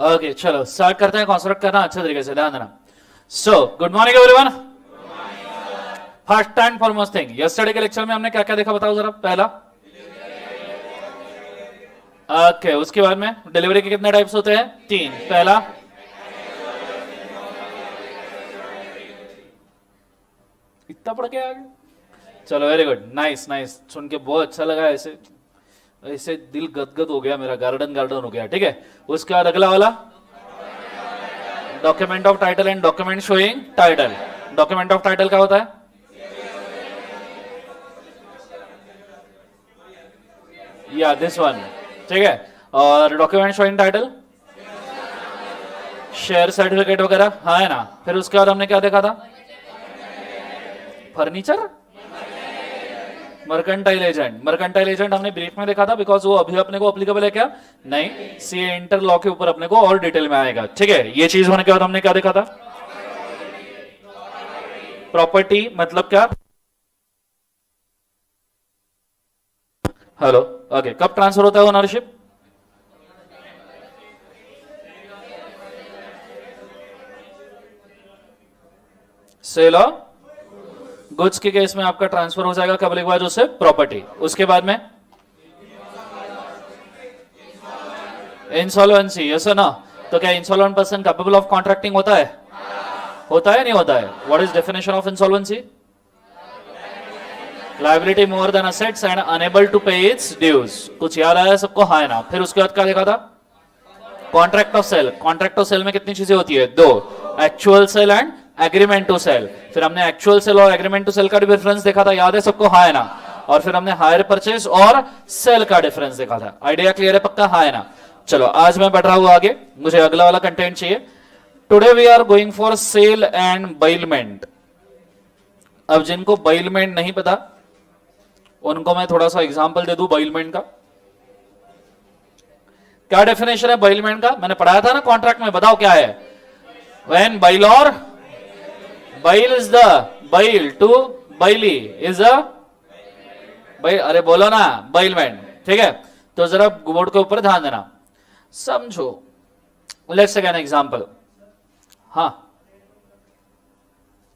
Okay चलो start करते हैं कॉन्स्ट्रक्ट करना अच्छे तरीके से, ध्यान देना। So good morning everyone. First and foremost thing, yesterday के लेक्चर में हमने क्या क्या देखा बताओ जरा। पहला ओके, उसके बाद में डिलीवरी के कितने टाइप्स होते हैं? 3। पहला इतना पढ़ के आ गए, चलो वेरी गुड, नाइस नाइस, सुन के बहुत अच्छा लगा। ऐसे ऐसे दिल गदगद हो गया मेरा, गार्डन गार्डन हो गया। ठीक है, उसके बाद अगला वाला document of title and document showing title. Document of title क्या होता है? या दिस वन, ठीक है। और document showing title share certificate वगैरह, हाँ है ना। फिर उसके बाद हमने क्या देखा था? Furniture mercantile agent. Mercantile agent हमने ब्रीफ में देखा था, बिकॉज वो अभी अपने को अप्लीकेबल है क्या? नहीं, सीए इंटर लॉ के ऊपर अपने को और डिटेल में आएगा। ठीक है, ये चीज होने के बाद हमने क्या देखा था? प्रॉपर्टी मतलब क्या? हेलो, ओके, कब ट्रांसफर होता है ओनरशिप? सेल ऑफ गुड्स के केस में आपका ट्रांसफर हो जाएगा कब लिखवा? जो से प्रॉपर्टी। उसके बाद में इंसॉल्वेंसी, यस ना। तो क्या insolvent person capable of contracting होता है? होता है नहीं होता है? What is definition of insolvency? Liability more than assets and unable to pay its dues. कुछ याद आया सबको? हाँ है ना। फिर उसके बाद क्या देखा था? Contract of sale. Contract of sale में कितनी चीजें होती है? 2, actual sale and agreement to sale. फिर हमने एक्चुअल सेल और एग्रीमेंट टू सेल का डिफरेंस देखा था, याद है सबको? हाँ है ना। और फिर हमने हायर परचेज और सेल का डिफरेंस देखा था। आइडिया क्लियर है पक्का? हाँ है ना। चलो आज मैं बढ़ रहा हूं आगे, मुझे अगला वाला कंटेंट चाहिए। Today we are going for sale and bailment. अब जिनको बाइलमेंट नहीं पता उनको मैं थोड़ा सा एग्जांपल दे दूं बाइलमेंट का। क्या डेफिनेशन है बाइलमेंट का? मैंने पढ़ाया था ना कॉन्ट्रैक्ट में, बताओ क्या है? When bailor, bail is the bail to bailee is a bail, अरे बोलो ना, बाइलमेंट। ठीक है, तो जरा बोर्ड के ऊपर ध्यान देना, समझो। Let's take an example. हाँ,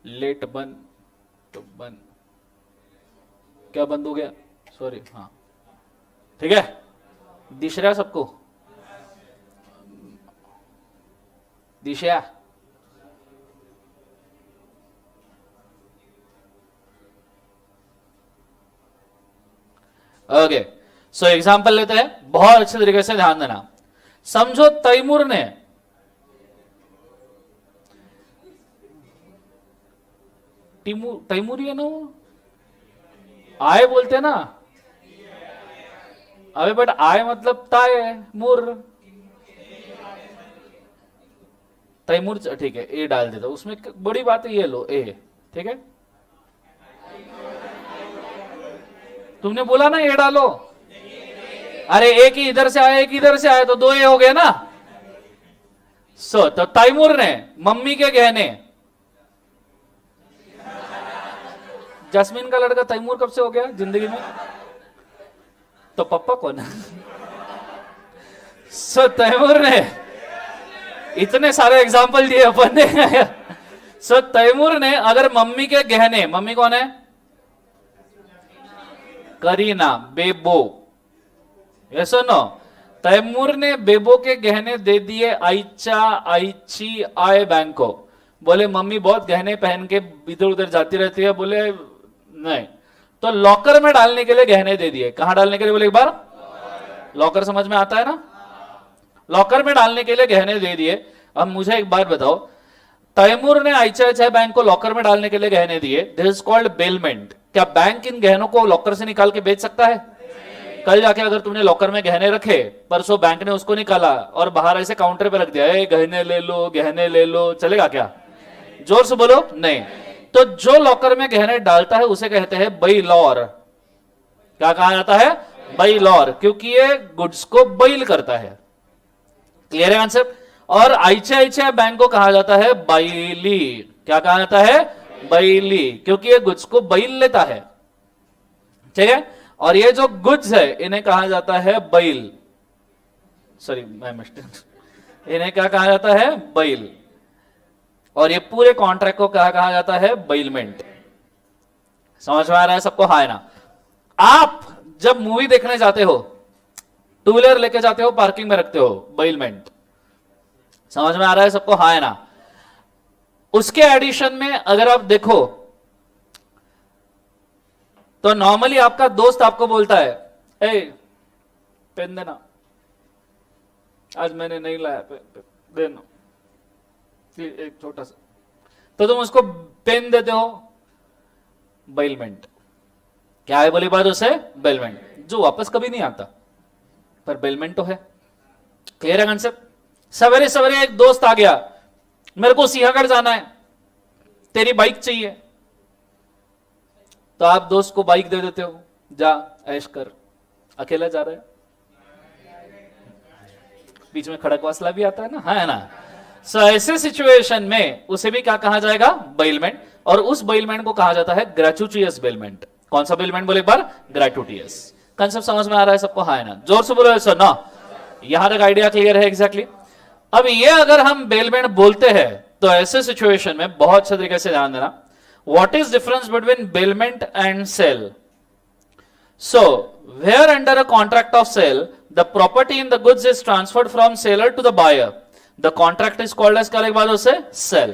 लेट बन तो बन, क्या बंद हो गया? सॉरी, हाँ ठीक है, दिश रहा सबको? दिशा ओके। सो एग्जांपल लेते हैं, बहुत अच्छे तरीके से ध्यान देना। समझो तैमूर ने तैमूरी है ना वो, आय बोलते ना। अबे बट आय मतलब ताय मुर, तैमूर, ठीक है, ए डाल देता उसमें, बड़ी बात है ये लो ए। ठीक है, तुमने बोला ना ए डालो। अरे एक ही इधर से आया, एक इधर से आया, तो 2 ए हो गए ना। सो तो तैमूर ने मम्मी के गहने, जस्मीन का लड़का तैमूर कब से हो गया जिंदगी में? तो पप्पा कौन है? सो तैमूर ने इतने सारे एग्जाम्पल दिए अपन ने। सो तैमूर ने अगर मम्मी के गहने, मम्मी कौन है? करीना, बेबो, यस नो। तैमूर ने बेबो के गहने दे दिए आइचा, आइची, आय बैंक को। बोले मम्मी बहुत गहने पहन के इधर उधर जाती रहती है। बोले नहीं, तो लॉकर में डालने के लिए गहने दे दिए। कहां डालने के लिए? बोले एक बार लॉकर, समझ में आता है ना? लॉकर में डालने के लिए गहने दे दिए। अब मुझे एक बात बताओ, तैमूर ने आईसीआईसीआई बैंक को लॉकर में डालने के लिए गहने दिए, दिस इज कॉल्ड बेलमेंट। क्या बैंक इन गहनों को लॉकर से निकाल के बेच सकता है? कल जाके अगर तुमने लॉकर में गहने रखे, परसों बैंक ने उसको निकाला और बाहर ऐसे काउंटर पे रख दिया, ए गहने ले लो, गहने ले लो, चलेगा क्या? जोर से बोलो, नहीं। तो जो लॉकर में गहने डालता है उसे कहते हैं बाइलर। क्या कहा जाता है? बाइलर, क्योंकि ये गुड्स को बाइल करता है। क्लियर है आंसर? और आईसीआईसीआई बैंक को कहा जाता है बाइली। क्या कहा जाता है? बाइली, क्योंकि ये गुड्स को बाइल लेता है। ठीक है, और ये जो गुड्स है इन्हें कहा जाता है बाइल। सॉरी, मैं मिस्टेक, इन्हें क्या कहा जाता है? बेल। और ये पूरे कॉन्ट्रैक्ट को क्या कहा जाता है? बेलमेंट। समझ में आ रहा है सबको? हाँ है ना? आप जब मूवी देखने जाते हो, टू व्हीलर लेके जाते हो, पार्किंग में रखते हो, बेलमेंट। समझ में आ रहा है सबको? हाँ है ना? उसके एडिशन में अगर आप देखो तो नॉर्मली आपका दोस्त आपको बोलता है, ए पेन देना, आज मैंने नहीं लाया पेन, देना एक छोटा सा, तो तुम उसको पेन देते हो। बेलमेंट। क्या है बोली बात उसे? बेलमेंट, जो वापस कभी नहीं आता, पर बेलमेंट तो है। क्लियर है कंसेप्ट? सवेरे सवेरे एक दोस्त आ गया, मेरे को सिंहगढ़ जाना है, तेरी बाइक चाहिए, तो आप दोस्त को बाइक दे देते हो, जा ऐश कर। अकेला जा रहा है, बीच में खड़कवासला भी आता है ना, है ना? सो ऐसे सिचुएशन में उसे भी क्या कहा जाएगा? बेलमेंट। और उस बेलमेंट को कहा जाता है ग्रेचुटियस बेलमेंट। कौन सा बेलमेंट बोले एक बार? ग्रेचुटियस। कंसेप्ट समझ में आ रहा है सबको? हाँ है ना? जोर से बोलो सर ना। यहां तक आइडिया क्लियर है? एग्जैक्टली। अब ये अगर हम बेलमेंट बोलते हैं तो ऐसे सिचुएशन में बहुत अच्छे तरीके से ध्यान देना, what is difference between bailment and sale? So, where under a contract of sale, the property in the goods is transferred from seller to the buyer, the contract is called as क्या लिख बाद उसे? Sell.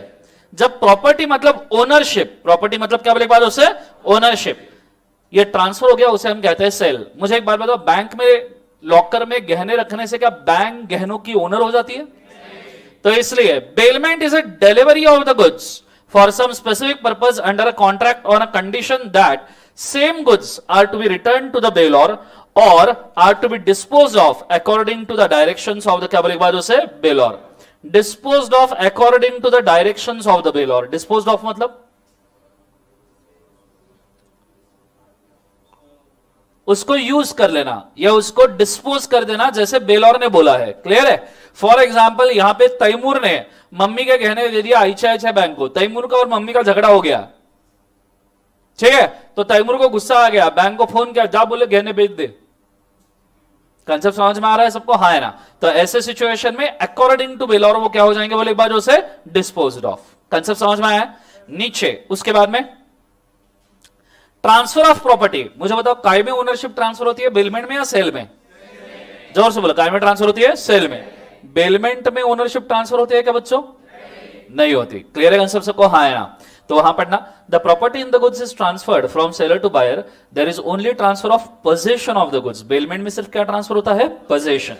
जब property मतलब ownership, property मतलब क्या लिख बाद उसे? ओनरशिप, ये ट्रांसफर हो गया, उसे हम कहते हैं सेल। मुझे एक बात बताओ, बैंक में लॉकर में गहने रखने से क्या बैंक गहनों की ओनर हो जाती है? तो इसलिए bailment is a delivery of the goods for some specific purpose under a contract on a condition that same goods are to be returned to the bailor or are to be disposed of according to the directions of the क्या बोले बात उसे? bailor. Disposed of according to the directions of the bailor. Disposed of मतलब उसको use कर लेना या उसको डिस्पोज कर देना जैसे बेलौर ने बोला है। क्लियर है? फॉर एग्जाम्पल यहां पे तैमूर ने मम्मी के गहने दे दिया आईसीआईसीआई बैंक को, तैमूर का और मम्मी का झगड़ा हो गया, ठीक है? तो तैमूर को गुस्सा आ गया, बैंक को फोन किया, जा बोले गहने बेच दे। कंसेप्ट समझ में आ रहा है सबको? हाँ है ना? तो ऐसे सिचुएशन में अकॉर्डिंग टू बेलौर वो क्या हो जाएंगे बोले एक बार उसे? Disposed of. कंसेप्ट समझ में आया? नीचे उसके बाद में ट्रांसफर ऑफ प्रॉपर्टी। मुझे बताओ काय में ओनरशिप ट्रांसफर होती है, बेलमेंट में या सेल में? जोर से बोलो, काय में ट्रांसफर होती है? सेल में। बेलमेंट में ओनरशिप ट्रांसफर होती है क्या बच्चों? नहीं होती। क्लियर है कंसेप्ट सबको? हाँ है ना? तो वहां पढ़ना, the property in the goods is transferred from seller to buyer, there is only transfer of possession of the goods. Bailment में सिर्फ क्या ट्रांसफर होता है? पोजेशन।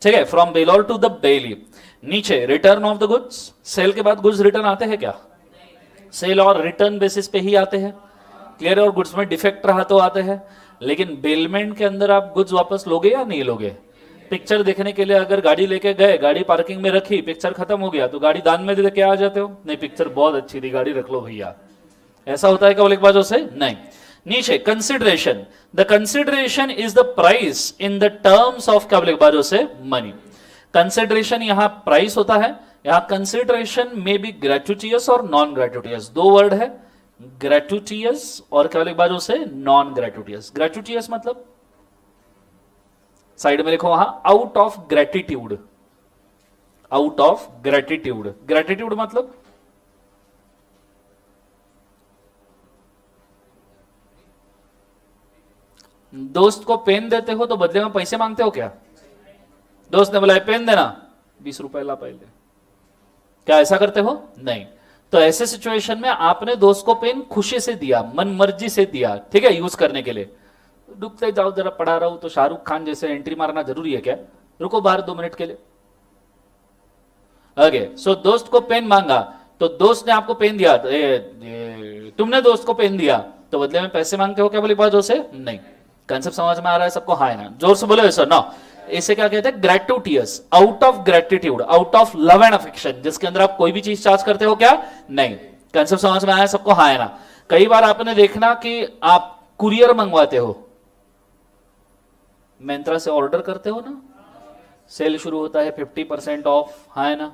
ठीक है? From bailor to the bailee. नीचे return of the goods. Sale के बाद गुड्स रिटर्न आते हैं क्या? सेल और रिटर्न बेसिस पे ही आते हैं। क्लियर है? और गुड्स में डिफेक्ट रहा तो आते हैं, लेकिन बेलमेंट के अंदर आप गुड्स वापस लोगे या नहीं लोगे? पिक्चर देखने के लिए अगर गाड़ी लेके गए, गाड़ी पार्किंग में रखी, पिक्चर खत्म हो गया तो गाड़ी दान में दे के आ जाते हो? नहीं, पिक्चर बहुत अच्छी थी, गाड़ी रख लो भैया। ऐसा होता है क्या बोले बाजू से? नहीं। नीचे consideration. The consideration is the price in the terms of क्या बोले बाजू से? मनी। कंसिडरेशन यहां प्राइस होता है, यहां कंसिडरेशन में भी ग्रेचुटियस और नॉन ग्रेचुटियस दो वर्ड है, ग्रेचुटियस और क्या बोले बाजू से? नॉन ग्रेचुटियस। ग्रेचुटियस मतलब साइड में लिखो वहां, out of gratitude. Out of gratitude. Gratitude मतलब दोस्त को पेन देते हो तो बदले में पैसे मांगते हो क्या? दोस्त ने बोला पेन देना, 20 रुपए ला पहले, क्या ऐसा करते हो? नहीं। तो ऐसे सिचुएशन में आपने दोस्त को पेन खुशी से दिया, मन मर्जी से दिया, ठीक है, यूज करने के लिए। डूबते जाओ, जरा पढ़ा रहा हूं तो शाहरुख खान जैसे एंट्री मारना जरूरी है क्या? रुको बाहर 2 मिनट के लिए। ओके, सो दोस्त को पेन मांगा तो दोस्त ने आपको पेन दिया, तुमने दोस्त को पेन दिया तो बदले में पैसे मांगते हो क्या बोली बात से? नहीं। कंसेप्ट समझ में आ रहा है सबको? हाँ है ना? जोर से बोलो सर ना। इसे क्या कहते हैं? Gratuitous. Out of gratitude, out of love and affection, जिसके अंदर आप कोई भी चीज चार्ज करते हो क्या? नहीं। कंसेप्ट समझ में आया सबको? हाँ है ना? कई बार आपने देखना कि आप कुरियर मंगवाते हो, मिंत्रा से ऑर्डर करते हो ना, सेल शुरू होता है 50% ऑफ, हाँ है ना?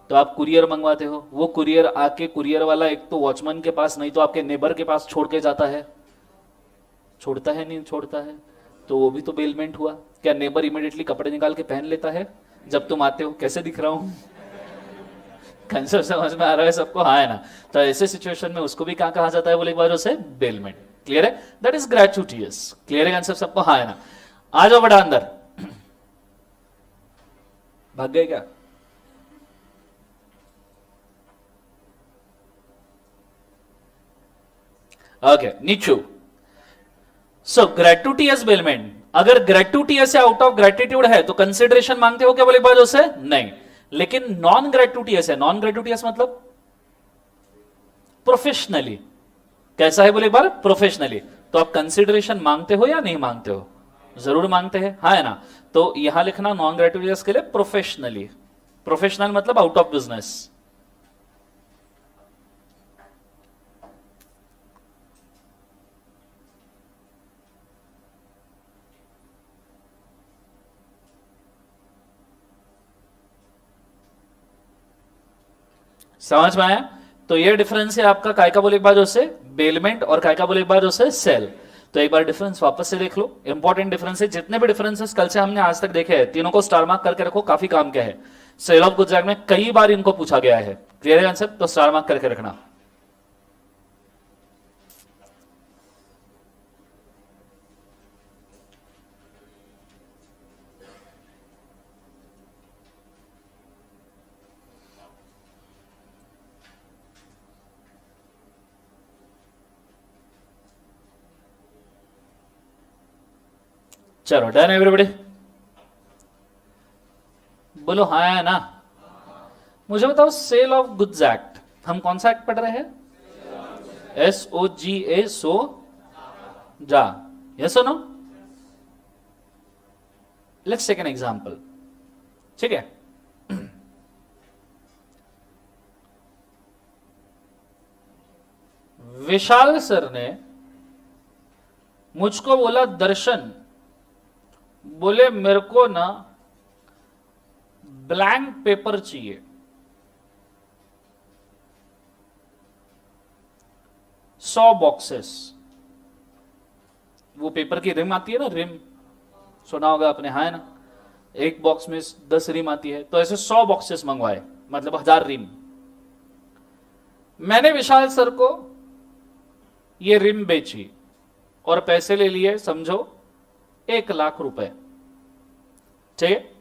तो आप कुरियर मंगवाते हो, वो कुरियर आके कुरियर वाला एक तो वॉचमैन के पास नहीं तो आपके नेबर के पास छोड़ के जाता है, छोड़ता है नहीं छोड़ता है, तो वो भी तो बेलमेंट हुआ। क्या नेबर इमीडिएटली कपड़े निकाल के पहन लेता है? जब तुम आते हो कैसे दिख रहा हूं? कंसेप्ट समझ में आ रहा है सबको? हाँ है ना? तो ऐसे सिचुएशन में उसको भी क्या कहा जाता है बोले एक बार उसे? बेलमेंट। क्लियर है? That is gratuitous. क्लियर है कंसेप्ट सबको? हाँ है ना? आ जाओ बड़ा अंदर। भाग गए क्या? ओके, नीचू। सो ग्रेटुटियस बेलमेंट, अगर ग्रेटुटियस या आउट ऑफ ग्रेटिट्यूड है तो कंसिडरेशन मांगते हो क्या बोले एक बार उसे? नहीं। लेकिन नॉन ग्रेटुटियस है, नॉन ग्रेटुटियस मतलब प्रोफेशनली। कैसा है बोले एक बार? प्रोफेशनली। तो आप कंसिडरेशन मांगते हो या नहीं मांगते हो? जरूर मांगते हैं, हाँ है ना? तो यहां लिखना नॉन ग्रेटुटियस के लिए प्रोफेशनली। प्रोफेशनल मतलब आउट ऑफ बिजनेस। समझ में आया? तो ये डिफरेंस है आपका काय का बोले एक बार उससे? बेलमेंट। और काय का बोले एक बार उससे? सेल। तो एक बार डिफरेंस वापस से देख लो। इंपॉर्टेंट डिफरेंस है, जितने भी डिफरेंसेस कल से हमने आज तक देखे हैं तीनों को स्टार मार्क करके रखो, काफी काम के है। सेल ऑफ गुड्स एक्ट में कई बार इनको पूछा गया है। क्लियर है आंसर? तो स्टार मार्क करके रखना। चलो डन एवरीबॉडी? बोलो हाँ है ना? मुझे बताओ, सेल ऑफ गुड्स एक्ट हम कौन सा एक्ट पढ़ रहे हैं? SOGA, सो जा। यस और no? Let's take an example. ठीक है? विशाल सर ने मुझको बोला, दर्शन बोले मेरे को ना ब्लैंक पेपर चाहिए, 100 बॉक्सेस। वो पेपर की रिम आती है ना, रिम सुना होगा आपने, हाँ है ना? एक बॉक्स में 10 रिम आती है, तो ऐसे 100 बॉक्सेस मंगवाए, मतलब 1000 रिम। मैंने विशाल सर को ये रिम बेची और पैसे ले लिए, समझो 1 लाख रुपए। ठीक है?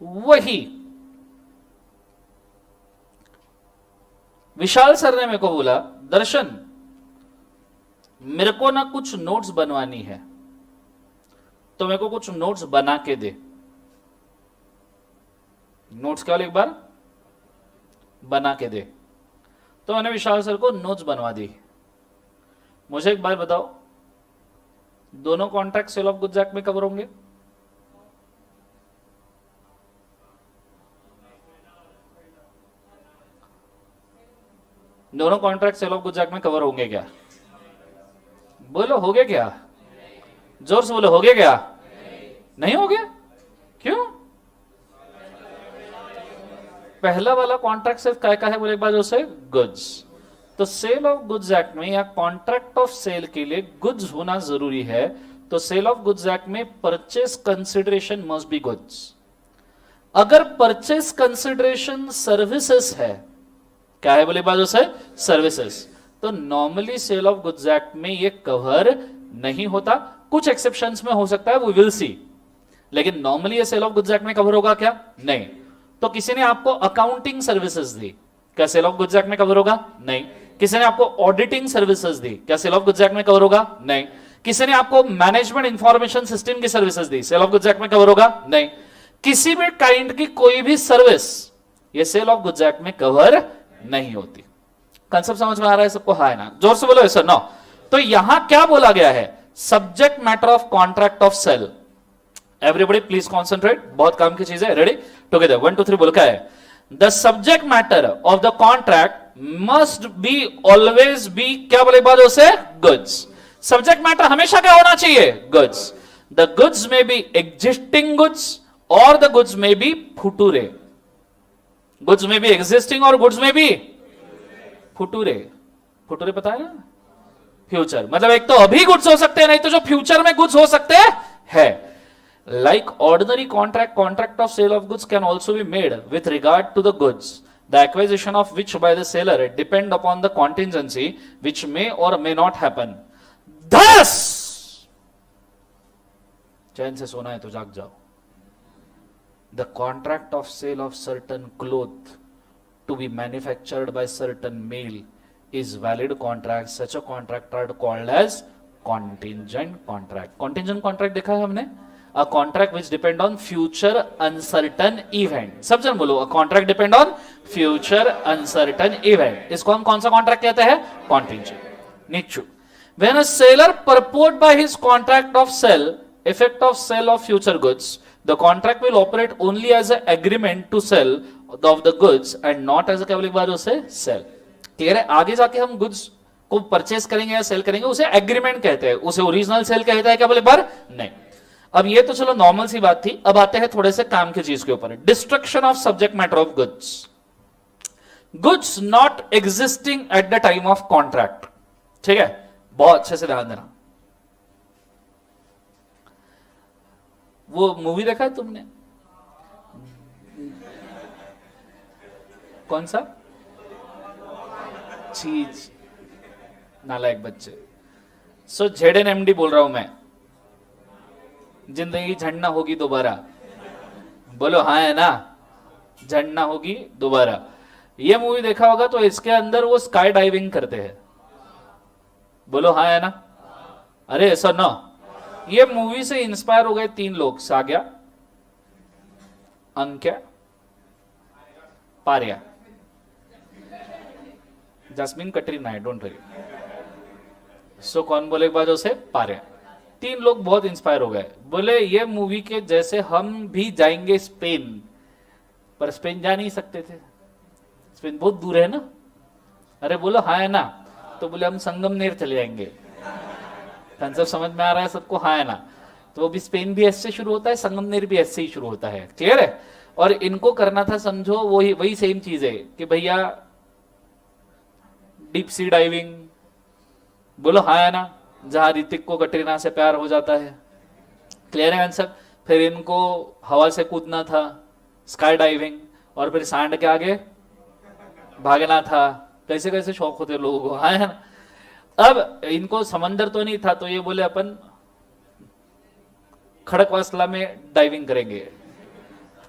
वही विशाल सर ने मेरे को बोला, दर्शन मेरे को ना कुछ नोट्स बनवानी है, तो मेरे को कुछ नोट्स बना के दे। नोट्स क्या, एक बार बना के दे। तो मैंने विशाल सर को नोट्स बनवा दी। मुझे एक बार बताओ, दोनों contract sale of goods act में कवर होंगे? दोनों contract sale of goods act में कवर होंगे क्या? बोलो हो गया क्या? जोर से बोलो, हो गया क्या? नहीं हो गया? क्यों? पहला वाला कॉन्ट्रैक्ट सिर्फ क्या का है बोले एक बार जो से? गुड्स। तो सेल ऑफ गुड्स एक्ट में या कॉन्ट्रैक्ट ऑफ सेल के लिए गुड्स होना जरूरी है। तो सेल ऑफ गुड्स एक्ट में purchase consideration must be goods. अगर परचेस कंसिडरेशन सर्विसेज है, क्या है बोले बाजू से? सर्विसेज, तो normally sale of goods act में ये कवर नहीं होता। कुछ एक्सेप्शंस में हो सकता है, वो विल सी, लेकिन नॉर्मली ये सेल ऑफ गुड्स एक्ट में कवर होगा क्या? नहीं। तो किसी ने आपको अकाउंटिंग सर्विसेज दी, क्या सेल ऑफ गुड्स एक्ट में कवर होगा? नहीं। किसी ने आपको ऑडिटिंग सर्विसेज दी, क्या सेल ऑफ गुड्स एक्ट में कवर होगा? नहीं। किसी ने आपको मैनेजमेंट इंफॉर्मेशन सिस्टम की सर्विसेज दी, सेल ऑफ गुड्स एक्ट में कवर होगा? नहीं। किसी भी काइंड की कोई भी सर्विस ये सेल ऑफ गुड्स एक्ट में कवर नहीं होती। कंसेप्ट समझ में आ रहा है सबको? हाँ है ना? जोर से बोलो सर। नो। तो यहां क्या बोला गया है? Subject matter of contract of sale. Everybody please concentrate, बहुत काम की चीज है। रेडी? टुगेदर 1 2 3 बोल क्या है? The subject matter of the contract must be always be, क्या बोले बाद उसे? गुड्स। सब्जेक्ट मैटर हमेशा क्या होना चाहिए? गुड्स। द गुड्स में बी एग्जिस्टिंग गुड्स और द गुड्स में बी फुटूरे। गुड्स में भी एग्जिस्टिंग और गुड्स में भी फुटूरे। फुटूरे पता है ना? फ्यूचर, मतलब एक तो अभी गुड्स हो सकते हैं, नहीं तो जो फ्यूचर में गुड्स हो सकते हैं। Like ordinary contract of sale of goods can also be made with regard to the goods, the acquisition of which by the seller depend upon the contingency which may or may not happen. Thus, चैन से सोना है तो जाग जाओ. The contract of sale of certain cloth to be manufactured by certain male is valid contract. Such a contract are called as contingent contract. Contingent contract देखा है हमने? A contract which depend on future uncertain event. सब जन बोलो, a contract depend on future uncertain event. इसको हम कौन सा contract कहते हैं? Contingent. नीचू. When a seller purport by his contract of sale, effect of sale of future goods, the contract will operate only as an agreement to sell of the goods and not as a क्या बोले उसे sell. Clear है? आगे जाके हम goods को purchase करेंगे या सेल करेंगे उसे एग्रीमेंट कहते हैं, उसे ओरिजिनल सेल कहता है क्या बोले बार? नहीं. अब ये तो चलो नॉर्मल सी बात थी. अब आते हैं थोड़े से काम की चीज के ऊपर. Destruction of subject matter of goods. Goods not existing at the time of contract. ठीक है, बहुत अच्छे से ध्यान देना. वो मूवी देखा है तुमने? कौन सा चीज? नालायक बच्चे. सो ZNMD बोल रहा हूं मैं. जिंदगी झंडना होगी दोबारा. बोलो हाँ है ना? झंडना होगी दोबारा. ये मूवी देखा होगा तो इसके अंदर वो स्काई डाइविंग करते हैं. बोलो हाँ है ना? अरे ऐसा ना. ये मूवी से इंस्पायर हो गए 3 लोग, साग्या, अंक्या, पारिया. जैस्मिन कटरीना है, डोंट वरी. सो कौन बोले बाजू से? पारिया. 3 लोग बहुत इंस्पायर हो गए. बोले ये मूवी के जैसे हम भी जाएंगे स्पेन, पर स्पेन जा नहीं सकते थे, स्पेन बहुत दूर है ना. अरे बोलो हाँ है ना? तो बोले हम संगमनेर चले जाएंगे. कंसेप्ट समझ में आ रहा है सबको? हाँ है ना? तो भी स्पेन भी ऐसे शुरू होता है, संगमनेर भी ऐसे ही शुरू होता है. क्लियर है? और इनको करना था समझो वही सेम चीज है कि भैया डीप सी डाइविंग. बोलो हाँ है ना? जहां ऋतिक को कटरीना से प्यार हो जाता है. क्लियर है आंसर? फिर इनको हवा से कूदना था, स्काई डाइविंग, और फिर सांड के आगे भागना था. कैसे कैसे शौक होते लोगों को, हाँ है ना? अब इनको समंदर तो नहीं था तो ये बोले अपन खड़कवासला में डाइविंग करेंगे.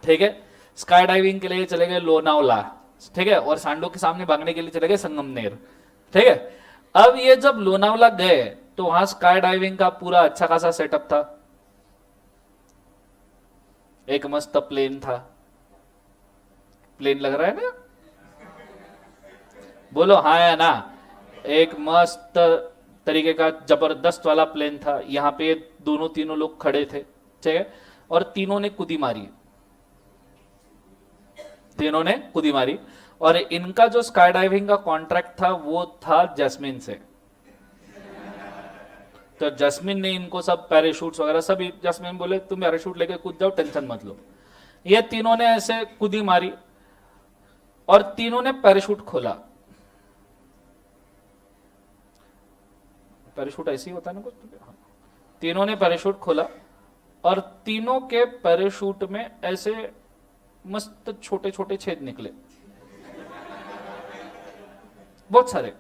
ठीक है, स्काई डाइविंग के लिए चले गए लोनावला. ठीक है, और सांडों के सामने भागने के लिए चले गए संगमनेर. ठीक है, अब ये जब लोनावला गए तो वहां स्काई डाइविंग का पूरा अच्छा खासा सेटअप था. एक मस्त प्लेन था. प्लेन लग रहा है ना? बोलो हाँ है ना? एक मस्त तरीके का जबरदस्त वाला प्लेन था. यहां पे दोनों तीनों लोग खड़े थे. ठीक है, और तीनों ने कूदी मारी. तीनों ने कूदी मारी. और इनका जो स्काई डाइविंग का कॉन्ट्रैक्ट था वो था जैस्मिन से. तो जैस्मिन ने इनको सब पैराशूट्स वगैरह सब, जैस्मिन बोले तुम पैराशूट लेके कूद जाओ, टेंशन मत लो. ये तीनों ने ऐसे कूदी मारी और तीनों ने पैराशूट खोला. पैराशूट ऐसे ही होता है ना कुछ. तीनों ने पैराशूट खोला और तीनों के पैराशूट में ऐसे मस्त छोटे छोटे छेद निकले, बहुत सारे.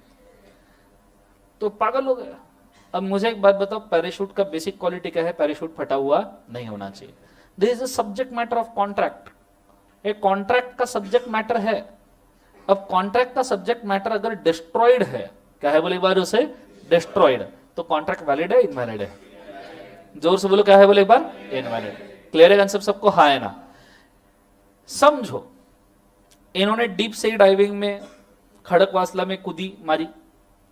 तो पागल हो गया. अब मुझे एक बात बताओ, पैराशूट का बेसिक क्वालिटी क्या है? पैराशूट फटा हुआ नहीं होना चाहिए. This is a subject matter of contract. एक कॉन्ट्रैक्ट का सब्जेक्ट मैटर है. अब कॉन्ट्रैक्ट का सब्जेक्ट मैटर अगर डिस्ट्रॉयड है, क्या है बोले एक बार उसे? डिस्ट्रॉयड. तो कॉन्ट्रैक्ट वैलिड है इनवैलिड है? जोर से बोलो क्या है बोले एक बार? इनवैलिड. क्लियर है कंसेप्ट सबको? हाँ है ना? समझो, इन्होंने डीप सी डाइविंग में खड़कवासला में कूदी मारी.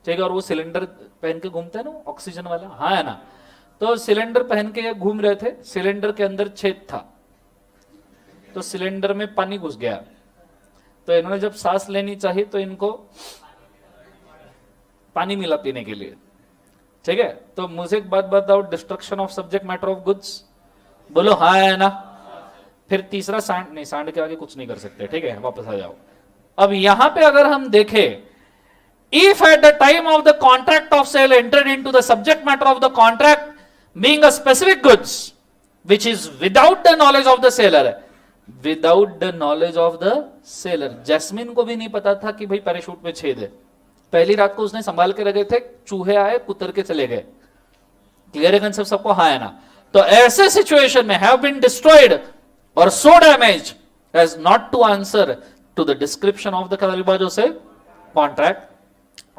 ठीक है, और वो सिलेंडर पहन के घूमते हैं ना ऑक्सीजन वाला, हाँ है ना? तो सिलेंडर पहन के घूम रहे थे. सिलेंडर के अंदर छेद था तो सिलेंडर में पानी घुस गया. तो इन्होंने जब सांस लेनी चाहिए तो इनको पानी मिला पीने के लिए. ठीक है, तो मुझे एक बात बताओ, destruction of subject matter of goods. बोलो हाँ है ना? फिर तीसरा सांड. नहीं, सांड के आगे कुछ नहीं कर सकते. ठीक है, वापस आ जाओ. अब यहां पे अगर हम देखें, if at the time of the contract of sale entered into the subject matter of the contract being a specific goods, which is without the knowledge of the seller. Without the knowledge of the seller. Jasmine को भी नहीं पता था कि भाई parachute में छेद है, पहली रात को उसने संभाल के रखे थे, चूहे आए कुतर के चले गए। क्लियर है कंसेप्ट सबको? हाँ है ना? तो ऐसे सिचुएशन में have been destroyed or so damaged as not to answer to the description of the कलबाजो से contract,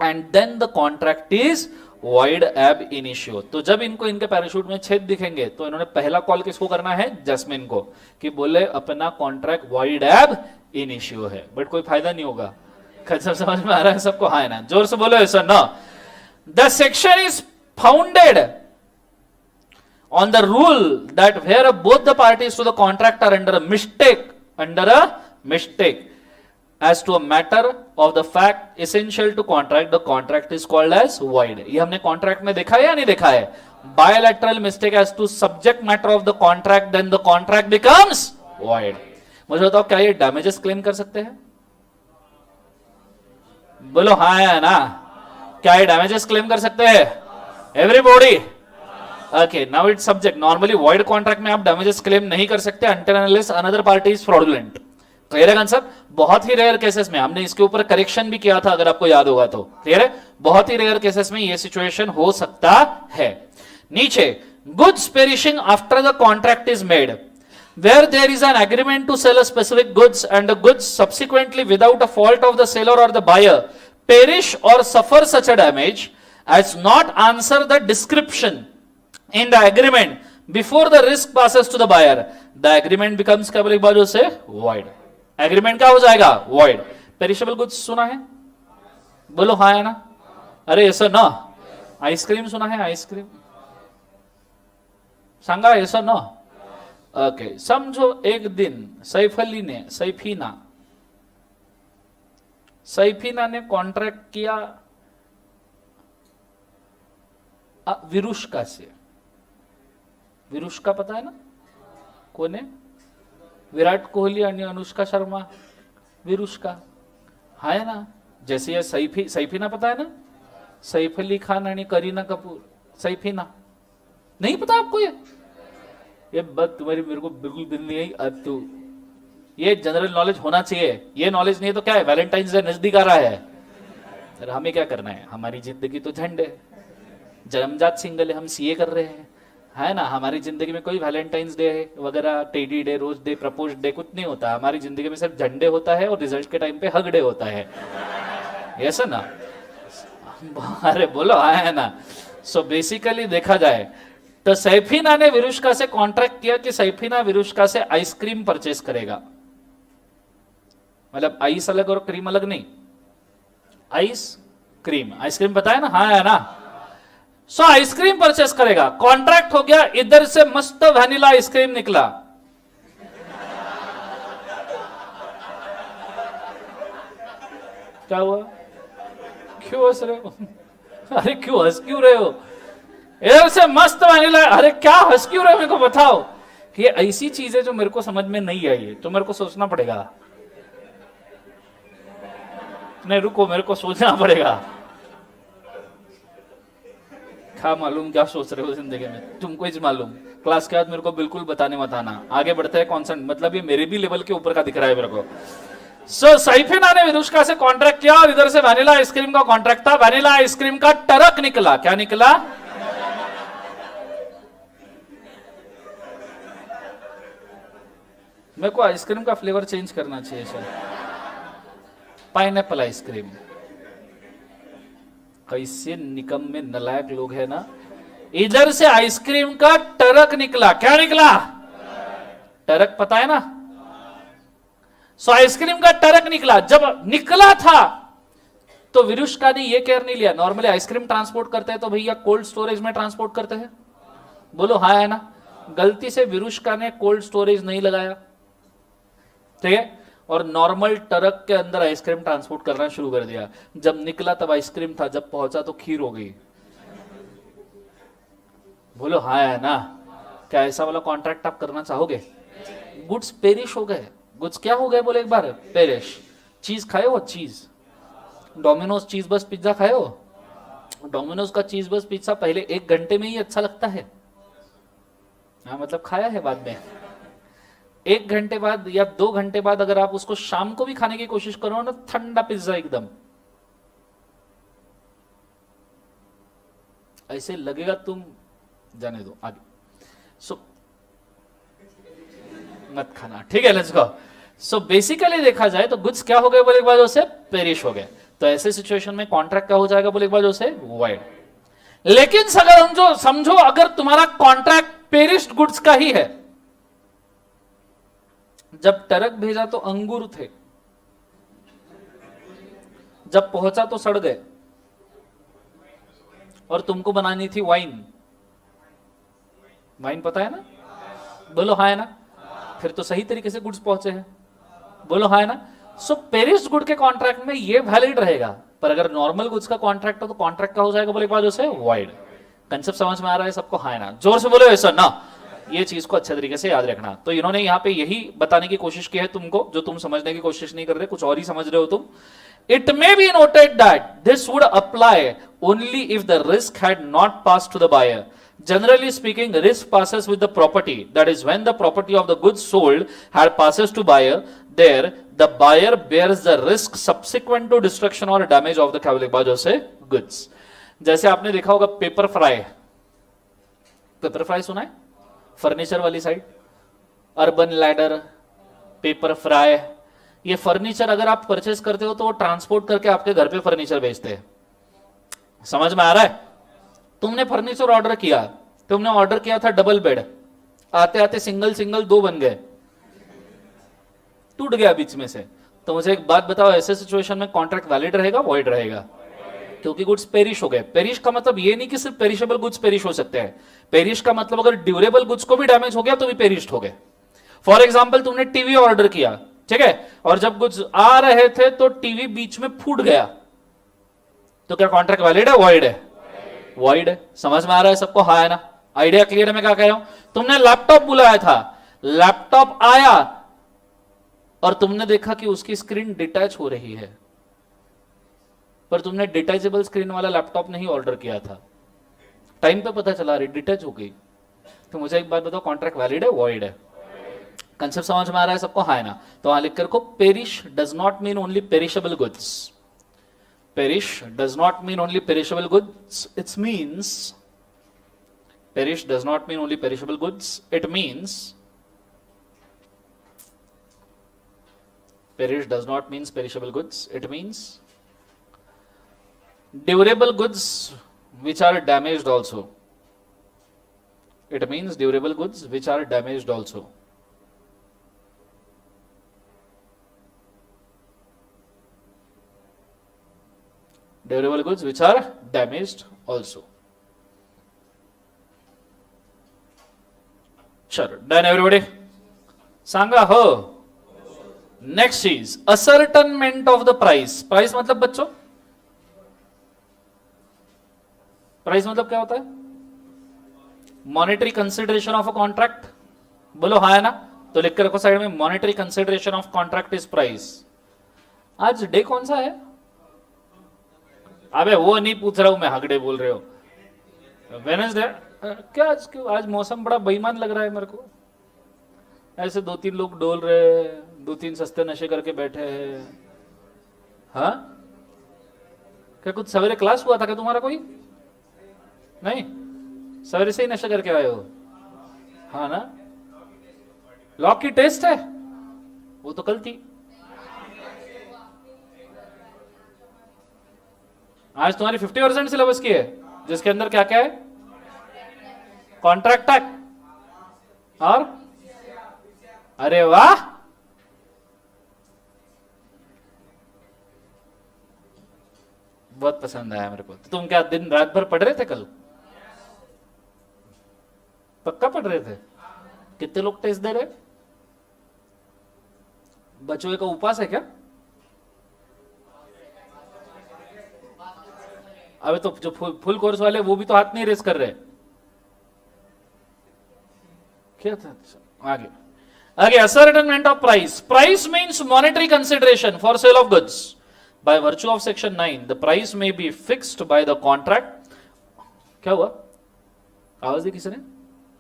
and then the contract is void ab initio. तो जब इनको इनके पैराशूट में छेद दिखेंगे तो इन्होंने पहला कॉल किसको करना है? जैस्मिन को, कि बोले अपना कॉन्ट्रैक्ट वॉइड एब इनिशियो है। बट कोई फायदा नहीं होगा। सब समझ में आ रहा है सबको? हाँ है ना? जोर से बोलो ऐसा ना। The section is founded on the rule that where both the parties to the contract are under a mistake as to a matter of the fact essential to contract, the contract is called as void. ये हमने contract में देखा है या नहीं देखा है? Bilateral mistake as to subject matter of the contract, then the contract becomes void. मुझे बताओ क्या ये damages claim कर सकते हैं? बोलो हाँ है ना? क्या ये damages claim कर सकते हैं? Everybody. Okay, now it's subject. Normally void contract में आप damages claim नहीं कर सकते until unless another party is fraudulent. Clear है कंसेप्ट? बहुत ही रेयर केसेस में, हमने इसके ऊपर करेक्शन भी किया था अगर आपको याद होगा तो। क्लियर है? बहुत ही रेयर केसेस में ये सिचुएशन हो सकता है। नीचे goods perishing after the contract is made, where there is an agreement to sell a specific goods and the goods subsequently without a fault of the seller or the buyer perish or suffer such a damage as not answer the description in the agreement before the risk passes to the buyer, the agreement becomes क्या बोले बाजू से? void. Agreement क्या हो जाएगा? void. Perishable goods सुना है? बोलो हाँ है ना? अरे ऐसा ना। आइसक्रीम सुना है? आइसक्रीम सांगा ऐसा ना? ओके, समझो एक दिन सैफीना ने कॉन्ट्रैक्ट किया विरुष्का से। विरुष्का पता है ना कोण आहे? विराट कोहली आणि अनुष्का शर्मा, विरुष्का है ना? जैसे ये सैफीना पता है ना? सैफ अली खान आणि करीना कपूर, सैफीना नहीं पता आपको? ये बात तुम्हारी मेरे को बिल्कुल दिल नहीं आई। अब तो ये जनरल नॉलेज होना चाहिए, ये नॉलेज नहीं है तो क्या है? वैलेंटाइंस डे नजदीक आ रहा है, सर हमें क्या करना है? हमारी जिंदगी तो झंड है, जन्मजात सिंगल है, हम सीए कर रहे हैं, है ना? हमारी जिंदगी में कोई वैलेंटाइंस डे वगैरह, teddy day, rose day, propose day कुछ नहीं होता। हमारी जिंदगी में सिर्फ झंडे होता है और रिजल्ट के टाइम पे हग डे होता है, ऐसा ना? अरे बोलो है ना? सो बेसिकली देखा जाए तो सैफीना ने विरुष्का से कॉन्ट्रैक्ट किया कि सैफीना विरुष्का से आइसक्रीम परचेस करेगा। मतलब आइस अलग और क्रीम अलग नहीं, आइस क्रीम। आइसक्रीम पता है ना? हाँ है ना? सो आइसक्रीम परचेस करेगा, कॉन्ट्रैक्ट हो गया। इधर से मस्त वैनिला आइसक्रीम निकला, क्या हुआ? क्यों हंस रहे हो? अरे क्यों हंस क्यों रहे हो? इधर से मस्त वैनिला। अरे क्या हंस क्यों रहे हो? मेरे को बताओ कि ये ऐसी चीजें जो मेरे को समझ में नहीं आई तो मेरे को सोचना पड़ेगा। नहीं रुको, मेरे को सोचना पड़ेगा। क्या मालूम क्या सोच रहे हो जिंदगी में, तुमको ही मालूम। क्लास के बाद मेरे को बिल्कुल बताने मत आना। आगे बढ़ते हैं कॉन्सेंट, मतलब ये मेरे भी लेवल के ऊपर का दिख रहा है मेरे को। सो सैफीना ने विरुष्का से कॉन्ट्रैक्ट किया और इधर से वैनिला आइसक्रीम का कॉन्ट्रैक्ट था। वैनिला आइसक्रीम का टरक निकला। क्या निकला? मेरे को आइसक्रीम का फ्लेवर चेंज करना चाहिए सर। Pineapple ice cream. कैसे निकम्मे नलायक लोग है ना। इधर से आइसक्रीम का टरक निकला। क्या निकला? टरक पता है ना? सो आइसक्रीम का टरक निकला। जब निकला था तो विरुष्का ने यह केयर नहीं लिया। नॉर्मली आइसक्रीम ट्रांसपोर्ट करते हैं तो भैया कोल्ड स्टोरेज में ट्रांसपोर्ट करते हैं, बोलो हाँ है ना? गलती से विरुष्का ने कोल्ड स्टोरेज नहीं लगाया, ठीक है, और नॉर्मल ट्रक के अंदर आइसक्रीम ट्रांसपोर्ट करना शुरू कर दिया। जब निकला तब आइसक्रीम था, जब पहुंचा तो खीर हो गई। बोलो हाँ है ना? क्या ऐसा वाला कॉन्ट्रैक्ट आप करना चाहोगे? गुड्स पेरिश हो गए। गुड्स क्या हो गए बोले एक बार? पेरिश। चीज खाए हो? चीज डोमिनोज चीज बस पिज्जा खाए हो? डोमिनोज का चीज बस पिज्जा पहले 1 घंटे में ही अच्छा लगता है, हाँ मतलब खाया है बाद में, 1 घंटे बाद या 2 घंटे बाद अगर आप उसको शाम को भी खाने की कोशिश करो ना, ठंडा पिज्जा एकदम ऐसे लगेगा, तुम जाने दो आगे। सो मत खाना, ठीक है, लेट्स गो। सो बेसिकली देखा जाए तो गुड्स क्या हो गए बोले एक बार से पेरिश हो गए, तो ऐसे सिचुएशन में कॉन्ट्रैक्ट क्या हो जाएगा बोले एक बार से वाइड। लेकिन अगर हम जो समझो अगर तुम्हारा कॉन्ट्रैक्ट पेरिश्ड गुड्स का ही है, जब ट्रक भेजा तो अंगूर थे, जब पहुंचा तो सड़ गए, और तुमको बनानी थी वाइन। वाइन पता है ना, बोलो हाँ है ना, फिर तो सही तरीके से गुड्स पहुंचे हैं, बोलो हाँ है ना। सो पेरिश्ड गुड के कॉन्ट्रैक्ट में ये वैलिड रहेगा, पर अगर नॉर्मल गुड्स का कॉन्ट्रैक्ट हो तो कॉन्ट्रैक्ट का हो जाएगा बोले एक बार से वाइड। कंसेप्ट समझ में आ रहा है सबको, हाँ है ना, जोर से बोलो ऐसा ना, ये चीज को अच्छे तरीके से याद रखना। तो इन्होंने यहां पे यही बताने की कोशिश की है तुमको, जो तुम समझने की कोशिश नहीं कर रहे, कुछ और ही समझ रहे हो तुम। It may be noted that this would apply only if the risk had not passed to the buyer. Generally speaking, risk passes with the property. That is, when the property of the goods sold had passes to buyer, there the buyer bears the risk subsequent to destruction or damage of the क्या से goods. जैसे आपने देखा होगा paper fry, paper fry सुना है, furniture वाली side, urban ladder, paper fry, ये फर्नीचर अगर आप परचेस करते हो तो वो ट्रांसपोर्ट करके आपके घर पे फर्नीचर भेजते हैं। समझ में आ रहा है? तुमने फर्नीचर ऑर्डर किया, तुमने ऑर्डर किया था डबल बेड, आते आते सिंगल सिंगल 2 बन गए, टूट गया बीच में से। तो मुझे एक बात बताओ, ऐसे सिचुएशन में कॉन्ट्रैक्ट वैलिड रहेगा वॉइड रहेगा? क्योंकि गुड्स पेरिश हो गए। पेरिश का मतलब ये नहीं कि सिर्फ पेरिशेबल गुड्स पेरिश हो सकते हैं, पेरिश का मतलब अगर ड्यूरेबल गुड्स को भी डैमेज हो गया तो भी पेरिश हो गए। फॉर एग्जाम्पल तुमने टीवी ऑर्डर किया, ठीक है, और जब गुड्स आ रहे थे तो टीवी बीच में फूट गया, तो क्या कॉन्ट्रैक्ट वैलिड है वॉइड है? वॉइड है। समझ में आ रहा है सबको, हाँ है ना, आइडिया क्लियर है मैं क्या कह रहा हूं? तुमने लैपटॉप बुलाया था, लैपटॉप आया और तुमने देखा कि उसकी स्क्रीन डिटैच हो रही है, पर तुमने डिटैचेबल स्क्रीन वाला लैपटॉप नहीं ऑर्डर किया था, टाइम पे पता चला रही डिटैच हो गई, तो मुझे एक बात बताओ, कॉन्ट्रैक्ट वैलिड है वॉइड है? कंसेप्ट समझ में आ रहा है सबको, हाँ है ना? तो वहां लिख कर को, perish does not mean only perishable goods, perish does not mean only perishable goods, it's means, perish does not mean only perishable goods, it means, perish does not means perishable goods, it means durable goods which are damaged also. It means durable goods which are damaged also. Durable goods which are damaged also. Sure, done everybody? सांगा हो. Next is ascertainment of the price. Price मतलब बच्चों, price मतलब क्या होता है? Monetary consideration of a contract, बोलो हाँ है ना? तो लिख के रखो साइड में, monetary consideration of contract is price. आज डे कौन सा है? अबे वो नहीं पूछ रहा हूं मैं, हगड़े बोल रहे हो। वेडनेसडे क्या? आज मौसम बड़ा बेईमान लग रहा है मेरे को, ऐसे 2-3 लोग डोल रहे, 2-3 सस्ते नशे करके बैठे हैं। हाँ क्या कुछ सवेरे क्लास हुआ था क्या तुम्हारा? कोई नहीं, सवेरे से ही नशा करके आए हो? हाँ ना, लॉ की टेस्ट है, वो तो कल थी, आज तुम्हारी 50% सिलेबस की है, जिसके अंदर क्या क्या है? कॉन्ट्रैक्ट एक्ट और, अरे वाह, बहुत पसंद आया मेरे को। तो तुम क्या दिन रात भर पढ़ रहे थे कल? पक्का पढ़ रहे थे? कितने लोग टेस्ट दे रहे? बच्चों का उपवास है क्या? अबे तो जो फुल कोर्स वाले वो भी तो हाथ नहीं रेस कर रहे, क्या था? आगे आगे, ascertainment of price. Price means monetary consideration for sale of goods. By virtue of section 9, the price may be fixed by the contract. क्या हुआ? आवाज दी किसी ने?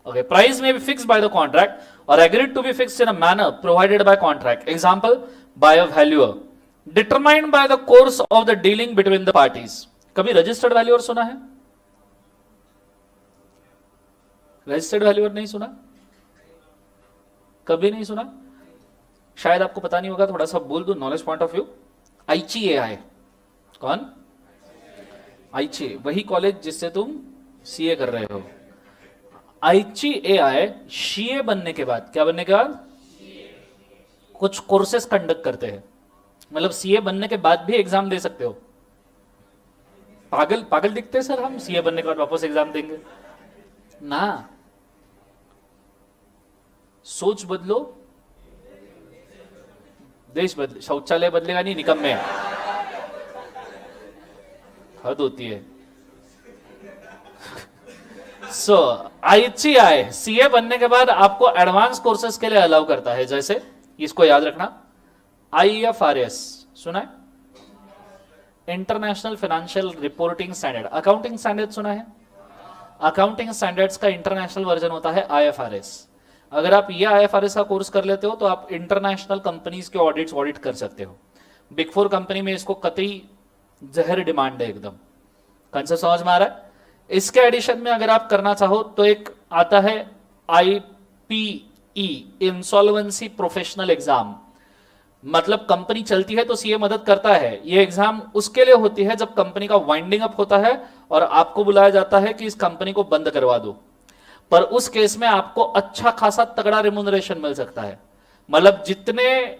Okay, price may be fixed by the contract or agreed to be fixed in a manner provided by contract. Example, by a valuer. Determined by the course of the dealing between the parties. कभी registered valuer सुना है? Registered valuer नहीं सुना? कभी नहीं सुना? शायद आपको पता नहीं होगा, थोड़ा सा बोल दूं नॉलेज पॉइंट ऑफ व्यू. आईची एआई. कौन? आईची, वही कॉलेज जिससे तुम सीए कर रहे हो. आईची एआई सीए बनने के बाद, क्या बनने के बाद? कुछ कोर्सेस कंडक्ट करते हैं. मतलब सीए बनने के बाद भी एग्जाम दे सकते हो. पागल पागल दिखते हैं सर हम, सीए बनने के बाद वापस एग्जाम देंगे ना. सोच बदलो, देश बदले. शौचालय बदलेगा नहीं, निकम्मे. हद होती है. सो आईसीआई सीए बनने के बाद आपको एडवांस कोर्सेज के लिए अलाउ करता है. जैसे इसको याद रखना, आईएफआरएस सुना है? International financial reporting standard. Accounting standard सुना है? अकाउंटिंग स्टैंडर्ड्स का इंटरनेशनल वर्जन होता है आईएफआरएस. अगर आप ये आईएफआरएस का कोर्स कर लेते हो तो आप इंटरनेशनल कंपनीज के ऑडिट कर सकते हो. बिग फोर कंपनी में इसको कतई जहर डिमांड है एकदम. कंसेप्ट समझ में आ रहा है? इसके एडिशन में अगर आप करना चाहो तो एक आता है आईपीई, इंसॉल्वेंसी प्रोफेशनल एग्जाम. मतलब कंपनी चलती है तो सीए मदद करता है. ये एग्जाम उसके लिए होती है जब कंपनी का वाइंडिंग अप होता है और आपको बुलाया जाता है कि इस कंपनी को बंद करवा दो. पर उस केस में आपको अच्छा खासा तगड़ा रिम्यूनरेशन मिल सकता है. मतलब जितने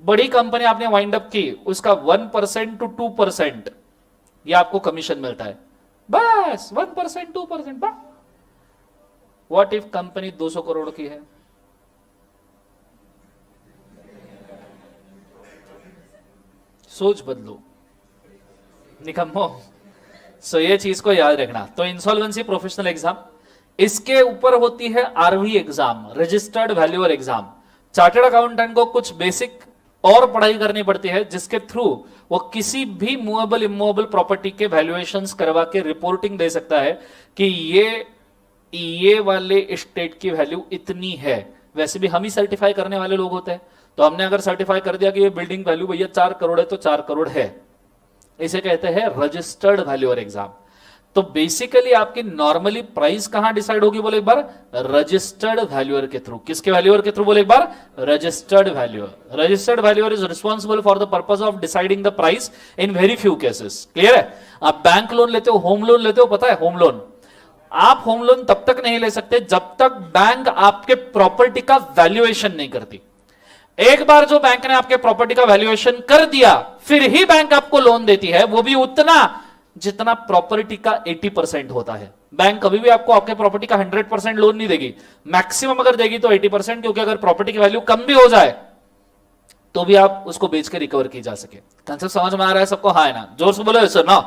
बड़ी कंपनी आपने वाइंड अप की उसका 1% to 2% ये आपको कमीशन मिलता है. बस 1% 2%. व्हाट इफ कंपनी 200 करोड़ की है? सोच बदलो निकम्मो. सो ये चीज को याद रखना. तो इंसॉल्वेंसी प्रोफेशनल एग्जाम, इसके ऊपर होती है RV exam, registered valuer exam. Chartered accountant को कुछ बेसिक और पढ़ाई करनी पड़ती है जिसके थ्रू वो किसी भी मूवेबल इमूवेबल प्रॉपर्टी के वैल्यूएशंस करवा के रिपोर्टिंग दे सकता है कि ये वाले स्टेट की वैल्यू इतनी है. वैसे भी हम ही सर्टिफाई करने वाले लोग होते हैं, तो हमने अगर सर्टिफाई कर दिया कि ये बिल्डिंग वैल्यू भैया 4 करोड़ है तो 4 करोड़ है. इसे कहते हैं रजिस्टर्ड वैल्यूअर एग्जाम. तो बेसिकली आपकी नॉर्मली प्राइस कहां डिसाइड होगी बोले एक बार? रजिस्टर्ड वैल्यूअर के थ्रू. किसके वैल्यूअर के थ्रू बोले एक बार? Registered valuer. Registered valuer is responsible for the purpose of deciding the price in very few cases. Clear है? आप बैंक लोन लेते हो, होम लोन लेते हो, पता है होम लोन? आप होम लोन तब तक नहीं ले सकते जब तक बैंक आपके प्रॉपर्टी का वैल्यूएशन नहीं करती. एक बार जो बैंक ने आपके प्रॉपर्टी का वैल्यूएशन कर दिया फिर ही बैंक आपको लोन देती है, वो भी उतना जितना प्रॉपर्टी का 80% होता है. बैंक कभी भी आपको आपके प्रॉपर्टी का 100% लोन नहीं देगी. मैक्सिमम अगर देगी तो 80%, क्योंकि अगर प्रॉपर्टी की वैल्यू कम भी हो जाए तो भी आप उसको बेच के रिकवर की जा सके. कंसेप्ट समझ में आ रहा है सबको? हाँ है ना? जोर से बोलो सर ना.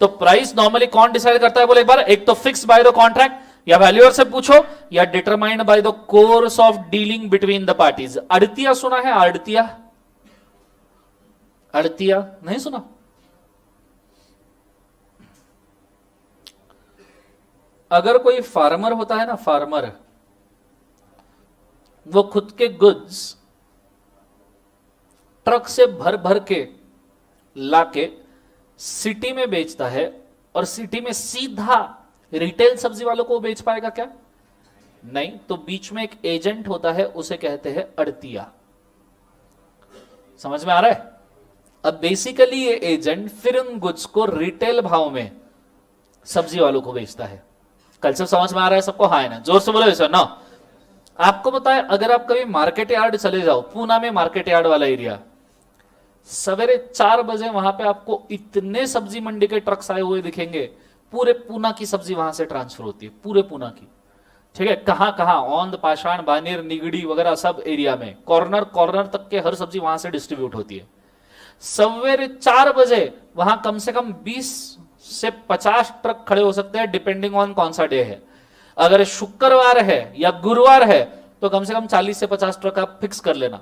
तो प्राइस नॉर्मली कौन डिसाइड करता है बोले एक बार? एक तो फिक्स बाय द कॉन्ट्रैक्ट या वैल्यूअर से पूछो, या determined by the course of dealing between the parties. अड़तिया सुना है? अड़तिया, अड़तिया नहीं सुना? अगर कोई फार्मर होता है ना, फार्मर, वो खुद के गुड्स ट्रक से भर भर के लाके सिटी में बेचता है और सिटी में सीधा रिटेल सब्जी वालों को बेच पाएगा क्या? नहीं. तो बीच में एक एजेंट होता है, उसे कहते हैं अड़तिया. समझ में आ रहा है? अब बेसिकली ये एजेंट फिर उन गुड्स को रिटेल भाव में सब्जी वालों को बेचता है. कल से समझ में आ रहा है सबको? हाँ है ना? जोर से बोलो ऐसा ना. आपको पता है अगर आप कभी मार्केट यार्ड चले जाओ, पूना में मार्केट यार्ड वाला एरिया, सवेरे 4 बजे वहां पे आपको इतने सब्जी मंडी के ट्रक्स आए हुए दिखेंगे. पूरे पूना की सब्जी वहां से ट्रांसफर होती है, पूरे पूना की. ठीक है? कहां कहां? औंध, पाषाण, बानेर, निगड़ी वगैरह सब एरिया में कॉर्नर कॉर्नर तक के हर सब्जी वहां से डिस्ट्रीब्यूट होती है. सवेरे 4 बजे वहां कम से कम 20 से 50 ट्रक खड़े हो सकते हैं, डिपेंडिंग ऑन कौन सा डे है. अगर शुक्रवार है या गुरुवार है तो कम से कम 40 से 50 ट्रक आप फिक्स कर लेना.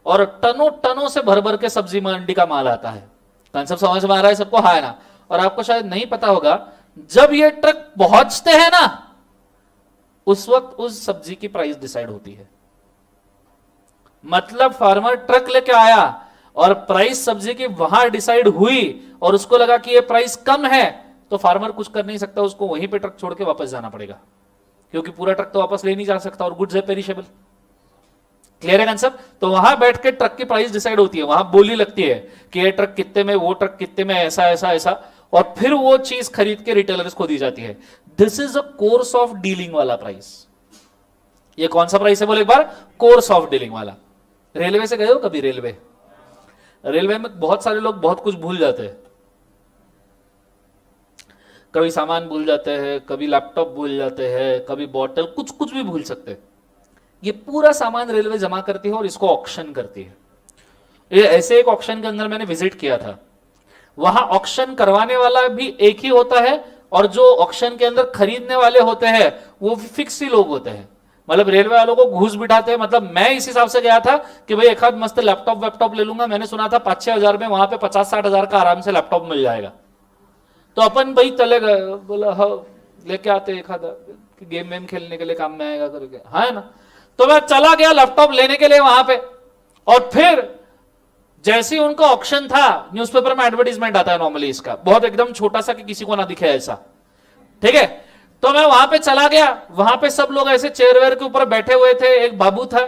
और टनों टनों से भर भर के सब्जी मंडी का माल आता है. कंसेप्ट समझ में आ रहा है सबको? हाँ है ना? और आपको शायद नहीं पता होगा, जब ये ट्रक पहुंचते हैं ना उस वक्त उस सब्जी की प्राइस डिसाइड होती है। मतलब फार्मर ट्रक लेके आया और प्राइस सब्जी की वहां डिसाइड हुई और उसको लगा कि ये प्राइस कम है, तो फार्मर कुछ कर नहीं सकता, उसको वहीं पे ट्रक छोड़ के वापस जाना पड़ेगा, क्योंकि पूरा ट्रक तो वापस ले नहीं जा सकता और गुड्स है पेरिशेबल। क्लियर है कंसेप्ट? तो वहां बैठ के ट्रक की प्राइस डिसाइड होती है, वहां बोली लगती है कि ये ट्रक कितने में, वो ट्रक कितने में, ऐसा ऐसा ऐसा, और फिर वो चीज खरीद के रिटेलर्स को दी जाती है। This is a course of dealing वाला प्राइस। ये कौन सा प्राइस है बोले एक बार? कोर्स ऑफ डीलिंग वाला। रेलवे से गए हो कभी? रेलवे में बहुत सारे लोग बहुत कुछ भूल जाते हैं, कभी सामान भूल जाते हैं, कभी लैपटॉप भूल जाते हैं, कभी बॉटल, कुछ भी भूल सकते हैं। ये पूरा सामान रेलवे जमा करती है और इसको ऑक्शन करती है। ये ऐसे एक ऑक्शन के अंदर मैंने विजिट किया था, वहां ऑक्शन करवाने वाला भी एक ही होता है और जो ऑक्शन के अंदर खरीदने वाले होते हैं वो फिक्स ही लोग होते हैं। मतलब रेलवे वालों को घूस बिठाते हैं। मतलब मैं इस हिसाब से गया था कि भाई एक आध मस्त लैपटॉप ले लूंगा। मैंने सुना था 5-6 हजार में वहां पे 50-60 हजार का आराम से लैपटॉप मिल जाएगा। तो अपन भाई चले गए, बोला हाँ लेके आते एक आधा, गेम वेम खेलने के लिए काम में आएगा करके, हाँ ना। तो मैं चला गया लैपटॉप लेने के लिए वहां पे, और फिर जैसे ही उनका ऑक्शन था, न्यूज़पेपर में एडवर्टीजमेंट आता है नॉर्मली इसका, बहुत एकदम छोटा सा कि किसी को ना दिखे ऐसा, ठीक है। तो मैं वहां पे चला गया, वहां पे सब लोग ऐसे चेयर वेयर के ऊपर बैठे हुए थे। एक बाबू था,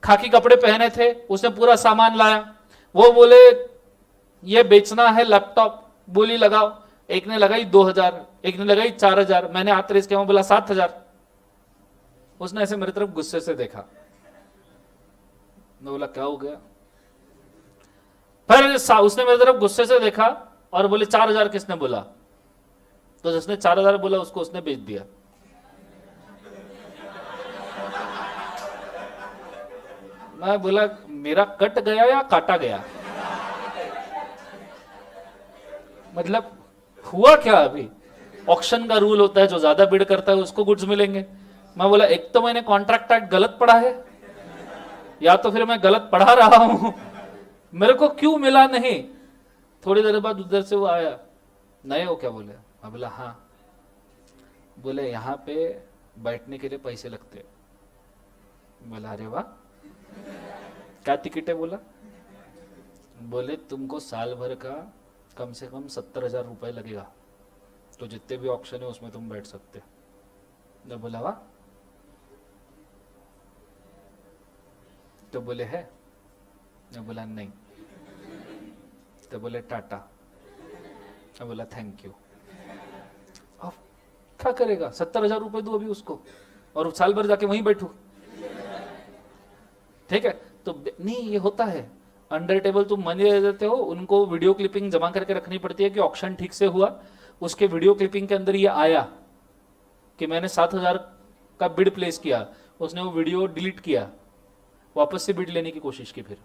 खाकी कपड़े पहने थे, उसने पूरा सामान लाया। वो बोले ये बेचना है लैपटॉप, बोली लगाओ। एक ने लगाई 2000, एक ने लगाई 4000, मैंने हाथ रेस किया, बोला 7000। उसने ऐसे मेरी तरफ गुस्से से देखा, मैं बोला क्या हो गया? फिर उसने मेरी तरफ गुस्से से देखा और बोले 4000 किसने बोला? तो जिसने 4000 बोला उसको उसने बेच दिया। मैं बोला मेरा कट गया या काटा गया? मतलब हुआ क्या? अभी ऑक्शन का रूल होता है, जो ज्यादा बिड करता है उसको गुड्स मिलेंगे। मैं बोला एक तो मैंने कॉन्ट्रैक्ट एक्ट गलत पढ़ा है, या तो फिर मैं गलत पढ़ा रहा हूं, मेरे को क्यों मिला नहीं? थोड़ी देर बाद उधर से वो आया, नए हो क्या? बोले मैं बोला हाँ। बोले यहाँ पे बैठने के लिए पैसे लगते हैं। बोला अरे वाह, क्या टिकट है? बोला बोले तुमको साल भर का कम से कम 70,000 रुपए लगेगा, तो जितने भी ऑप्शन है उसमें तुम बैठ सकते। मैं बोला वाह। तो बोले है? मैं बोला नहीं। तो बोले टाटा। मैं बोला थैंक यू। अब क्या करेगा? 70,000 रुपए दो अभी उसको और साल भर जाके वहीं बैठू, ठीक है। तो नहीं, ये होता है अंडर टेबल तुम मनी दे देते हो, उनको वीडियो क्लिपिंग जमा करके रखनी पड़ती है कि ऑक्शन ठीक से हुआ। उसके वीडियो क्लिपिंग के अंदर ये आया कि मैंने 7,000 का बिड प्लेस किया, उसने वो वीडियो डिलीट किया, वापस से बिड लेने की कोशिश की फिर,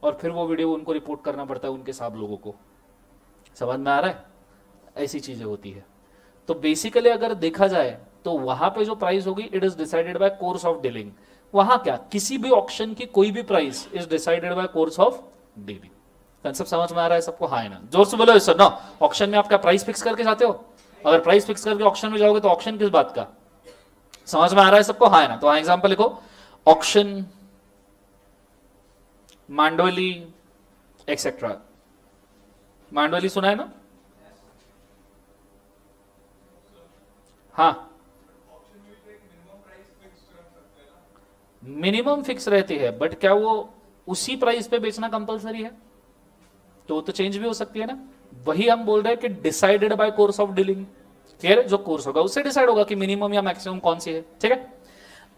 और फिर वो वीडियो उनको रिपोर्ट करना पड़ता है उनके साथ लोगों को। समझ में आ रहा है? ऐसी चीजें होती है। तो बेसिकली अगर देखा जाए तो वहां पे जो प्राइस होगी it is decided by course of dealing. वहां क्या, किसी भी ऑक्शन की कोई भी price is decided by course of dealing. Concept समझ में आ रहा है सबको? हाँ है ना? जोर से बोलो सर ना। ऑक्शन में आप क्या प्राइस फिक्स करके जाते हो? अगर प्राइस फिक्स करके ऑक्शन में जाओगे तो ऑक्शन किस बात का? समझ में आ रहा है सबको? हाँ है ना? तो हाँ एग्जाम्पल लिखो, ऑक्शन, मांडोली एक्सेट्रा। मांडोली सुना है ना? हाँ, मिनिमम फिक्स रहती है, बट क्या वो उसी प्राइस पे बेचना कंपलसरी है? तो चेंज भी हो सकती है ना। वही हम बोल रहे हैं कि decided by course of dealing. Clear है? जो कोर्स होगा उससे डिसाइड होगा कि मिनिमम या मैक्सिमम कौन सी है, ठीक है।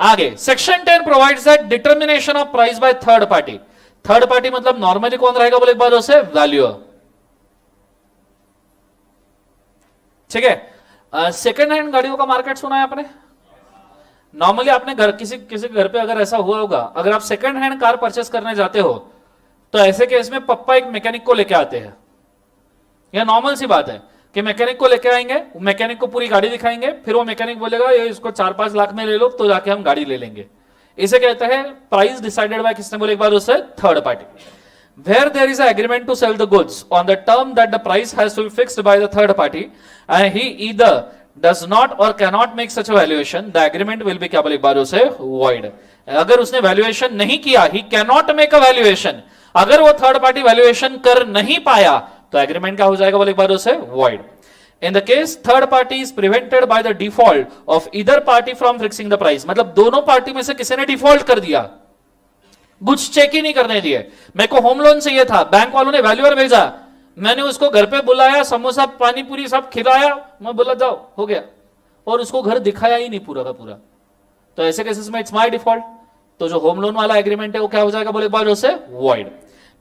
आगे section 10 provides that determination of price by third party. Third party मतलब नॉर्मली कौन रहेगा बोले एक बार उसे? वैल्यूअर, ठीक है। सेकेंड हैंड गाड़ियों का मार्केट सुना है आपने? नॉर्मली आपने घर किसी घर पे अगर ऐसा हुआ होगा, अगर आप सेकंड हैंड कार परचेस करने जाते हो तो ऐसे केस में पप्पा एक मैकेनिक को लेके आते हैं। यह नॉर्मल सी बात है कि मैकेनिक को लेके आएंगे, मैकेनिक को पूरी गाड़ी दिखाएंगे, फिर वो मैकेनिक बोलेगा ये इसको 4-5 लाख में ले लो, तो जाके हम गाड़ी ले लेंगे। इसे कहते हैं प्राइस डिसाइडेड बाय किसने बोले एक बार उसे? Third party. Where there is an agreement to sell the goods on the term that the price has to be fixed by the third party and he either does not or cannot make such valuation, the agreement will be क्या बोले एक बार उसे void. अगर उसने valuation नहीं किया, ही cannot make a valuation, अगर वो थर्ड पार्टी वैल्यूएशन कर नहीं पाया तो एग्रीमेंट क्या हो जाएगा बोले एक बार उसे void. In the case third party is prevented by the default of either party from fixing the price, मतलब दोनों पार्टी में से किसी ने डिफॉल्ट कर दिया, गुड्स चेक ही नहीं करने दिए। मेरे को होम लोन चाहिए था, बैंक वालों ने वैल्यूअर भेजा, मैंने उसको घर पे बुलाया, समोसा पानी पूरी सब खिलाया, मैं बोला जाओ हो गया, और उसको घर दिखाया ही नहीं पूरा का पूरा, तो ऐसे केसेस में इट्स माय डिफॉल्ट। तो जो होम लोन वाला एग्रीमेंट है वो क्या हो जाएगा बोले एक बार उसे वॉइड।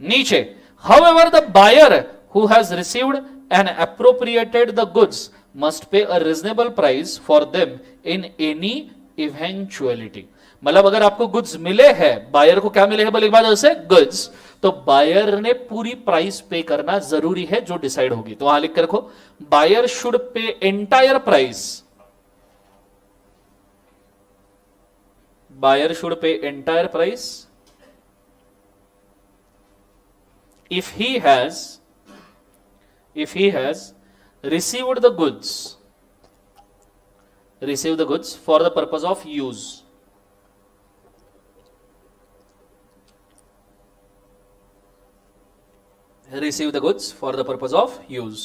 नीचे however the buyer who has received and appropriated the goods must pay a reasonable price for them in any eventuality, मतलब अगर आपको गुड्स मिले हैं, बायर को क्या मिले हैं बोले एक बार उसे गुड्स, तो बायर ने पूरी प्राइस पे करना जरूरी है जो डिसाइड होगी। तो वहां लिख कर रखो, buyer should pay entire price, buyer should pay entire price if he has received the goods for the purpose of use, receive the goods for the purpose of use।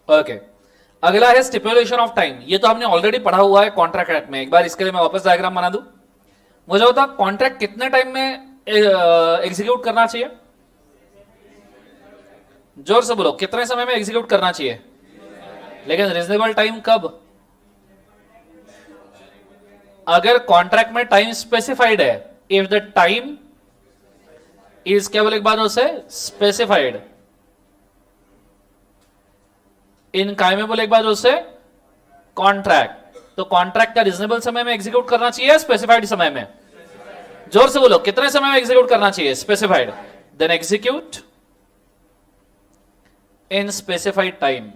Okay, अगला है stipulation of time. ये तो हमने already पढ़ा हुआ है contract act में, एक बार इसके लिए मैं वापस डायग्राम बना दूं। मुझे बता कॉन्ट्रैक्ट कितने टाइम में एग्जीक्यूट करना चाहिए, जोर से बोलो, कितने समय में एग्जीक्यूट करना चाहिए, लेकिन रीजनेबल टाइम कब, अगर कॉन्ट्रैक्ट में टाइम स्पेसिफाइड है, इफ द टाइम इज क्या बोले एक बार उसे स्पेसिफाइड, इन काय में बोले एक बार उसे कॉन्ट्रैक्ट, तो कॉन्ट्रैक्ट का रीजनेबल समय में एग्जीक्यूट करना चाहिए स्पेसिफाइड समय में, जोर से बोलो कितने समय में एग्जीक्यूट करना चाहिए, specified, then execute in specified time.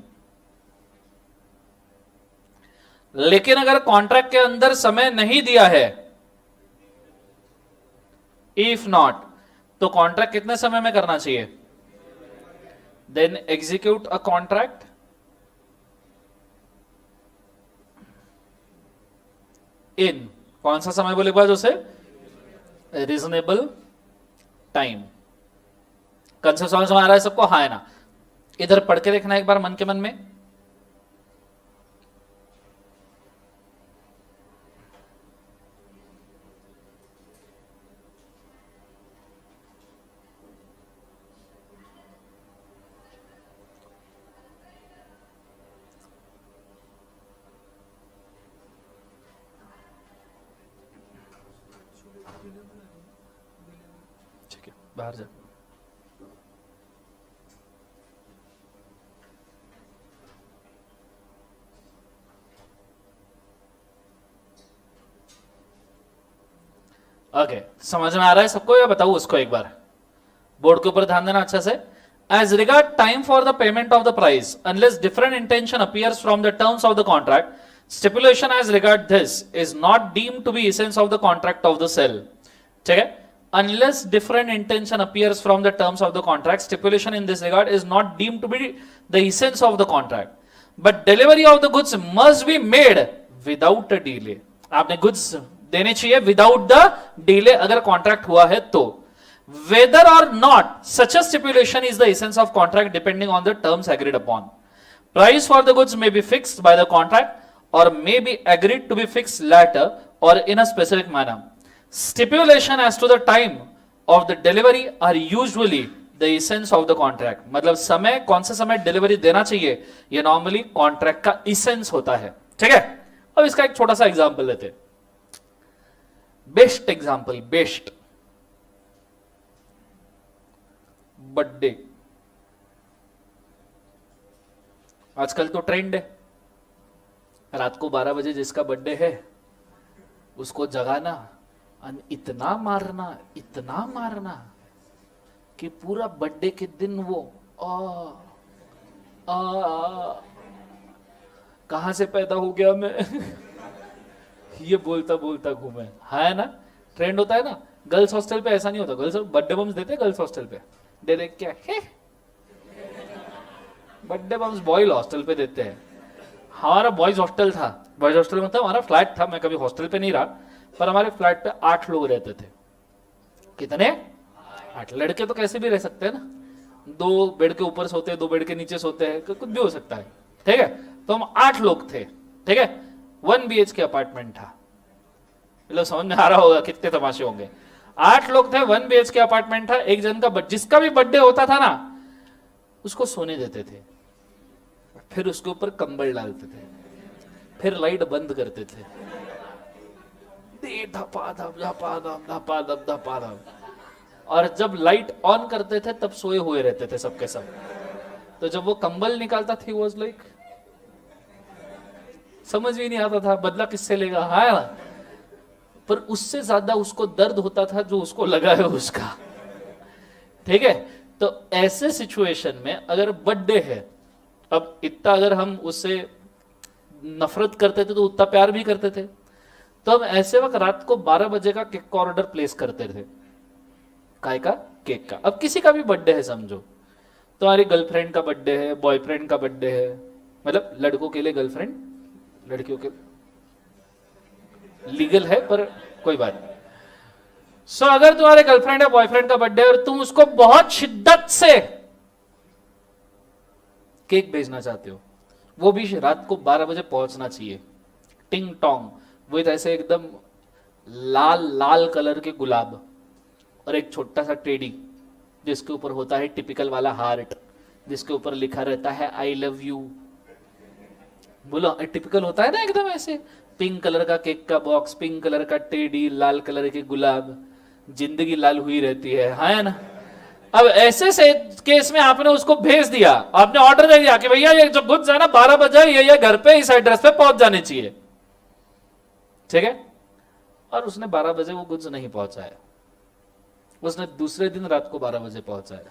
लेकिन अगर कॉन्ट्रैक्ट के अंदर समय नहीं दिया है, इफ नॉट, तो कॉन्ट्रैक्ट कितने समय में करना चाहिए, then execute a contract in कौन सा समय बोले बाद उसे रीजनेबल टाइम। कंसेप्ट समझ में आ रहा है सबको, हाँ है ना, इधर पढ़ के देखना एक बार मन के मन में। बाहर जा, ओके, समझ में आ रहा है सबको या बताऊं उसको एक बार, बोर्ड के ऊपर ध्यान देना अच्छा से। As regard time for the payment of the price unless different intention appears from the terms of the contract, stipulation as regard this is not deemed to be essence of the contract of the sale. ठीक है, unless different intention appears from the terms of the contract, stipulation in this regard is not deemed to be the essence of the contract, but delivery of the goods must be made without a delay। आपने goods देने चाहिए without the delay अगर contract हुआ है तो, whether or not such a stipulation is the essence of contract depending on the terms agreed upon। Price for the goods may be fixed by the contract or may be agreed to be fixed later or in a specific manner। Stipulation as to the time of the delivery are usually the essence of the contract। मतलब समय, कौन सा समय delivery देना चाहिए, ये normally contract का essence होता है। ठीक है, अब इसका एक छोटा सा एग्जांपल लेते हैं, बेस्ट एग्जांपल, बेस्ट बर्थडे। आजकल तो ट्रेंड है, रात को 12 बजे जिसका बर्थडे है उसको जगाना, इतना मारना कि पूरा बर्थडे के दिन वो कहां से पैदा हो गया मैं ये बोलता बोलता घूमे, है ना, ट्रेंड होता है ना। गर्ल्स हॉस्टल पे ऐसा नहीं होता, गर्ल्स बर्थडे बम्स देते गर्ल्स हॉस्टल पे, दे दे क्या है, बर्थडे बम्स बॉयज हॉस्टल पे देते हैं। हमारा बॉयज हॉस्टल था, बॉयज हॉस्टल मतलब हमारा फ्लैट था, मैं कभी हॉस्टल पे नहीं रहा, पर हमारे फ्लैट पे 8 लोग रहते थे। कितने? 8। लड़के तो कैसे भी रह सकते हैं ना, 2 बेड के ऊपर सोते हैं, 2 बेड के नीचे सोते हैं, कुछ भी हो सकता है, ठीक है। तो हम 8 लोग थे, ठीक है। 1 BHK अपार्टमेंट था, मतलब समझ में आ रहा होगा कितने तमाशे होंगे। 8 लोग थे, 1 BHK अपार्टमेंट था। एक जन का जिसका भी बर्थडे होता था ना, उसको सोने देते थे, फिर उसके ऊपर कंबल डालते थे, फिर लाइट बंद करते थे, धपा धप धपा धप धपा धप धपा धप, और जब लाइट ऑन करते थे तब सोए हुए रहते थे सबके सब। तो जब वो कंबल निकालता थी, वाज लाइक, समझ भी नहीं आता था बदला किससे लेगा, हाँ ना। पर उससे ज्यादा उसको दर्द होता था जो उसको लगा है उसका, ठीक है। तो ऐसे सिचुएशन में अगर बर्थडे है, अब इतना अगर हम उससे नफरत करते थे तो उतना प्यार भी करते थे, तो हम ऐसे वक्त रात को 12 बजे का केक का ऑर्डर प्लेस करते थे। काय का? केक का। अब किसी का भी बर्थडे है समझो, तुम्हारी गर्लफ्रेंड का बर्थडे है, बॉयफ्रेंड का बर्थडे है, मतलब लड़कों के लिए गर्लफ्रेंड, लड़कियों के लीगल है पर कोई बात नहीं। सो अगर तुम्हारे गर्लफ्रेंड या बॉयफ्रेंड का बर्थडे और तुम उसको बहुत शिद्दत से केक भेजना चाहते हो, वो भी रात को 12 बजे पहुंचना चाहिए, टिंग टोंग विद ऐसे एकदम लाल लाल कलर के गुलाब और एक छोटा सा टेडी जिसके ऊपर होता है टिपिकल वाला हार्ट, जिसके ऊपर लिखा रहता है आई लव यू। बोलो टिपिकल होता है ना एकदम ऐसे, पिंक कलर का केक का बॉक्स, पिंक कलर का टेडी, लाल कलर के गुलाब, जिंदगी लाल हुई रहती है ना। अब ऐसे से केस में आपने उसको भेज दिया, आपने ऑर्डर दे दिया कि भैया ये जो गुड्स है ना 12 बजे ये घर पे इस एड्रेस पे पहुंच जाने चाहिए, ठीक है। और उसने 12 बजे वो गुड्स नहीं पहुंचाया, उसने दूसरे दिन रात को 12 बजे पहुंचाया।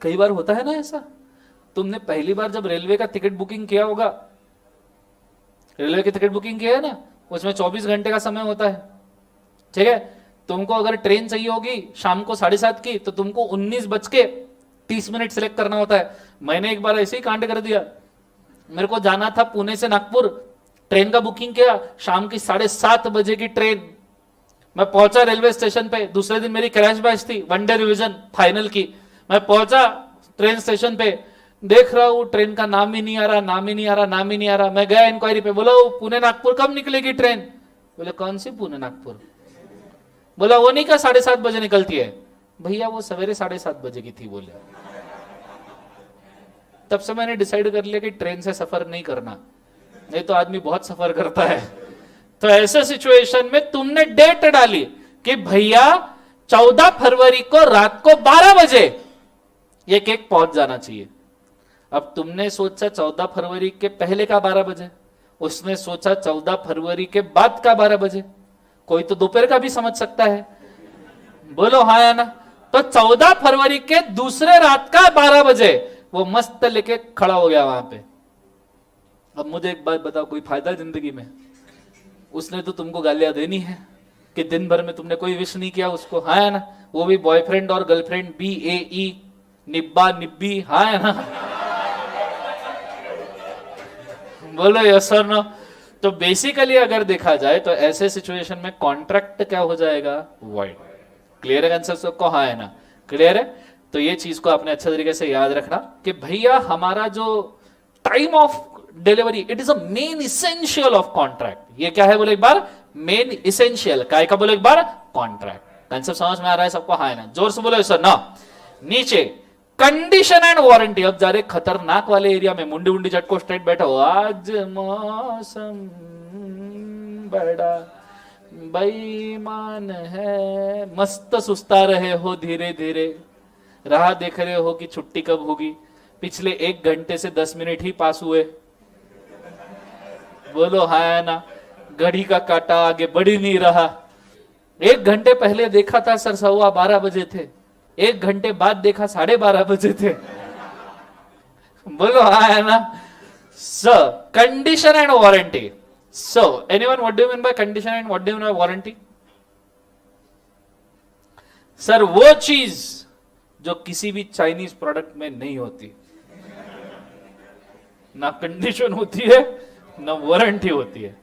कई बार होता है ना ऐसा, तुमने पहली बार जब रेलवे का टिकट बुकिंग किया होगा, रेलवे की टिकट बुकिंग किया है ना, उसमें 24 घंटे का समय होता है, ठीक है। तुमको अगर ट्रेन चाहिए होगी शाम को 7:30 की, तो तुमको 19:30 सिलेक्ट करना होता है। मैंने एक बार ऐसे ही कांड कर दिया, मेरे को जाना था पुणे से नागपुर, ट्रेन का बुकिंग किया, शाम की 7:30 बजे की ट्रेन। मैं पहुंचा रेलवे स्टेशन पे, दूसरे दिन मेरी क्रैश बैच थी, 1 डे रिवीजन फाइनल की। मैं पहुंचा ट्रेन स्टेशन पे, देख रहा हूं ट्रेन का नाम ही नहीं आ रहा, नाम ही नहीं आ रहा, नाम ही नहीं आ रहा। मैं गया इंक्वायरी पे, बोला पुणे नागपुर कब निकलेगी ट्रेन? बोले कौन सी पुणे नागपुर? बोला वो नहीं, क्या 7:30 बजे निकलती है? भैया वो सवेरे 7:30 बजे की थी, बोले। तब से मैंने डिसाइड कर लिया कि ट्रेन से सफर नहीं करना, नहीं तो आदमी बहुत सफर करता है। तो ऐसे सिचुएशन में तुमने डेट डाली कि भैया 14 फरवरी को रात को 12 बजे ये केक पहुंच जाना चाहिए। अब तुमने सोचा 14 फरवरी के पहले का 12 बजे, उसने सोचा 14 फरवरी के बाद का 12 बजे, कोई तो दोपहर का भी समझ सकता है, बोलो हाँ या ना। तो 14 फरवरी के दूसरे रात का 12 बजे वो मस्त लेके खड़ा हो गया वहां पे। अब मुझे एक बात बताओ, कोई फायदा जिंदगी में? उसने तो तुमको गालियां देनी है कि दिन भर में तुमने कोई विश नहीं किया उसको, हाँ या ना। वो भी बॉयफ्रेंड और गर्लफ्रेंड, BAE, निब्बा निब्बी, हाँ या ना। बोलो यस और नो। तो बेसिकली अगर देखा जाए तो ऐसे सिचुएशन में कॉन्ट्रैक्ट क्या हो जाएगा? वॉइड। क्लियर है आंसर सबको? हाँ है ना, क्लियर है। तो ये चीज को आपने अच्छे तरीके से याद रखना कि भैया हमारा जो time of delivery, it is a main essential of contract. ये क्या है बोले एक बार? Main essential. काय का बोले एक बार? कॉन्ट्रैक्ट। कंसेप्ट समझ में आ रहा है सबको? हाँ है ना, जोर से बोलो सर ना। नीचे कंडीशन एंड वारंटी। अब जा रहे खतरनाक वाले एरिया में, मुंडी मुंडी झटको स्ट्रेट बैठा हो। आज मौसम बड़ा बेईमान है, मस्त सुस्ता रहे हो धीरे धीरे, राह देख रहे हो कि छुट्टी कब होगी। पिछले 1 घंटे से 10 मिनट ही पास हुए, बोलो हाँ ना। घड़ी का काटा आगे बढ़ ही नहीं रहा। 1 घंटे पहले देखा था सर 12:15 बजे थे, 1 घंटे बाद देखा 12:30 बजे थे, बोलो हाँ ना। सो condition and warranty. So anyone, what do you mean by condition and what do you mean by warranty? Sir वो चीज जो किसी भी चाइनीज प्रोडक्ट में नहीं होती, ना कंडीशन होती है ना वारंटी होती है.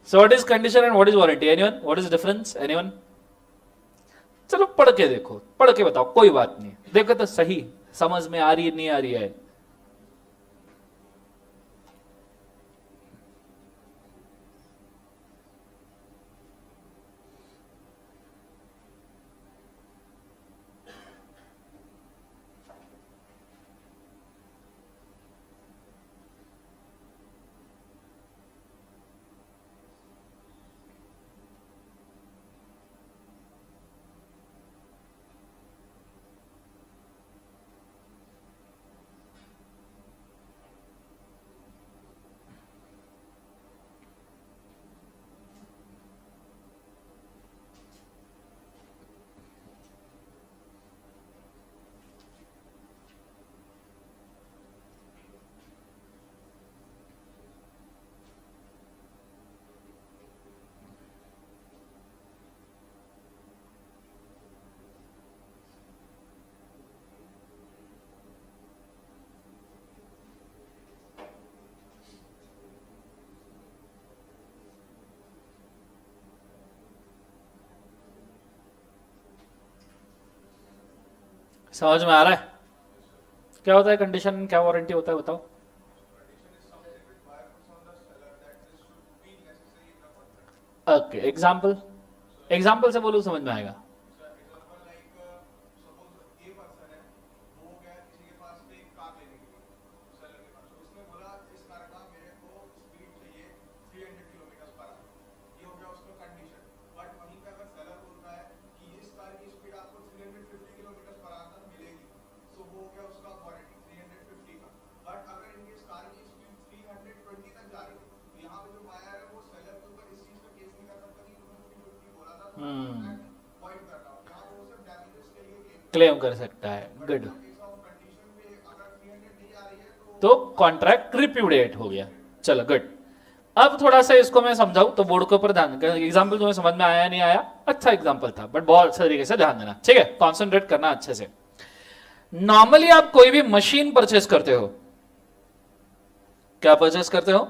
So what is condition and what is warranty? Anyone? What is difference? Anyone? चलो पढ़ के देखो, पढ़ के बताओ, कोई बात नहीं. देखो तो सही समझ में आ रही है नहीं आ रही है. समझ में आ रहा है क्या होता है कंडीशन, क्या वारंटी होता है, बताओ. ओके, एग्जाम्पल, एग्जाम्पल से बोलो समझ में आएगा. क्लेम कर सकता है. गुड. तो कॉन्ट्रैक्ट रिप्यूडिएट हो गया. चलो गुड. अब थोड़ा सा इसको मैं समझाऊं तो बोर्ड के ऊपर ध्यान. एग्जाम्पल तुम्हें समझ में आया नहीं आया? अच्छा एग्जाम्पल था बट बहुत अच्छे तरीके से ध्यान देना, ठीक है, कॉन्सेंट्रेट करना अच्छे से. नॉर्मली आप कोई भी मशीन परचेस करते हो, क्या परचेस करते हो?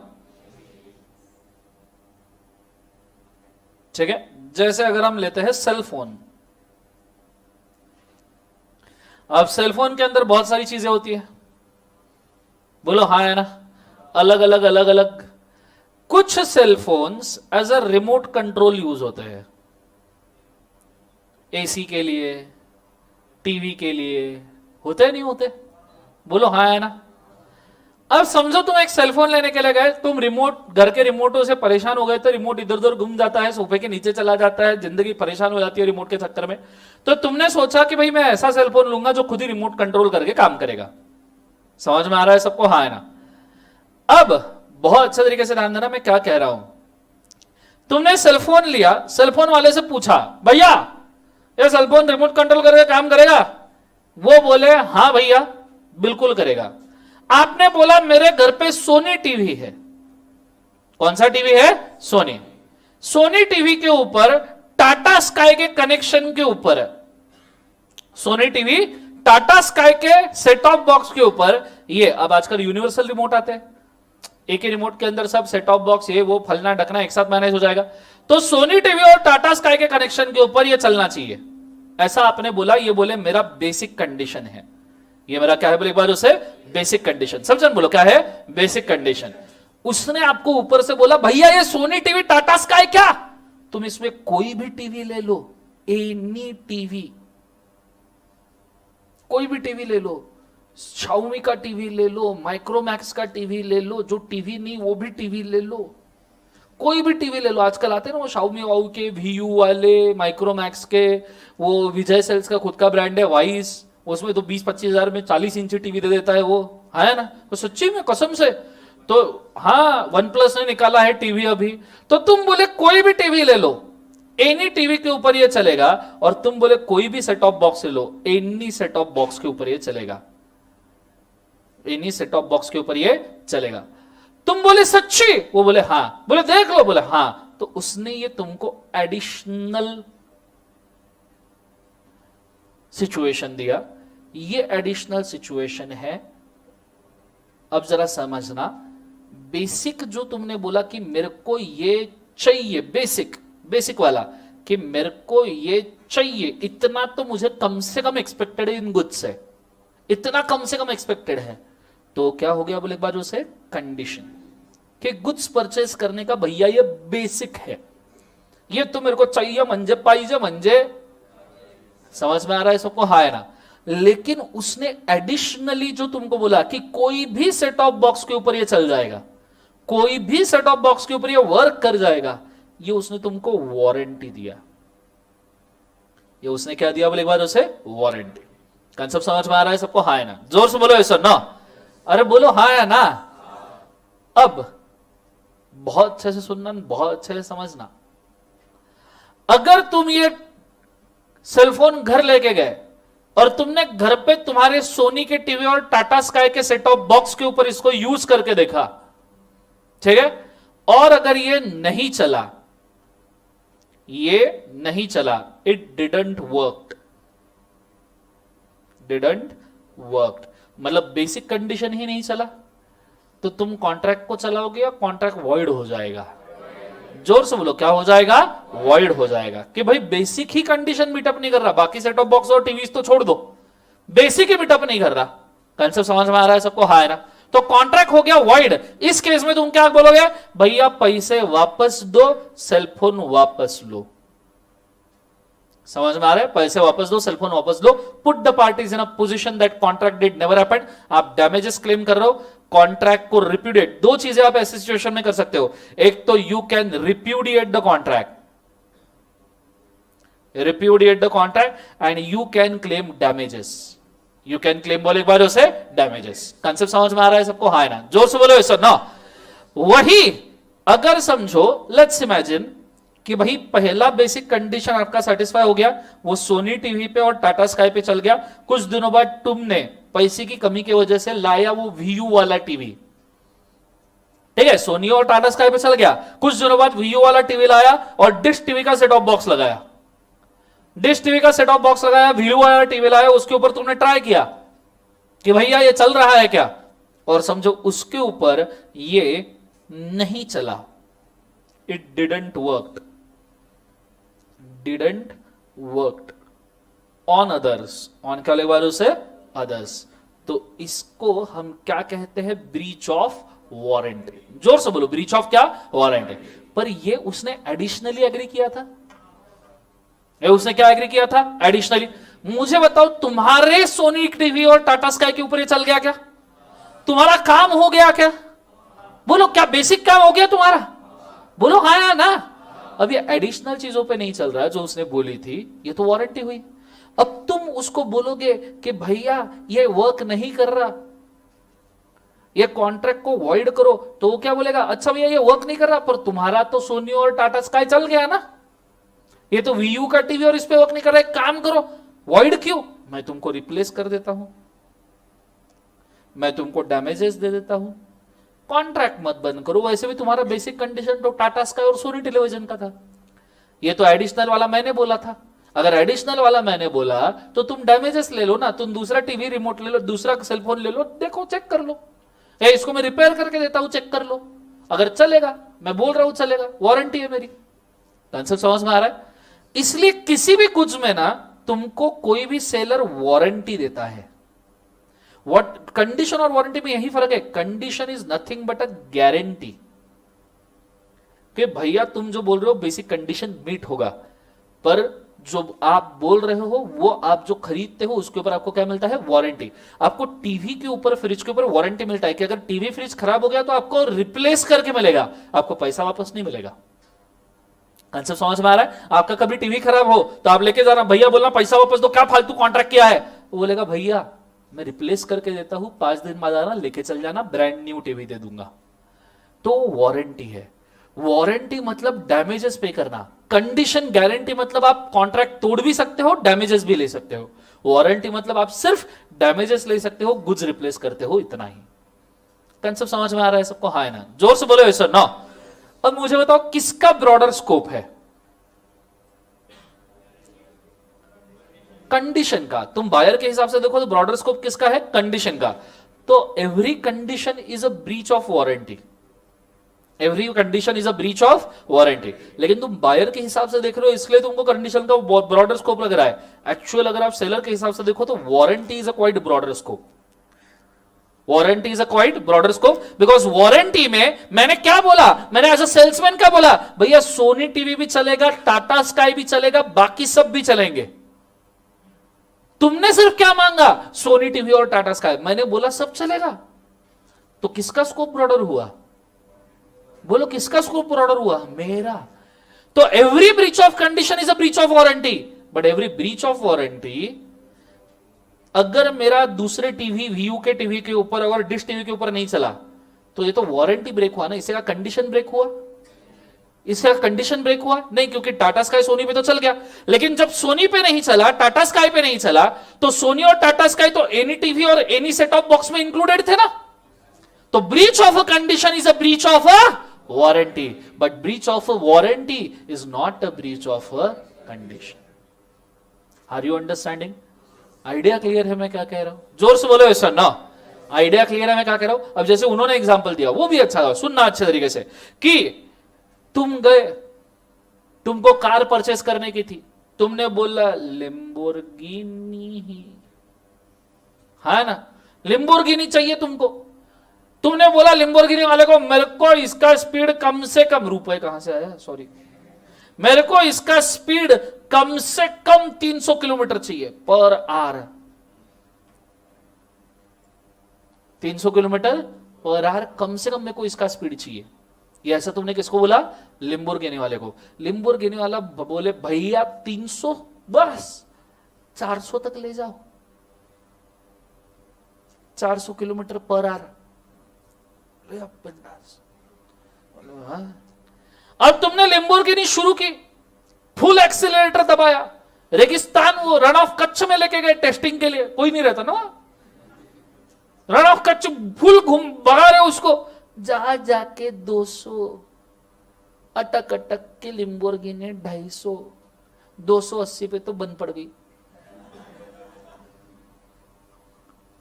ठीक है. जैसे अगर हम लेते हैं सेल फोन. अब सेल फोन के अंदर बहुत सारी चीजें होती है, बोलो हाँ है ना, अलग अलग अलग अलग. कुछ cell phones as a remote control use होते हैं, एसी के लिए, टीवी के लिए. होते नहीं होते? बोलो हाँ है ना. अब समझो तुम एक सेलफोन लेने के लिए गए, तुम रिमोट, घर के रिमोटों से परेशान हो गए, तो रिमोट इधर उधर घूम जाता है, सोफे के नीचे चला जाता है, जिंदगी परेशान हो जाती है रिमोट के चक्कर में. तो तुमने सोचा कि भाई मैं ऐसा सेलफोन लूंगा जो खुद ही रिमोट कंट्रोल करके काम करेगा. समझ में आ रहा है सबको? हाँ है ना. अब बहुत अच्छे तरीके से ध्यान देना मैं क्या कह रहा हूं. तुमने सेलफोन लिया, सेलफोन वाले से पूछा भैया ये सेलफोन रिमोट कंट्रोल करके काम करेगा? वो बोले हाँ भैया बिल्कुल करेगा. आपने बोला मेरे घर पे सोनी टीवी है. कौन सा टीवी है? सोनी. सोनी टीवी के ऊपर टाटा स्काई के कनेक्शन के ऊपर है. सोनी टीवी टाटा स्काई के सेट ऑफ बॉक्स के ऊपर ये, अब आजकल यूनिवर्सल रिमोट आते हैं, एक ही रिमोट के अंदर सब सेट ऑफ बॉक्स ये वो फलना ढकना एक साथ मैनेज हो जाएगा. तो सोनी टीवी और टाटा स्काई के कनेक्शन के ऊपर ये चलना चाहिए, ऐसा आपने बोला. ये बोले मेरा बेसिक कंडीशन है. ये मेरा क्या है? बोले एक बार उसे बेसिक कंडीशन. समझन? बोलो क्या है? Basic condition. उसने आपको ऊपर से बोला भैया ये सोनी टीवी टाटा स्काई क्या, तुम इसमें कोई भी टीवी ले लो, एनी टीवी, कोई भी टीवी ले लो, शाओमी का टीवी ले लो, माइक्रोमैक्स का टीवी ले लो, जो टीवी नहीं वो भी टीवी ले लो, कोई भी टीवी ले लो. आजकल आते हैं ना वो शाओमी वाऊ के, वीयू वाले, माइक्रोमैक्स के, वो विजय सेल्स का खुद का ब्रांड है वाइस, उसमें तो 20-25 हजार में 40 इंची टीवी दे देता है वो, है ना. तो सच्ची में कसम से. तो हाँ वन प्लस ने निकाला है टीवी अभी. तो तुम बोले कोई भी टीवी ले लो, एनी टीवी के ऊपर ये चलेगा. और तुम बोले कोई भी सेट ऑफ बॉक्स ले लो, एनी सेट ऑफ बॉक्स के ऊपर ये चलेगा, एनी सेट ऑफ बॉक्स के ऊपर ये चलेगा. तुम बोले सच्ची? वो बोले हाँ. बोले देख लो? बोले हाँ. तो उसने ये तुमको एडिशनल सिचुएशन दिया, ये एडिशनल सिचुएशन है। अब जरा समझना, बेसिक जो तुमने बोला कि मेरे को ये चाहिए, बेसिक वाला कि मेरे को ये चाहिए, इतना तो मुझे कम से कम एक्सपेक्टेड है इन गुड्स से, इतना कम से कम एक्सपेक्टेड है, तो क्या हो गया बोले एक बार उसे कंडीशन कि गुड्स परचेस करने का भैया ये बेसिक है, ये तो मेरे को चाहिए म्हणजे पाहिजे म्हणजे। समझ में आ रहा है सबको? हाँ है ना? लेकिन उसने एडिशनली जो तुमको बोला कि कोई भी सेट ऑफ बॉक्स के ऊपर ये चल जाएगा, कोई भी सेट ऑफ बॉक्स के ऊपर ये वर्क कर जाएगा, ये उसने तुमको वारंटी दिया। ये उसने क्या दिया बोले एक बार उसे? वारंटी। कंसेप्ट समझ में आ रहा है सबको? हाँ है ना? जोर से बोलो ऐसा ना, अरे बोलो हाँ है ना? अब बहुत अच्छे से सुनना, बहुत अच्छे से समझना। अगर तुम ये सेलफोन घर लेके गए और तुमने घर पे तुम्हारे सोनी के टीवी और टाटा स्काई के सेट ऑफ बॉक्स के ऊपर इसको यूज करके देखा, ठीक है, और अगर ये नहीं चला, इट डिडंट वर्क, मतलब बेसिक कंडीशन ही नहीं चला, तो तुम कॉन्ट्रैक्ट को चलाओगे या कॉन्ट्रैक्ट वॉइड हो जाएगा? जोर से बोलो, क्या हो जाएगा? वॉइड हो जाएगा। कि भाई बेसिक ही कंडीशन मीटअप नहीं कर रहा, बाकी सेट ऑफ बॉक्स और टीवी तो छोड़ दो, बेसिक ही मीटअप नहीं कर रहा। कंसेप्ट समझ में आ रहा है सबको? हाँ है ना? तो कॉन्ट्रैक्ट हो गया वॉइड। इस केस में तुम क्या बोलोगे? भैया पैसे वापस दो, सेलफोन वापस लो। समझ में आ रहा है? पैसे वापस दो, सेलफोन वापस दो। Put the parties in a position that contract did never happened. आप डैमेजेस क्लेम कर रहे हो, कॉन्ट्रैक्ट को रिप्यूडिएट। दो चीजें आप ऐसे सिचुएशन में कर सकते हो, एक तो you can repudiate the contract and you can claim damages. You can claim बोले एक बार उसे डैमेजेस। कंसेप्ट समझ में आ रहा है सबको? हाँ है ना? जोर से बोलो ऐसा ना। वही अगर समझो, लेट्स इमेजिन कि भाई पहला बेसिक कंडीशन आपका सेटिस्फाई हो गया, वो सोनी टीवी पे और टाटा स्काई पे चल गया। कुछ दिनों बाद तुमने पैसे की कमी की वजह से लाया वो वीयू वाला टीवी, ठीक है, सोनी और टाटा स्काई पे चल गया। कुछ दिनों बाद वीयू वाला टीवी लाया और डिश टीवी का सेट ऑफ बॉक्स लगाया, वीयू वाला टीवी लाया, उसके ऊपर तुमने ट्राई किया कि भैया ये चल रहा है क्या, और समझो उसके ऊपर ये नहीं चला, it didn't work on others, on क्या लगा उसे? अदर्स। तो इसको हम क्या कहते हैं? Breach of warranty. जोर से बोलो, ब्रीच ऑफ क्या? वारंटी। पर ये उसने एडिशनली एग्री किया था। उसने क्या एग्री किया था? एडिशनली। मुझे बताओ, तुम्हारे सोनी टीवी और टाटा स्काई के ऊपर ये चल गया क्या? तुम्हारा काम हो गया क्या? बोलो, क्या बेसिक काम हो गया तुम्हारा? बोलो हाँ या ना? अब ये एडिशनल चीजों पे नहीं चल रहा है जो उसने बोली थी, ये तो वारंटी हुई। अब तुम उसको बोलोगे कि भैया ये वर्क नहीं कर रहा, ये कॉन्ट्रैक्ट को वॉइड करो, तो वो क्या बोलेगा? अच्छा भैया ये वर्क नहीं कर रहा, पर तुम्हारा तो सोनी और टाटा स्काई चल गया ना, ये तो वीयू का टीवी और इस पे वर्क नहीं कर रहा है, काम करो, वॉइड क्यों? मैं तुमको रिप्लेस कर देता हूं, मैं तुमको डैमेजेस दे देता हूं, कॉन्ट्रैक्ट मत बंद करो। वैसे भी तुम्हारा बेसिक कंडीशन तो टाटा स्काई और सोनी टेलीविजन का था, ये तो एडिशनल वाला मैंने बोला था। अगर एडिशनल वाला मैंने बोला तो तुम डैमेजेस ले लो ना, तुम दूसरा टीवी रिमोट ले लो, दूसरा सेलफोन ले लो, देखो चेक कर लो, इसको मैं रिपेयर करके देता हूं, चेक कर लो, अगर चलेगा, मैं बोल रहा हूं चलेगा, वारंटी है मेरी। कंसेप्ट समझ में आ रहा है? इसलिए किसी भी गुड्स में ना तुमको कोई भी सेलर वारंटी देता है। व्हाट कंडीशन और वारंटी में यही फर्क है। Condition is nothing but a guarantee कि भैया तुम जो बोल रहे हो बेसिक कंडीशन मीट होगा, पर जो आप बोल रहे हो वो आप जो खरीदते हो उसके ऊपर आपको क्या मिलता है? वारंटी। आपको टीवी के ऊपर, फ्रिज के ऊपर वारंटी मिलता है कि अगर टीवी फ्रिज खराब हो गया तो आपको रिप्लेस करके मिलेगा, आपको पैसा वापस नहीं मिलेगा। कंसेप्ट समझ में आ रहा है? आपका कभी टीवी खराब हो तो आप लेके जाना, भैया बोलना पैसा वापस दो, क्या फालतू कॉन्ट्रैक्ट किया है? वो बोलेगा भैया मैं रिप्लेस करके देता हूं, 5 दिन बाद आना लेके चल जाना, ब्रांड न्यू टीवी दे दूंगा। तो वारंटी है। वारंटी मतलब डैमेजेस पे करना, कंडीशन गारंटी मतलब आप कॉन्ट्रैक्ट तोड़ भी सकते हो, डैमेजेस भी ले सकते हो। वारंटी मतलब आप सिर्फ डैमेजेस ले सकते हो, गुड्स रिप्लेस करते हो, इतना ही। कंसेप्ट समझ में आ रहा है सबको? हाँ है ना? जोर से बोलो सर ना। अब मुझे बताओ किसका ब्रॉडर स्कोप है? कंडीशन का। तुम बायर के हिसाब से देखो तो ब्रॉडर स्कोप किसका है? कंडीशन का। तो every condition is a breach of warranty, every condition is a breach of warranty. लेकिन तुम बायर के हिसाब से देख रहे हो इसलिए तुमको कंडीशन का ब्रॉडर स्कोप लग रहा है। एक्चुअल अगर आप सेलर के हिसाब से देखो तो warranty is a quite broader scope, warranty is a quite broader scope. Because warranty में मैंने क्या बोला, मैंने एज अ सेल्समैन क्या बोला, भैया सोनी टीवी भी चलेगा, टाटा स्काई भी चलेगा, बाकी सब भी चलेंगे। तुमने सिर्फ क्या मांगा? सोनी टीवी और टाटा स्काई। मैंने बोला सब चलेगा। तो किसका स्कोप ब्रॉडर हुआ? बोलो किसका स्कोप ब्रॉडर हुआ? मेरा। तो every breach of condition is a breach of warranty, but every breach of warranty, अगर मेरा दूसरे टीवी वीयू के टीवी के ऊपर अगर डिश टीवी के ऊपर नहीं चला तो ये तो वारंटी ब्रेक हुआ ना, इससे का कंडीशन ब्रेक हुआ, इसका कंडीशन ब्रेक हुआ नहीं, क्योंकि टाटा स्काई सोनी पे तो चल गया। लेकिन जब सोनी पे नहीं चला, टाटा स्काई पे नहीं चला, तो सोनी और टाटा स्काई तो एनी टीवी और एनी सेट ऑफ बॉक्स में इंक्लूडेड थे ना। तो breach of a condition is a breach of a warranty, but breach of a warranty is not a breach of a condition. Are you understanding? Idea clear है मैं क्या कह रहा हूं? जोर से बोलो सर ना, आइडिया क्लियर है मैं क्या कह रहा हूं? अब जैसे उन्होंने एग्जांपल दिया वो भी अच्छा था, सुनना अच्छे तरीके से, कि तुम गए, तुमको कार परचेस करने की थी, तुमने बोला लिम्बोर्गिनी, है ना, लिम्बोर्गिनी चाहिए तुमको। तुमने बोला लिम्बोर्गिनी वाले को, मेरे को इसका स्पीड कम से कम, रुपए कहां से आया, सॉरी, मेरे को इसका स्पीड कम से कम 300 किलोमीटर चाहिए per hour, 300 kilometre per hour कम से कम मेरे को इसका स्पीड चाहिए। ये ऐसा तुमने किसको बोला? लिम्बोर्गिनी वाले को। लिम्बोर्गिनी वाला बोले भैया 300 बस 400 तक ले जाओ, 400 किलोमीटर पर आवर। अब तुमने लिम्बोर्गिनी शुरू की, फुल एक्सीलरेटर दबाया, रेगिस्तान वो रन ऑफ कच्छ में लेके गए टेस्टिंग के लिए, कोई नहीं रहता ना, रन ऑफ कच्छ फुल घूम भगा रहे उसको, जा जाके 200 अटक अटक के लिम्बोर्गिनी 250, 280 पे तो बंद पड़ गई।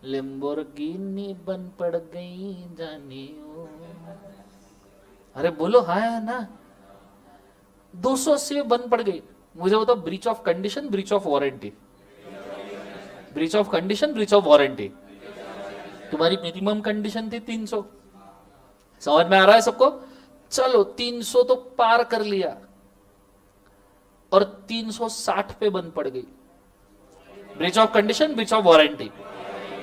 लिम्बोर्गिनी बंद पड़ गई जाने ओ। अरे बोलो हाँ है ना, 280 में बंद पड़ गई। मुझे बताओ breach of condition, breach of warranty, breach of condition, breach of warranty. तुम्हारी मिनिमम कंडीशन थी 300, समझ में आ रहा है सबको? चलो 300 तो पार कर लिया और 360 पे बंद पड़ गई, breach of condition, breach of warranty.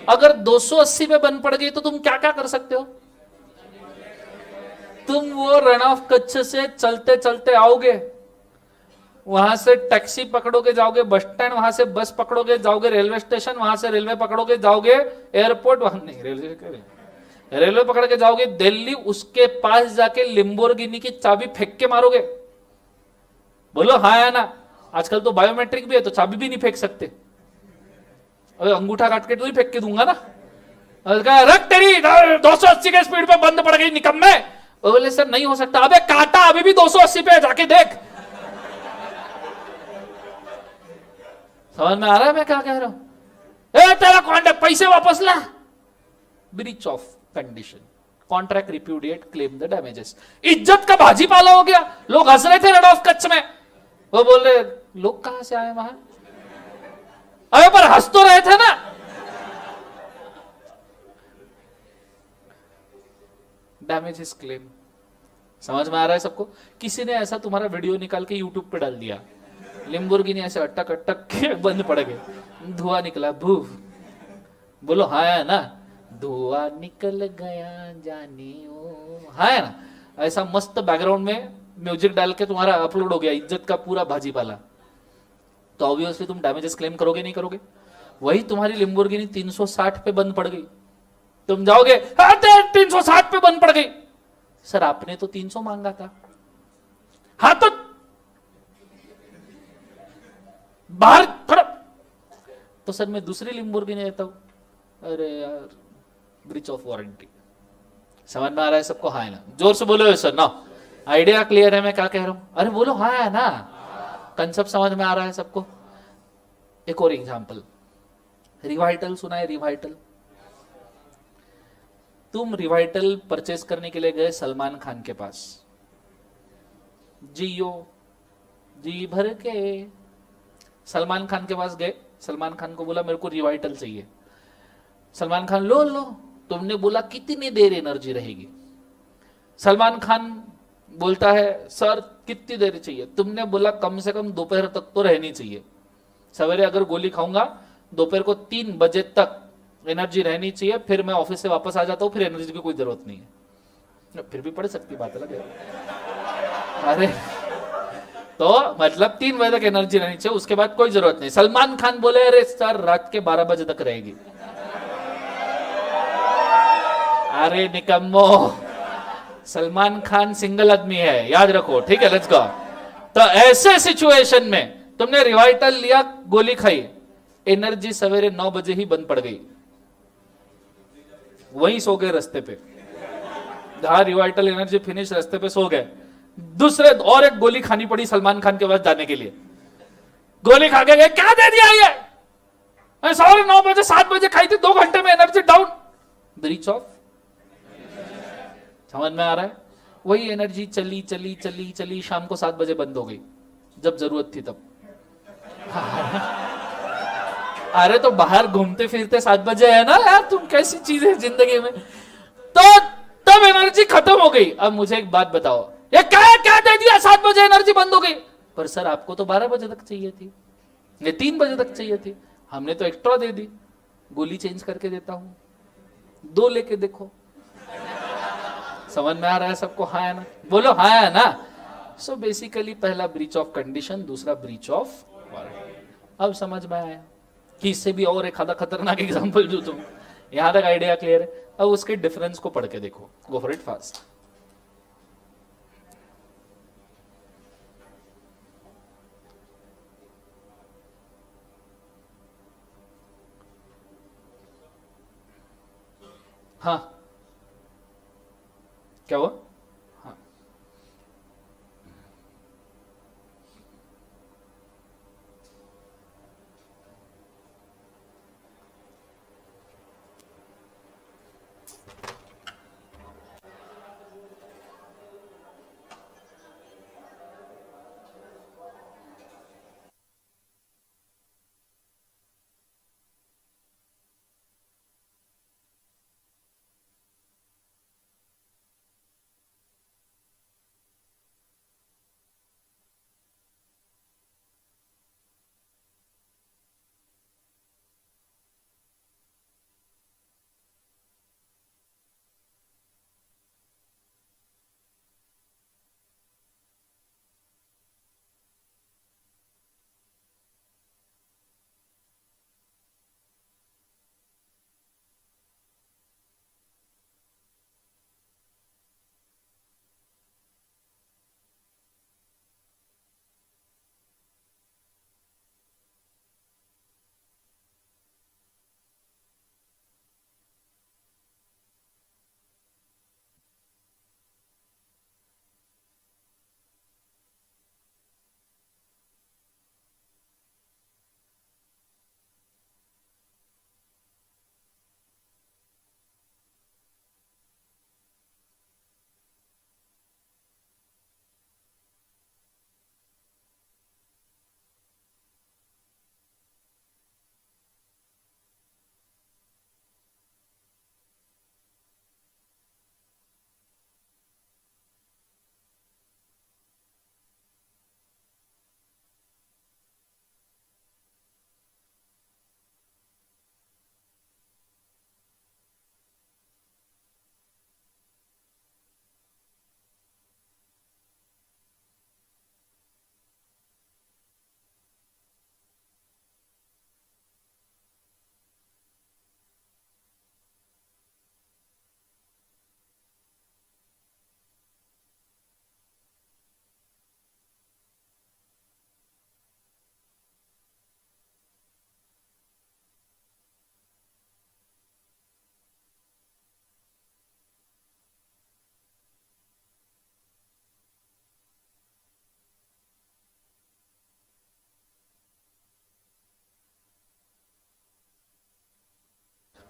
अगर 280 पे बंद पड़ गई तो तुम क्या क्या कर सकते हो? तुम वो रन ऑफ कच्छ से चलते चलते आओगे, वहां से टैक्सी पकड़ोगे जाओगे बस स्टैंड, वहां से बस पकड़ोगे जाओगे रेलवे स्टेशन, वहां से रेलवे पकड़ोगे जाओगे एयरपोर्ट, वहां नहीं रेलवे पकड़ के जाओगे दिल्ली, उसके पास जाके लिम्बोर्गिनी की चाबी फेंक के मारोगे। बोलो हाँ या ना? आजकल तो बायोमेट्रिक भी है तो चाबी भी नहीं फेंक सकते, अरे अंगूठा काट के तो ही फेंक के दूंगा ना। रख तेरी 280 के स्पीड पे बंद पड़ गई निकम्मे। बोले सर नहीं हो सकता। अबे काटा अभी भी 280 पे, जाके देख। समझ में आ रहा है मैं क्या कह रहा हूं? ए तेरा कॉन्ट्रैक्ट पैसे वापस ला, breach of condition, contract repudiate, claim the damages. इज्जत का भाजीपाला हो गया। लोग हंस रहे थे रन ऑफ कच्छ में, वो बोल रहे लोग कहां से आए वहां, अरे पर हंस तो रहे थे ना। डैमेजेस क्लेम, समझ में आ रहा है सबको? किसी ने ऐसा तुम्हारा वीडियो निकाल के यूट्यूब पे डाल दिया, लिम्बोर्गिनी ऐसे अटक अटक के बंद पड़ गए, धुआं निकला भूफ। बोलो हाँ है ना? धुआं निकल गया जाने ओ, हाँ है ना? ऐसा मस्त बैकग्राउंड में म्यूजिक डाल के तुम्हारा अपलोड हो गया इज्जत का पूरा भाजीपाला, तो ऑब्वियसली तुम डैमेजेस क्लेम करोगे नहीं करोगे? वही तुम्हारी लिम्बोर्गिनी 360 पे बंद पड़ गई, तुम जाओगे 360 पे बंद पड़ गई। सर आपने तो 300 मांगा था। हाँ तो बाहर थोड़ा, तो सर मैं दूसरी लिम्बोर्गिनी लेता हूं। अरे यार ब्रीच ऑफ वारंटी। समझ में आ रहा है सबको? हाँ है ना? जोर से बोलो सर ना, आइडिया क्लियर है मैं क्या कह रहा हूं? अरे बोलो हाँ है ना? कंसेप्ट समझ में आ रहा है सबको? एक और एग्जांपल, रिवाइटल सुना है? रिवाइटल, तुम रिवाइटल परचेस करने के लिए गए सलमान खान के पास, जियो जी भर के, सलमान खान के पास गए, सलमान खान को बोला मेरे को रिवाइटल चाहिए। सलमान खान लो लो, तुमने बोला कितनी देर एनर्जी रहेगी? सलमान खान बोलता है सर कितनी देर चाहिए? तुमने बोला कम से कम दोपहर तक तो रहनी चाहिए, सवेरे अगर गोली खाऊंगा दोपहर को 3 बजे तक एनर्जी रहनी चाहिए, फिर मैं ऑफिस से वापस आ जाता हूं, फिर एनर्जी की कोई जरूरत नहीं है। फिर भी पड़ सकती बात अलग है। अरे तो मतलब 3 बजे तक एनर्जी रहनी चाहिए, उसके बाद कोई जरूरत नहीं। सलमान खान बोले अरे सर रात के 12 बजे तक रहेगी। अरे निकम्मो, सलमान खान सिंगल आदमी है, याद रखो, ठीक है, लेट्स गो। तो ऐसे सिचुएशन में तुमने रिवाइटल लिया, गोली खाई, एनर्जी सवेरे 9 बजे ही बंद पड़ गई, वहीं सो गए रास्ते पे, जहां रिवाइटल एनर्जी फिनिश, रास्ते पे सो गए। दूसरे और एक गोली खानी पड़ी सलमान खान के पास जाने के लिए, गोली खा के गए, क्या दे दिया ये, सवेरे 9 बजे 7 बजे खाई थी, 2 घंटे में एनर्जी डाउन, ब्रीच ऑफ। समझ में आ रहा है? वही एनर्जी चली चली चली चली, शाम को 7 बजे बंद हो गई, जब जरूरत थी तब। अरे तो बाहर घूमते फिरते 7 बजे है ना यार, तुम कैसी चीज है जिंदगी में, तो तब एनर्जी खत्म हो गई। अब मुझे एक बात बताओ, ये क्या दे दिया, 7 बजे एनर्जी बंद हो गई? पर सर आपको तो 12 बजे तक चाहिए थी, ये 3 बजे तक चाहिए थी, हमने तो एक्स्ट्रा दे दी, गोली चेंज करके देता हूं, 2 लेके देखो। समझ में आ रहा है सबको? हाँ है ना? बोलो हाँ है ना? सो बेसिकली पहला ब्रीच ऑफ कंडीशन, दूसरा ब्रीच ऑफ वारंटी। अब समझ में आया कि इससे भी और एक आधा खतरनाक एग्जांपल जो तुम, यहां तक आइडिया क्लियर है? अब उसके डिफरेंस को पढ़ के देखो, गो फॉर इट फास्ट। हाँ क्या हुआ? हाँ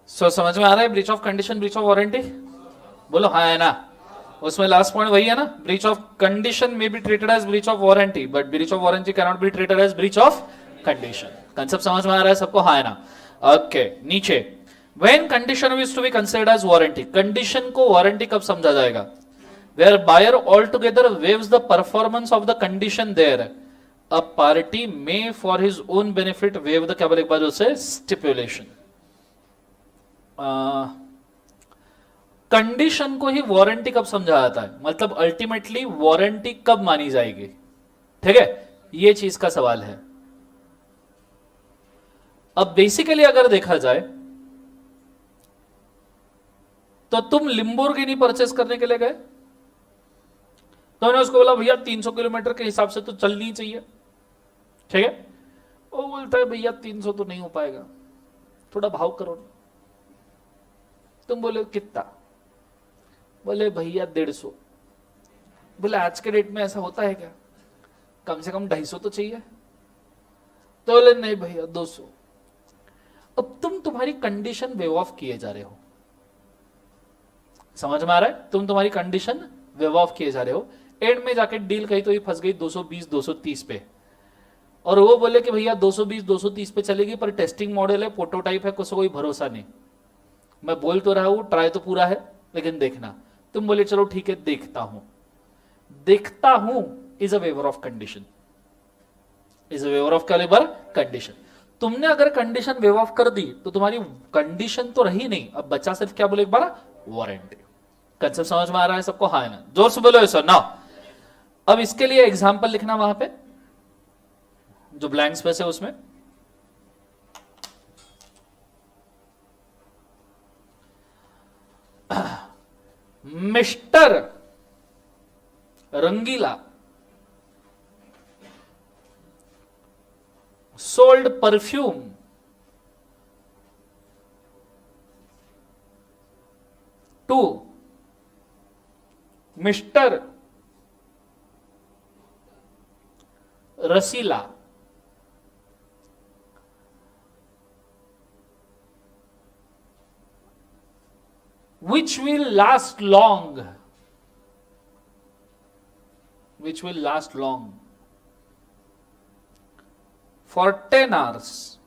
समझ में आ रहा है breach of condition, breach of warranty? बोलो हाँ है ना? उसमें लास्ट पॉइंट वही है ना, breach of condition may be treated as breach of warranty, but breach of warranty can not be treated as breach of condition. Concept समझ में आ रहा है सबको? हाँ है ना? ओके, नीचे when condition is to be considered as warranty, condition को वारंटी कब समझा जाएगा? Where buyer altogether waives the performance of the condition there, a party may for his own benefit waive the, क्या बोले एक बार उसे, स्टिपुलेशन। कंडीशन को ही वारंटी कब समझा जाता है, मतलब अल्टीमेटली वारंटी कब मानी जाएगी? ठीक है, ये चीज का सवाल है। अब बेसिकली अगर देखा जाए तो तुम लिम्बोर्गिनी परचेस करने के लिए गए, तो मैंने उसको बोला भैया 300 किलोमीटर के हिसाब से तो चलनी चाहिए, ठीक है? वो बोलता है भैया 300 तो नहीं हो पाएगा, थोड़ा भाव करो। तुम बोले कितना? बोले भैया 150। बोले आज के डेट में ऐसा होता है क्या, कम से कम 250 तो चाहिए। तो बोले नहीं भैया 200। अब तुम्हारी कंडीशन वेव ऑफ किए जा रहे हो, समझ में आ रहा है? तुम्हारी कंडीशन वेव ऑफ किए जा रहे हो, एंड में जाके डील कही तो ये फंस गई 220 230 पे, और वो बोले कि भैया 220 230 पे चलेगी, पर टेस्टिंग मॉडल है, प्रोटोटाइप है, कुछ कोई भरोसा नहीं। मैं बोल तो रहा हूं ट्राई तो पूरा है, लेकिन देखना। तुम बोले चलो ठीक है देखता हूं। देखता हूं is a waiver of condition, is a waiver of क्या लेबर? कंडीशन। तुमने अगर कंडीशन वेव ऑफ कर दी तो तुम्हारी कंडीशन तो रही नहीं, अब बचा सिर्फ क्या बोले एक बार? वारंटी। कंसेप्ट समझ में आ रहा है सबको? हाँ है ना? जोर से बोलो सर ना। अब इसके लिए एग्जांपल लिखना वहां पे जो ब्लैंक स्पेस है उसमें। Mister Rangeela sold perfume to Mr. Rasila which will last long, which will last long for 10 hours.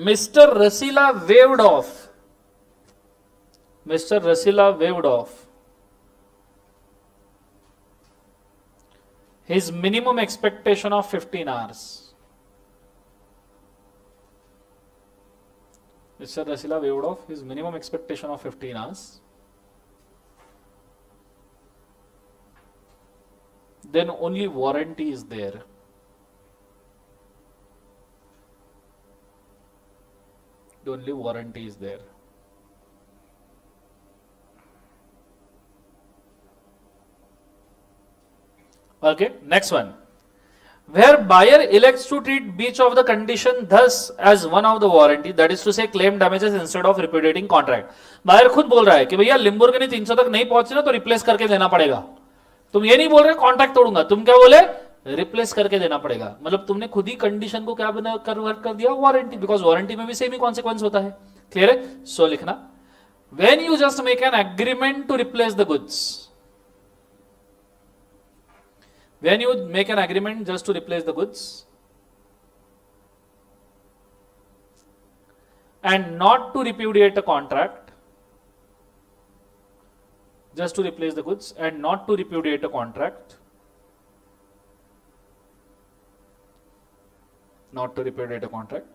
Mr. Rasila waved off. Mr. Rasila waved off his minimum expectation of 15 hours. Mr. Rasila waved off his minimum expectation of 15 hours. Then only warranty is there. Only warranty is there. Okay, next one. Where buyer elects to treat breach of the condition thus as one of the warranty, that is to say claim damages instead of repudiating contract. Buyer खुद बोल रहा है कि भैया लिम्बोर्गिनी 300 तक नहीं पहुंची ना तो रिप्लेस करके देना पड़ेगा। तुम ये नहीं बोल रहे कॉन्ट्रैक्ट तोड़ूंगा, तुम क्या बोले? रिप्लेस करके देना पड़ेगा। मतलब तुमने खुद ही कंडीशन को क्या बना कन्वर्ट कर दिया? वारंटी, बिकॉज वारंटी में भी सेम ही कॉन्सिक्वेंस होता है। क्लियर है? सो लिखना, when you just make an agreement to replace the goods, when you make an agreement just to replace the goods and not to repudiate a contract, just to replace the goods and not to repudiate a contract, not to repudiate a contract,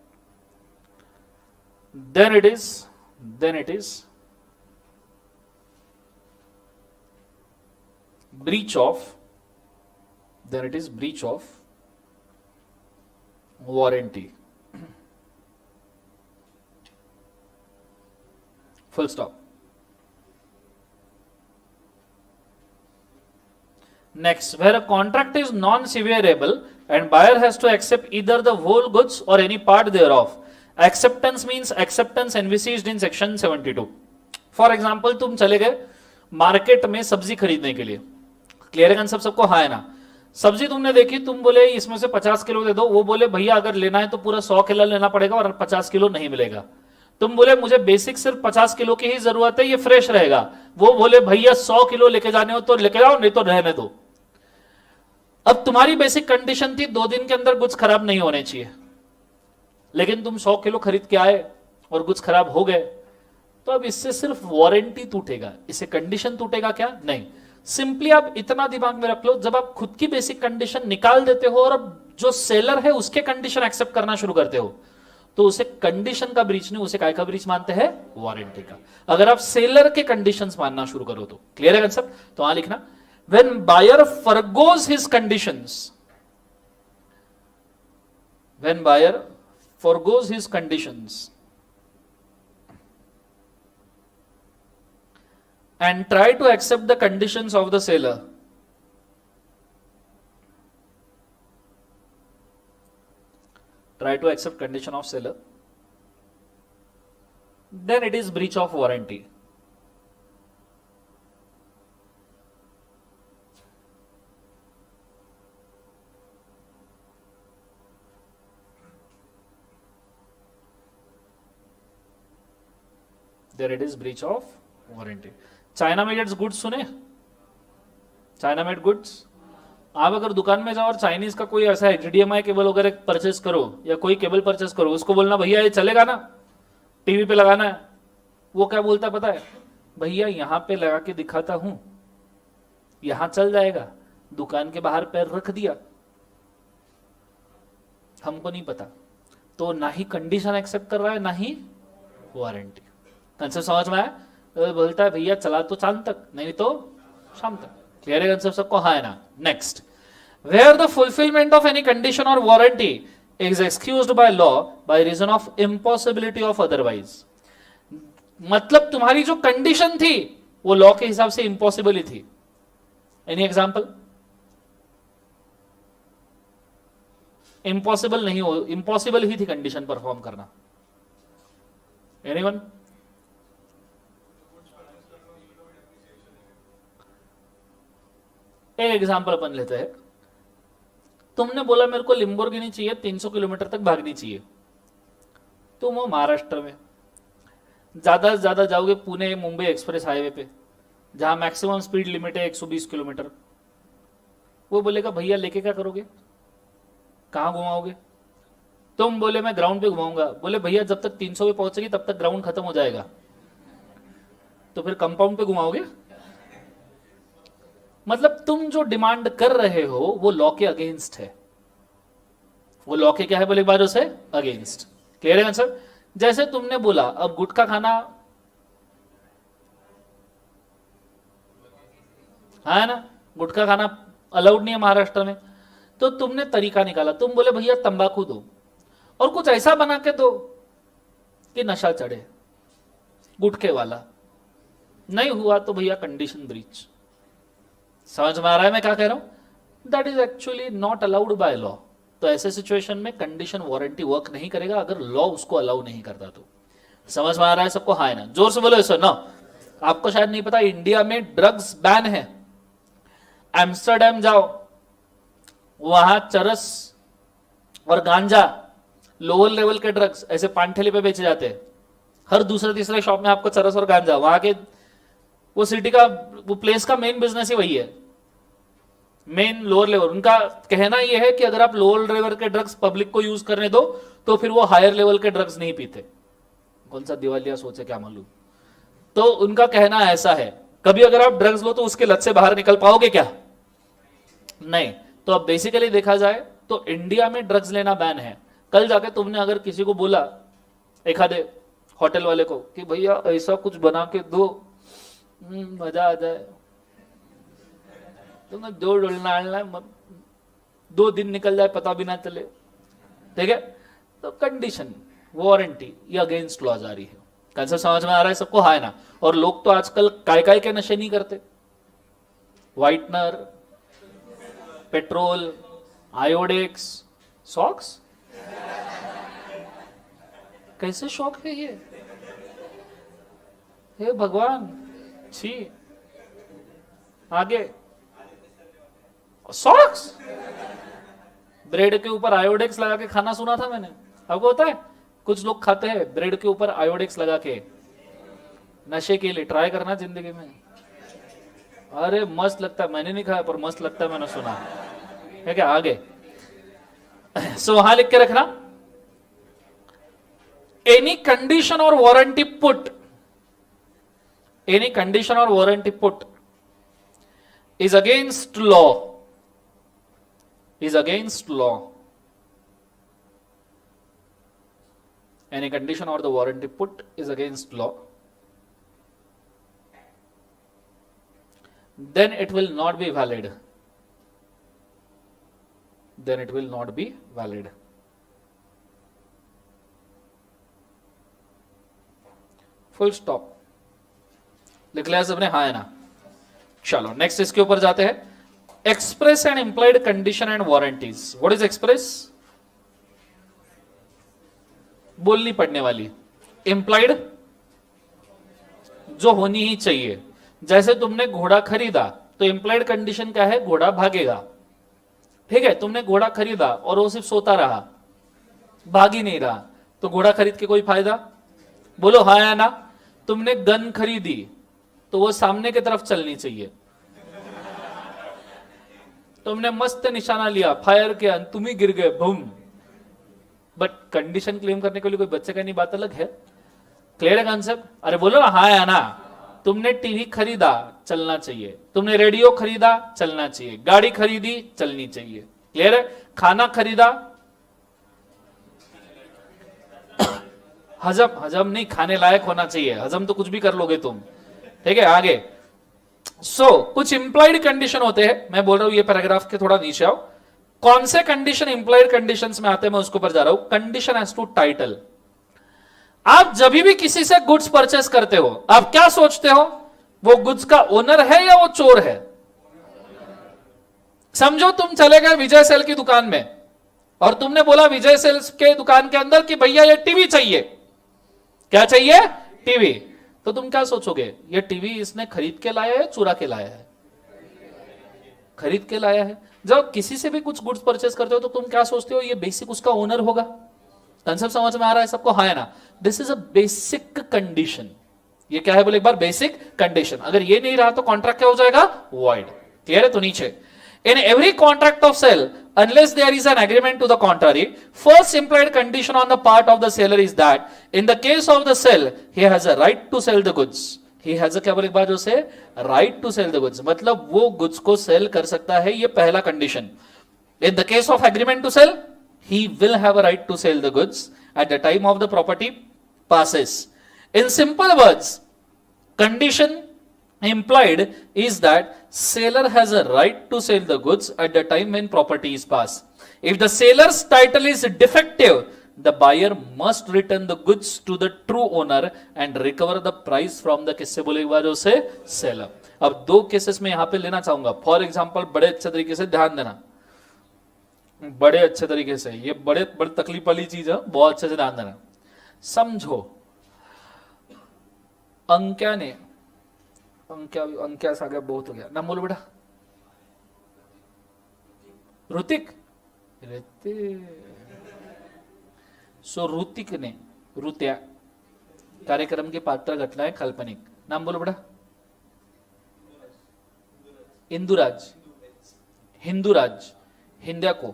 then it is breach of, then it is breach of warranty. Full stop. Next, where a contract is non-severable and buyer has to accept either the whole goods or any part thereof. Acceptance means acceptance envisaged in section 72. For example, तुम चले गए market में सब्जी खरीदने के लिए। Clear है concept सबको? हाँ है ना? सब्जी तुमने देखी, तुम बोले इसमें से 50 किलो दे दो, वो बोले भैया अगर लेना है तो पूरा 100 किलो लेना पड़ेगा और 50 किलो नहीं मिलेगा। तुम बोले मुझे बेसिक सिर्फ 50 किलो की ही जरूरत है, ये फ्रेश रहेगा, वो बोले भैया 100 किलो लेके जाने हो तो लेके जाओ, नहीं तो रहने दो। अब तुम्हारी बेसिक कंडीशन थी 2 दिन के अंदर गुड्स खराब नहीं होने चाहिए, लेकिन तुम 100 किलो खरीद के आए और गुड्स खराब हो गए, तो अब इससे सिर्फ वारंटी टूटेगा, इससे कंडीशन टूटेगा क्या? नहीं। सिंपली आप इतना दिमाग में रख लो, जब आप खुद की बेसिक कंडीशन निकाल देते हो और अब जो सेलर है उसके कंडीशन एक्सेप्ट करना शुरू करते हो, तो उसे कंडीशन का ब्रीच नहीं, उसे काय का ब्रीच मानते हैं? वारंटी का। अगर आप सेलर के कंडीशंस मानना शुरू करो तो। क्लियर है कंसेप्ट? तो वहां लिखना, when buyer forgoes his conditions, when buyer forgoes his conditions and try to accept the conditions of the seller, try to accept condition of seller, then it is breach of warranty. There it is breach of warranty. China made goods सुने? China made goods, आप अगर दुकान में जाओ और Chinese का कोई ऐसा HDMI केबल वगैरह परचेस करो या कोई केबल परचेस करो, उसको बोलना भैया ये चलेगा ना, टीवी पे लगाना है, वो क्या बोलता है पता है? भैया यहां पे लगा के दिखाता हूं, यहां चल जाएगा, दुकान के बाहर पैर रख दिया, हमको नहीं पता। तो ना ही कंडीशन एक्सेप्ट कर रहा है, ना ही वारंटी। कंसेप्ट समझ में आया? बोलता है भैया चला तो चांद तक, नहीं तो शाम तक। क्लियर है कंसेप्ट सबको? हाँ है ना? Next, where the fulfilment of any condition or warranty is excused by law by reason of impossibility of otherwise. मतलब तुम्हारी जो कंडीशन थी वो लॉ के हिसाब से इम्पॉसिबल ही थी। Any example? इम्पॉसिबल नहीं हो, इम्पॉसिबल ही थी कंडीशन परफॉर्म करना। एनीवन? एक एग्जांपल अपन लेते हैं, तुमने बोला मेरे को लिम्बोर्गिनी चाहिए, 300 किलोमीटर तक भागनी चाहिए, तुम हो महाराष्ट्र में, ज्यादा से ज्यादा जाओगे पुणे मुंबई एक्सप्रेस हाईवे पे, जहां मैक्सिमम स्पीड लिमिट है 120 किलोमीटर। वो बोलेगा भैया लेके क्या करोगे, कहां घुमाओगे? तुम बोले मैं ग्राउंड पे घुमाऊंगा, बोले भैया जब तक 300 पे पहुंचेगी तब तक ग्राउंड खत्म हो जाएगा, तो फिर कंपाउंड पे घुमाओगे? मतलब तुम जो डिमांड कर रहे हो वो लॉ के अगेंस्ट है, वो लॉ के क्या है बोले एक बार उसे अगेंस्ट। क्लियर है आंसर? जैसे तुमने बोला अब गुटखा खाना है ना, गुटखा खाना अलाउड नहीं है महाराष्ट्र में, तो तुमने तरीका निकाला, तुम बोले भैया तंबाकू दो और कुछ ऐसा बना के दो कि नशा चढ़े, गुटखे वाला। नहीं हुआ तो भैया कंडीशन ब्रीच। समझ में आ रहा है मैं क्या कह रहा हूं? That is actually not allowed by law. तो ऐसे सिचुएशन में कंडीशन वारंटी वर्क नहीं करेगा अगर लॉ उसको अलाउ नहीं करता तो। समझ में आ रहा है सबको? हाँ है ना? जोर से बोलो सर ना। आपको शायद नहीं पता इंडिया में ड्रग्स बैन है। एम्स्टरडेम जाओ, वहां चरस और गांजा, लोअर लेवल के ड्रग्स ऐसे पानठेले पे बेचे जाते हैं। हर दूसरे तीसरे शॉप में आपको चरस और गांजा, वहां के वो सिटी का वो प्लेस का मेन बिजनेस ही वही है, मेन लोअर लेवल। उनका कहना यह है कि अगर आप लोअर लेवल के ड्रग्स पब्लिक को यूज करने दो तो फिर वो हायर लेवल के ड्रग्स नहीं पीते। कौन सा दिवालिया सोचे क्या मालूम। तो उनका कहना ऐसा है, कभी अगर आप ड्रग्स लो तो उसके लत से बाहर निकल पाओगे क्या? नहीं। तो अब बेसिकली देखा जाए तो इंडिया में ड्रग्स लेना बैन है। कल जाके तुमने अगर किसी को बोला, एक आधे होटल वाले को, कि भैया ऐसा कुछ बना के दो मजा आ जाए, तुम्हें दो डोलना 2 दिन निकल जाए पता भी ना चले, ठीक है? तो कंडीशन वारंटी ये अगेंस्ट लॉ जा रही है। कंसेप्ट समझ में आ रहा है सबको? हाँ है ना? और लोग तो आजकल काय काय के नशे नहीं करते, व्हाइटनर, पेट्रोल, आयोडेक्स, सॉक्स। कैसे शौक है ये, हे भगवान, छी। आगे सॉक्स, ब्रेड के ऊपर आयोडेक्स लगा के खाना सुना था मैंने, आपको होता है? कुछ लोग खाते हैं ब्रेड के ऊपर आयोडेक्स लगा के, नशे के लिए। ट्राई करना जिंदगी में, अरे मस्त लगता है। मैंने नहीं खाया पर मस्त लगता है, मैंने सुना है। क्या आगे सो वहां लिख के रखना, any condition or warranty put, any condition or warranty put is against law, is against law. Any condition or the warranty put is against law, then it will not be valid, then it will not be valid. Full stop. लिख लिया सबने? हाँ है ना? चलो next इसके ऊपर जाते हैं, express and implied condition and warranties. What is express? बोलनी पड़ने वाली। इंप्लाइड जो होनी ही चाहिए। जैसे तुमने घोड़ा खरीदा तो इंप्लाइड कंडीशन क्या है? घोड़ा भागेगा। ठीक है, तुमने घोड़ा खरीदा और वो सिर्फ सोता रहा, भाग ही नहीं रहा, तो घोड़ा खरीद के कोई फायदा? बोलो हाँ या ना? तुमने गन खरीदी तो वो सामने की तरफ चलनी चाहिए। तुमने मस्त निशाना लिया, फायर किया, तुम ही गिर गए, बूम। बट कंडीशन क्लेम करने के लिए कोई बच्चे का नहीं, बात अलग है। क्लियर है कॉन्सेप्ट? अरे बोलो ना हाँ या ना? तुमने टीवी खरीदा, चलना चाहिए। तुमने रेडियो खरीदा, चलना चाहिए। गाड़ी खरीदी, चलनी चाहिए। क्लियर है? खाना खरीदा, हजम नहीं, खाने लायक होना चाहिए। हजम तो कुछ भी कर लोगे तुम। ठीक है, आगे कुछ इंप्लाइड कंडीशन होते हैं। मैं बोल रहा हूं ये पैराग्राफ के थोड़ा नीचे आओ। कौन से कंडीशन इंप्लाइड कंडीशंस में आते हैं, मैं उसके ऊपर जा रहा हूं। Condition as to title. आप जब भी किसी से गुड्स परचेस करते हो, आप क्या सोचते हो? वो गुड्स का ओनर है या वो चोर है? समझो तुम चले गए विजय सेल की दुकान में और तुमने बोला विजय सेल्स के दुकान के अंदर कि भैया ये टीवी चाहिए। क्या चाहिए? टीवी। तो तुम क्या सोचोगे? ये टीवी इसने खरीद के लाया है, चुरा के लाया है? खरीद के लाया है। जब किसी से भी कुछ गुड्स परचेस करते हो तो तुम क्या सोचते हो? ये बेसिक उसका ओनर होगा। कंसेप्ट समझ में आ रहा है सबको? हाँ है ना? This is a basic condition. ये क्या है बोले एक बार? Basic condition. अगर ये नहीं रहा तो कॉन्ट्रैक्ट क्या हो जाएगा? वॉइड। क्लियर है? तो नीचे, in every contract of sale, unless there is an agreement to the contrary, first implied condition on the part of the seller is that in the case of the sale he has a right to sell the goods. He has a क्या बोले एक बार? जो से right to sell the goods, मतलब वो goods को sell कर सकता है। ये पहला condition. in the case of agreement to sell, he will have a right to sell the goods at the time of the property passes. In simple words, condition implied is that seller has a right to sell the goods at the time when property is passed. If the seller's title is defective, the buyer must return the goods to the true owner and recover the price from the किससे बोले एक बार? उसे seller। अब दो cases में यहां पे लेना चाहूंगा। फॉर एग्जांपल, बड़े अच्छे तरीके से ध्यान देना, बड़े अच्छे तरीके से। ये बड़े तकलीफ वाली चीज है, बहुत अच्छे से ध्यान देना। समझो, अंक्या ने, अंक्या से आ गया, बहुत हो गया। नाम बोलो बेटा। ऋतिक। सो ऋतिक ने, ऋत्या, कार्यक्रम की पात्र घटना है काल्पनिक। नाम बोलो बेटा। इंदुराज। हिंदुराज। हिंद्या को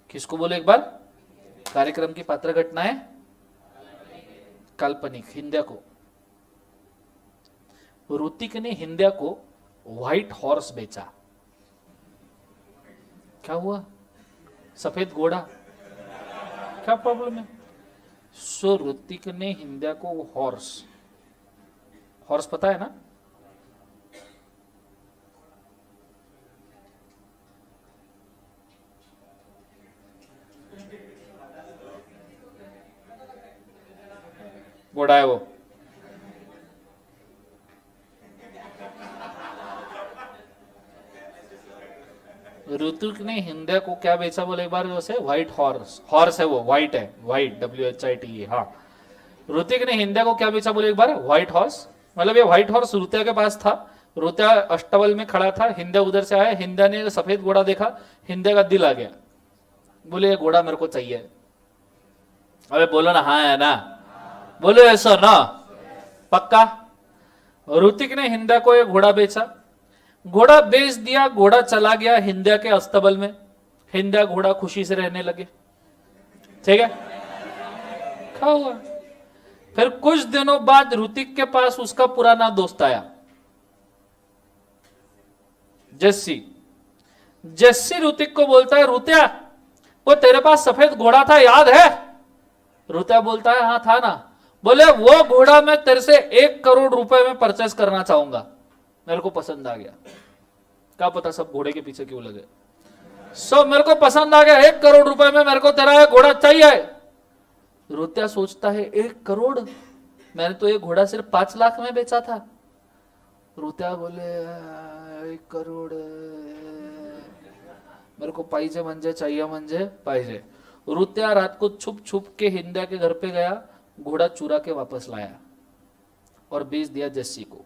किसको बोलो एक बार? कार्यक्रम की पात्र घटना है काल्पनिक। हिंद्या को। ऋतिक ने हिंद्या को व्हाइट हॉर्स बेचा। क्या हुआ? सफेद घोड़ा। क्या प्रॉब्लम है? सो ऋतिक ने हिंद्या को हॉर्स, हॉर्स पता है ना? घोड़ा है वो। ऋतिक ने हिंद्या को क्या बेचा बोले एक बार? वैसे व्हाइट हॉर्स। हॉर्स है वो, व्हाइट है, व्हाइट, WHIT। हाँ, ऋतिक ने हिंद्या को क्या बेचा बोले एक बार? White horse. मतलब ये व्हाइट हॉर्स ऋतिया के पास था, रोत्या अष्टबल में खड़ा था, हिंदा उधर से आया, हिंदा ने सफेद घोड़ा देखा, हिंदे का दिल आ गया, बोले ये घोड़ा मेरे को चाहिए। अबे बोलो ना हाँ है ना, बोलो ऐसा ना पक्का। ऋतिक ने हिंदा को एक घोड़ा बेचा, घोड़ा बेच दिया, घोड़ा चला गया हिंदा के अस्तबल में, हिंदा घोड़ा खुशी से रहने लगे, ठीक है खा हुआ। फिर कुछ दिनों बाद ऋतिक के पास उसका पुराना दोस्त आया जेस्सी। जेस्सी ऋतिक को बोलता है, रुत्या वो तेरे पास सफेद घोड़ा था याद है? रुत्या बोलता है हाँ था ना। बोले वो घोड़ा मैं तेरे से 1 करोड़ रुपए में परचेस करना चाहूंगा, मेरे को पसंद आ गया। क्या पता सब घोड़े के पीछे क्यों लगे। सब मेरे को पसंद आ गया, 1 करोड़ रुपए में मेरे को तेरा ये घोड़ा चाहिए। रुत्या सोचता है 1 करोड़, मैंने तो ये घोड़ा सिर्फ 5 लाख में बेचा था। रुत्या बोले 1 करोड़ मेरे को पाहिजे म्हणजे चाहिए म्हणजे पाहिजे। रुत्या रात को छुप छुप के हिंदा के घर पे गया, घोड़ा चुरा के वापस लाया और बेच दिया जेसी को।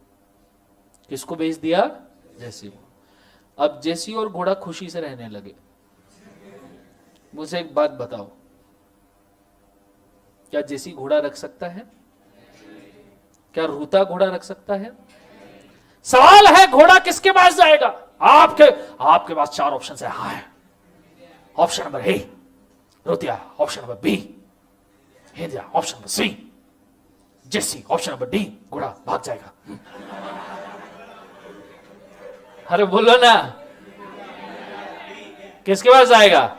किसको बेच दिया? जेसी को। अब जेसी और घोड़ा खुशी से रहने लगे। मुझे एक बात बताओ, क्या जेसी घोड़ा रख सकता है? क्या रूता घोड़ा रख सकता है? सवाल है घोड़ा किसके पास जाएगा? आपके पास 4 ऑप्शन है। हाँ है। ऑप्शन नंबर ए रुतिया, ऑप्शन नंबर बी हिंदिया, ऑप्शन नंबर सी जेसी, ऑप्शन नंबर डी घोड़ा भाग जाएगा। अरे बोलो ना, किसके पास जाएगा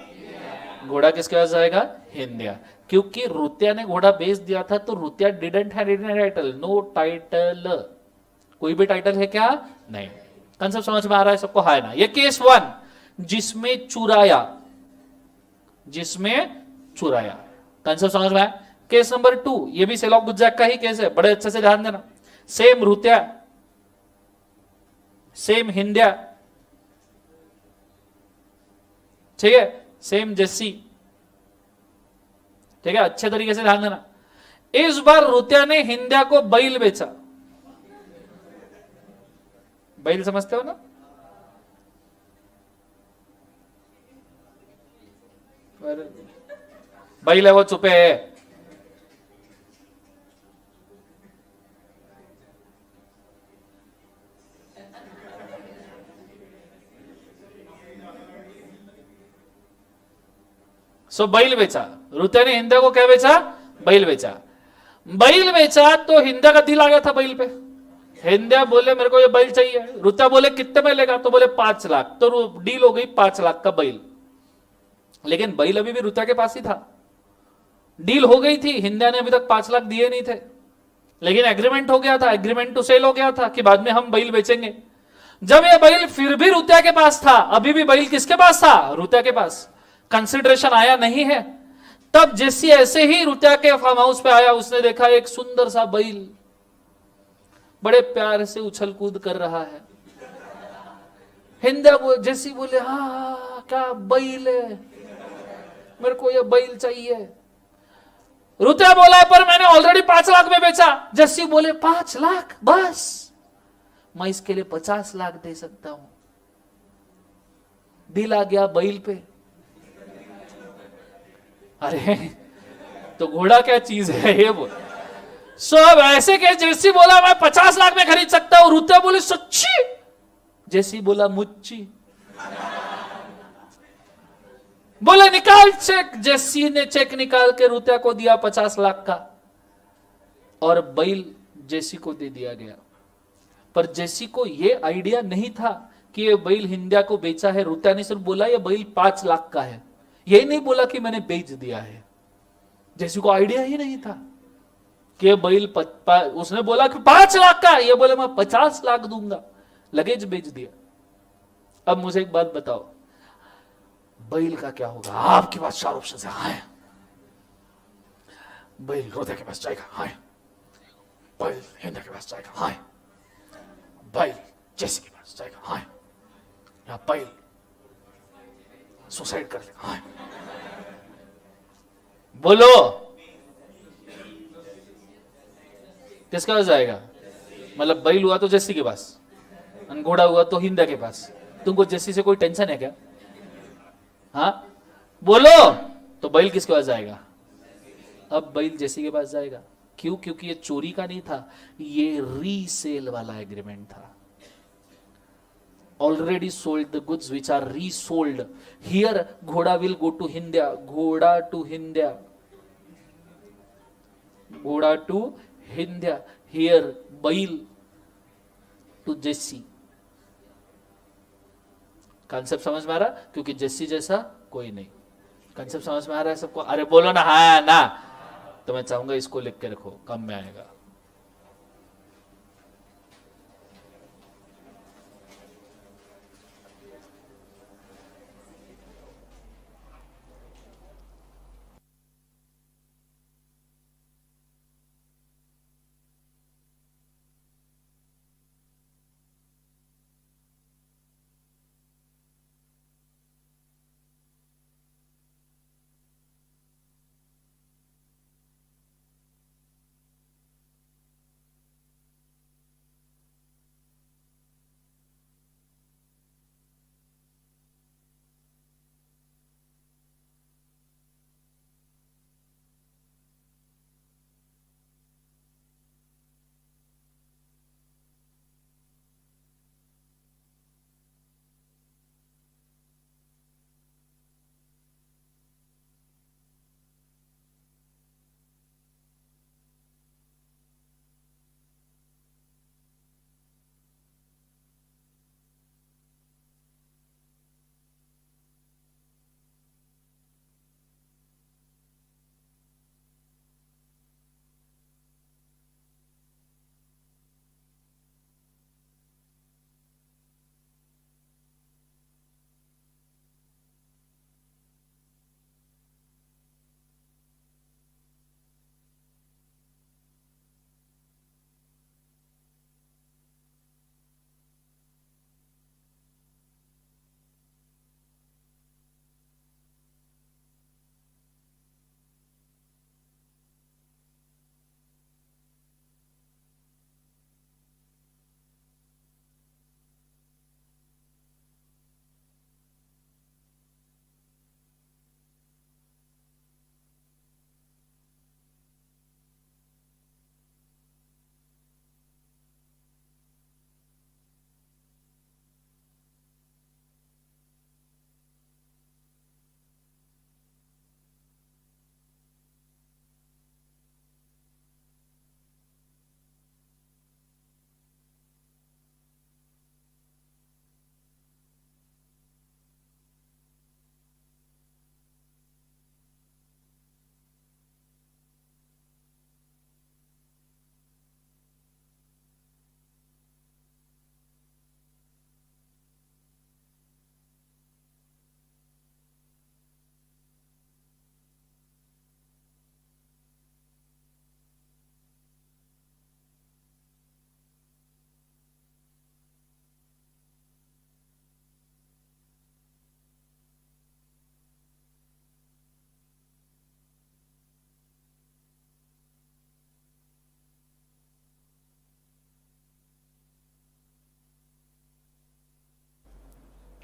घोड़ा? किसके पास जाएगा? हिंदिया। क्योंकि रुत्या ने घोड़ा बेच दिया था, तो रुत्या didn't have any title, no title. कोई भी टाइटल है क्या? नहीं। कंसेप्ट समझ में आ रहा है सबको? है ना। ये केस 1 जिसमें चुराया, जिसमें चुराया। कंसेप्ट समझ में आया? केस नंबर 2 ये भी सेल ऑफ गुजरात का ही केस है, बड़े अच्छे से ध्यान देना। सेम रुत्या, सेम हिंदिया, ठीक है, सेम जेसी, ठीक है, अच्छे तरीके से ध्यान देना। इस बार रुत्या ने हिंदिया को बैल बेचा। बैल समझते हो ना? बैल है वो चुपे है। सो बैल बेचा। रुत्या ने हिंदा को क्या बेचा? बैल बेचा। बैल बेचा तो हिंदा का दिल आ गया था बैल पे। हिंदा बोले मेरे को ये बैल चाहिए। रुत्या बोले कितने में लेगा? तो बोले 5 लाख। तो डील हो गई 5 लाख का बैल। लेकिन बैल अभी भी रुत्या के पास ही था। डील हो गई थी, हिंदा ने अभी तक 5 लाख दिए नहीं थे, लेकिन एग्रीमेंट हो गया था, एग्रीमेंट टू सेल हो गया था कि बाद में हम बैल बेचेंगे। जब ये बैल फिर भी रुत्या के पास था, अभी भी बैल किसके पास था? रुत्या के पास। कंसिडरेशन आया नहीं है। तब जेसी ऐसे ही रुत्या के फार्म हाउस पे आया, उसने देखा एक सुंदर सा बैल बड़े प्यार से उछल कूद कर रहा है। हिंदा जेसी बोले हाँ क्या बैल है, मेरे को ये बैल चाहिए। रुत्या बोला पर मैंने ऑलरेडी 5 लाख में बेचा। जेसी बोले 5 लाख बस, मैं इसके लिए 50 लाख दे सकता हूं। दिल आ गया बैल पे। अरे तो घोड़ा क्या चीज है ये बोल। सो अब ऐसे के जेसी बोला मैं 50 लाख में खरीद सकता हूं। रुत्या बोले सच्ची? जेसी बोला मुच्ची। बोले निकाल चेक। जेसी ने चेक निकाल के रुत्या को दिया 50 लाख का, और बैल जेसी को दे दिया गया। पर जेसी को यह आइडिया नहीं था कि ये बैल हिंदिया को बेचा है। रुत्या ने सिर्फ बोला ये बैल 5 लाख का है, यही नहीं बोला कि मैंने बेच दिया है। जेसी को आइडिया ही नहीं था कि ये बैल उसने बोला कि 5 लाख का, ये बोले मैं 50 लाख दूंगा, लगेज बेच दिया। अब मुझे एक बात बताओ, बैल का क्या होगा? आपके पास 4 ऑप्शन है। हाँ बैल रुत्या के पास जाएगा, हाँ बैल हिंदा के पास जाएगा, हाँ बैल जेसी के पास जाएगा, हाँ या बैल सुसाइड कर लेगा, हाँ। बोलो किसके पास जाएगा? मतलब बैल हुआ तो जेसी के पास, घोड़ा हुआ तो हिंदा के पास। तुमको जस्सी से कोई टेंशन है क्या? हाँ बोलो। तो बैल किसके पास जाएगा? अब बैल जस्सी के पास जाएगा। क्यों? क्योंकि ये चोरी का नहीं था, ये रीसेल वाला एग्रीमेंट था। already sold the goods which are resold. Here ghoda will go to Hindia. Ghoda to Hindia. Ghoda to Hindia. Here bail to Jesse. Concept समझ में आ रहा? क्योंकि जेसी जैसा कोई नहीं। कंसेप्ट समझ में आ रहा है सबको? अरे बोलो ना हाँ ना। तो मैं चाहूंगा इसको लिख के रखो, कम में आएगा।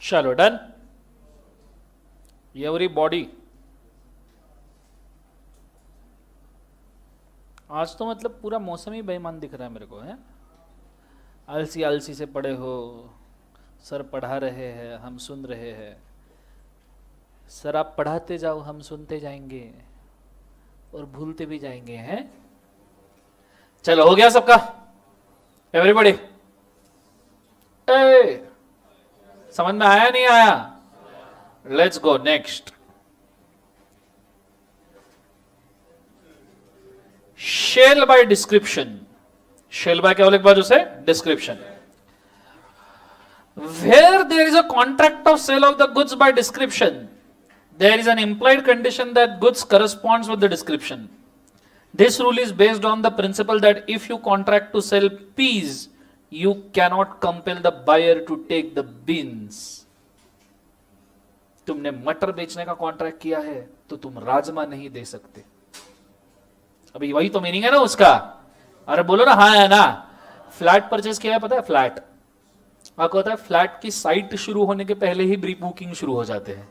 चलो डन। एवरीबॉडी आज तो मतलब पूरा मौसम ही बेईमान दिख रहा है मेरे को, है? आलसी आलसी से पड़े हो, सर पढ़ा रहे हैं, हम सुन रहे हैं। सर आप पढ़ाते जाओ, हम सुनते जाएंगे और भूलते भी जाएंगे, हैं? चलो हो गया सबका? एवरीबॉडी समझ में आया नहीं आया? Let's go next. Sale by description. Sale by क्या बोले एक बार उसे? Description. Where there is a contract of sale of the goods by description, there is an implied condition that goods corresponds with the description. This rule is based on the principle that if you contract to sell peas, you cannot compel the buyer to take the beans. तुमने मटर बेचने का contract किया है तो तुम राजमा नहीं दे सकते। अभी वही तो मीनिंग है ना उसका। अरे बोलो ना हाँ है ना। फ्लैट परचेज किया है, पता है? फ्लैट आपको पता है फ्लैट की साइट शुरू होने के पहले ही प्री बुकिंग शुरू हो जाते हैं।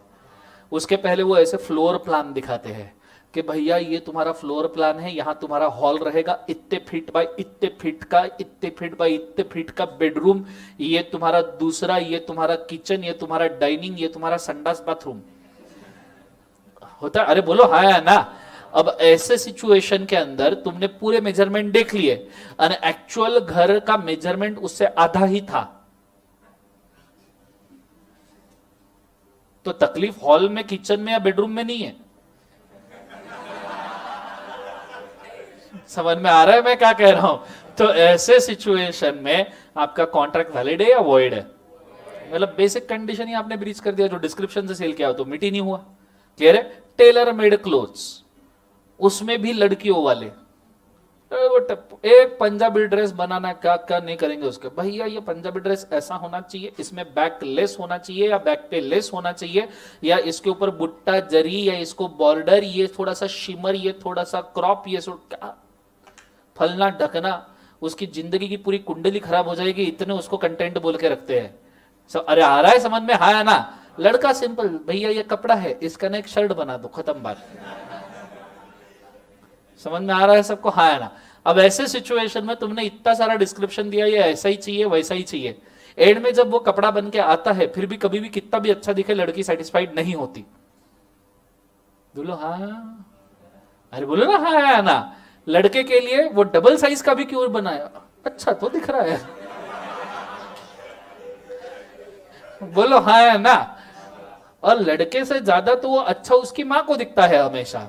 उसके पहले वो ऐसे फ्लोर प्लान दिखाते हैं कि भैया ये तुम्हारा फ्लोर प्लान है, यहां तुम्हारा हॉल रहेगा इतने फीट बाय इतने फीट का, इतने फीट बाय इतने फीट का बेडरूम, ये तुम्हारा दूसरा, ये तुम्हारा किचन, ये तुम्हारा डाइनिंग, ये तुम्हारा संडास बाथरूम होता है। अरे बोलो हाँ या ना। अब ऐसे सिचुएशन के अंदर तुमने पूरे मेजरमेंट देख लिए और एक्चुअल घर का मेजरमेंट उससे आधा ही था, तो तकलीफ हॉल में, किचन में या बेडरूम में नहीं है। समझ में आ रहा है मैं क्या कह रहा हूं? तो ऐसे सिचुएशन में आपका कॉन्ट्रैक्ट वैलिड है या वॉइड है? मतलब बेसिक कंडीशन ही आपने ब्रीच कर दिया, जो डिस्क्रिप्शन से सेल किया हो तो मिट ही नहीं हुआ। क्लियर है? टेलर मेड क्लोथ्स, उसमें भी लड़कियों वाले एक पंजाबी ड्रेस बनाना, क्या क्या नहीं करेंगे उसके। भैया ये पंजाबी ड्रेस ऐसा होना चाहिए, इसमें बैक लेस होना चाहिए या बैक पे लेस होना चाहिए, या इसके ऊपर बुट्टा जरी, या इसको बॉर्डर, ये थोड़ा सा शिमर, ये थोड़ा सा क्रॉप, ये क्या फलना ढकना। उसकी जिंदगी की पूरी कुंडली खराब हो जाएगी, इतने उसको कंटेंट बोल के रखते हैं। अरे आ रहा है समझ में? हाँ ना। लड़का सिंपल, भैया ये कपड़ा है, इसका ना एक शर्ट बना दो, खत्म बात। समझ में आ रहा है सबको? हाँ है ना। अब ऐसे सिचुएशन में तुमने इतना सारा डिस्क्रिप्शन दिया, ये ऐसा ही चाहिए वैसा ही चाहिए, एंड में जब वो कपड़ा बन के आता है फिर भी कभी भी कितना भी अच्छा दिखे, लड़की सेटिस्फाइड नहीं होती। बोलो हाँ। अरे बोलो ना हाँ है ना। लड़के के लिए वो डबल साइज का भी क्यों बनाया? अच्छा तो दिख रहा है। बोलो हाँ है ना। और लड़के से ज्यादा तो वो अच्छा उसकी मां को दिखता है हमेशा,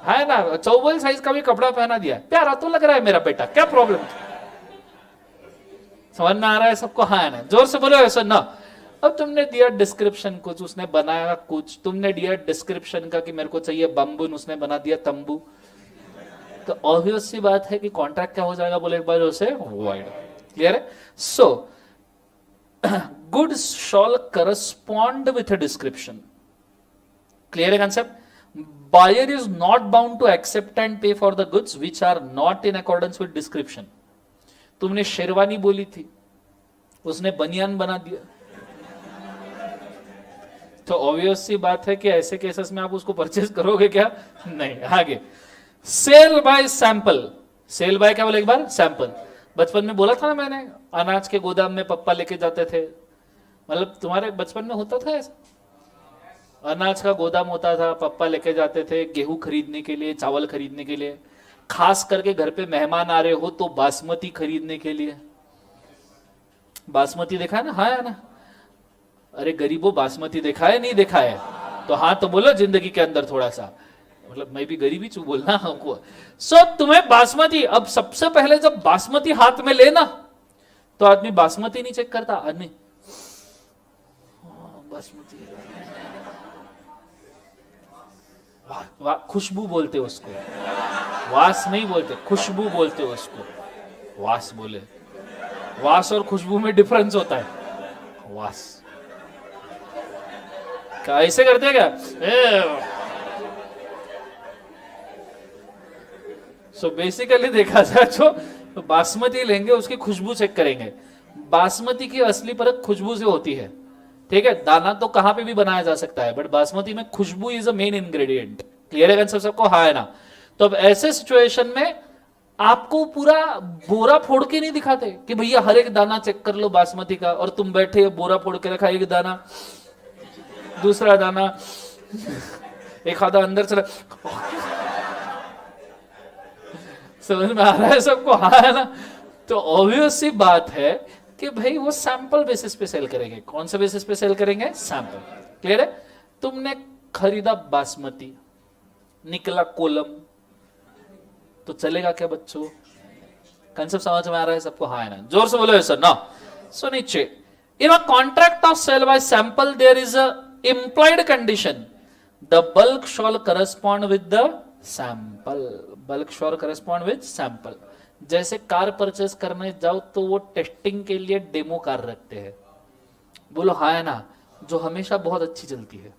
है ना। 54 साइज का भी कपड़ा पहना दिया, प्यारा तो लग रहा है मेरा बेटा, क्या प्रॉब्लम? समझ में आ रहा है सबको? हाँ है ना। जोर से बोलो ऐसा ना। अब तुमने दिया डिस्क्रिप्शन कुछ, उसने बनाया कुछ। तुमने दिया डिस्क्रिप्शन का कि मेरे को चाहिए बम्बून, उसने बना दिया तंबू। तो ऑब्वियस सी बात है कि कॉन्ट्रैक्ट क्या हो जाएगा? बोले एक बार उसे वॉइड। क्लियर है? So goods shawl correspond with a description. Clear है concept? Buyer is not bound to accept and pay for the goods which are not in accordance with description. तुमने शेरवानी बोली थी, उसने बनियान बना दिया, तो ऑब्वियस सी बात है कि ऐसे केसेस में आप उसको परचेज करोगे क्या? नहीं। आगे sale by sample. Sale by क्या बोले एक बार? सैंपल। बचपन में बोला था ना मैंने, अनाज के गोदाम में पप्पा लेके जाते थे। मतलब तुम्हारे बचपन में होता था ऐसा? अनाज का गोदाम होता था, पप्पा लेके जाते थे गेहूं खरीदने के लिए, चावल खरीदने के लिए, खास करके घर पे मेहमान आ रहे हो तो बासमती खरीदने के लिए। बासमती देखा है ना? हाँ है ना। अरे गरीबों, बासमती देखा है नहीं देखा है? तो हाँ तो बोलो जिंदगी के अंदर थोड़ा सा, मतलब मैं भी गरीबी चू बोलना हमको। सो तुम्हें बासमती, अब सबसे पहले जब बासमती हाथ में लेना तो आदमी बासमती नहीं चेक करता, आदमी बासमती, खुशबू बोलते उसको, वास नहीं बोलते, खुशबू बोलते उसको। वास बोले, वास और खुशबू में डिफरेंस होता है। वास क्या ऐसे करते हैं क्या? सो बेसिकली देखा जाए तो बासमती लेंगे, उसकी खुशबू चेक करेंगे। बासमती की असली परख खुशबू से होती है, ठीक है। दाना तो कहां पे भी बनाया जा सकता है, बट बासमती में खुशबू is a main ingredient. Clear है कंसेप्ट सबको? हाँ है ना। तो अब ऐसे सिचुएशन में आपको पूरा बोरा फोड़ के नहीं दिखाते कि भैया हर एक दाना चेक कर लो बासमती का, और तुम बैठे बोरा फोड़ के रखा, एक दाना, दूसरा दाना, एक आधा अंदर चला। समझ में आ रहा है सबको? हाँ है ना। तो ऑब्वियस सी बात है कि भाई वो सैंपल बेसिस पे सेल करेंगे। कौन से बेसिस पे सेल करेंगे? सैंपल। क्लियर है? तुमने खरीदा बासमती, निकला कोलम, तो चलेगा क्या बच्चों? कंसेप्ट समझ में आ रहा है सबको? हाँ है ना। जोर से बोलो सर ना। सो नीचे, in a contract of sale by sample there is a implied condition, the bulk shall correspond with the sample. bulk shall correspond with sample. जैसे कार परचेस करने जाओ तो वो टेस्टिंग के लिए डेमो कार रखते हैं, बोलो हाँ है ना, जो हमेशा बहुत अच्छी चलती है।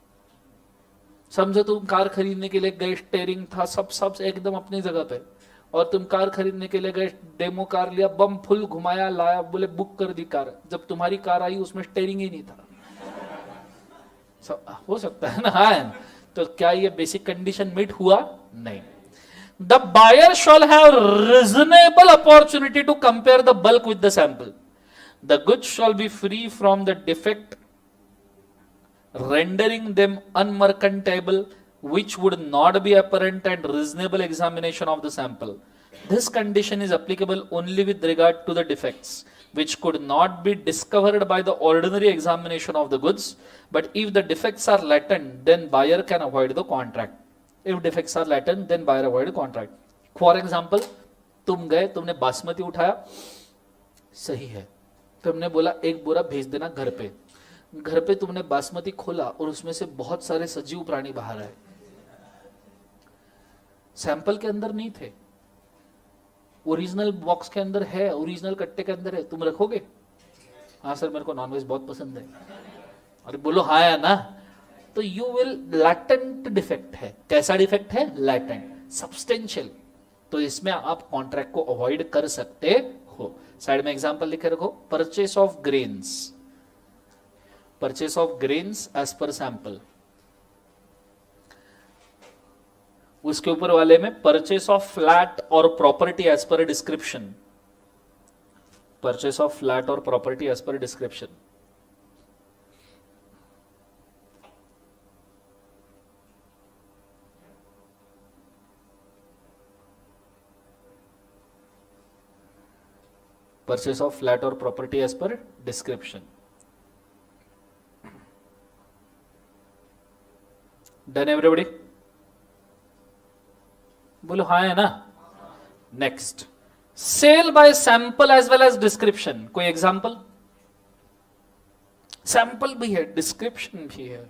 समझो तुम कार खरीदने के लिए गए, स्टीयरिंग था, सब एकदम अपनी जगह पे, और तुम कार खरीदने के लिए गए, डेमो कार लिया, बम फुल घुमाया लाया, बोले बुक कर दी कार, जब तुम्हारी कार आई उसमें स्टीयरिंग ही नहीं था। हो सकता है ना। हाँ, तो क्या ये बेसिक कंडीशन मीट हुआ? नहीं। The buyer shall have reasonable opportunity to compare the bulk with the sample. The goods shall be free from the defect rendering them unmercantile, which would not be apparent at reasonable examination of the sample. This condition is applicable only with regard to the defects, which could not be discovered by the ordinary examination of the goods. But if the defects are latent, then buyer can avoid the contract. If defects are latent, then buyer avoid the contract. For example, तुम गए, तुमने बासमती उठाया, सही है, तुमने बोला एक बोरा भेज देना घर पे। घर पे तुमने बासमती खोला और उसमें से बहुत सारे सजीव प्राणी बाहर आए, सैंपल के अंदर नहीं थे, ओरिजिनल बॉक्स के अंदर है, ओरिजिनल कट्टे के अंदर है, तुम रखोगे? हाँ सर मेरे को नॉनवेज बहुत पसंद है, अरे बोलो हाँ या ना, तो यू विल, लैटेंट डिफेक्ट है। कैसा डिफेक्ट है? Latent, substantial. तो इसमें आप कॉन्ट्रैक्ट को अवॉइड कर सकते हो। साइड में एग्जांपल लिखे रखो, purchase of grains, purchase of grains as per sample। उसके ऊपर वाले में purchase of flat और property as per description, purchase of flat और property as per description। purchase of flat और property as per description। Done everybody? बोलो हाँ है ना। Next, sale by sample as well as description. कोई example? Sample भी है, डिस्क्रिप्शन भी है।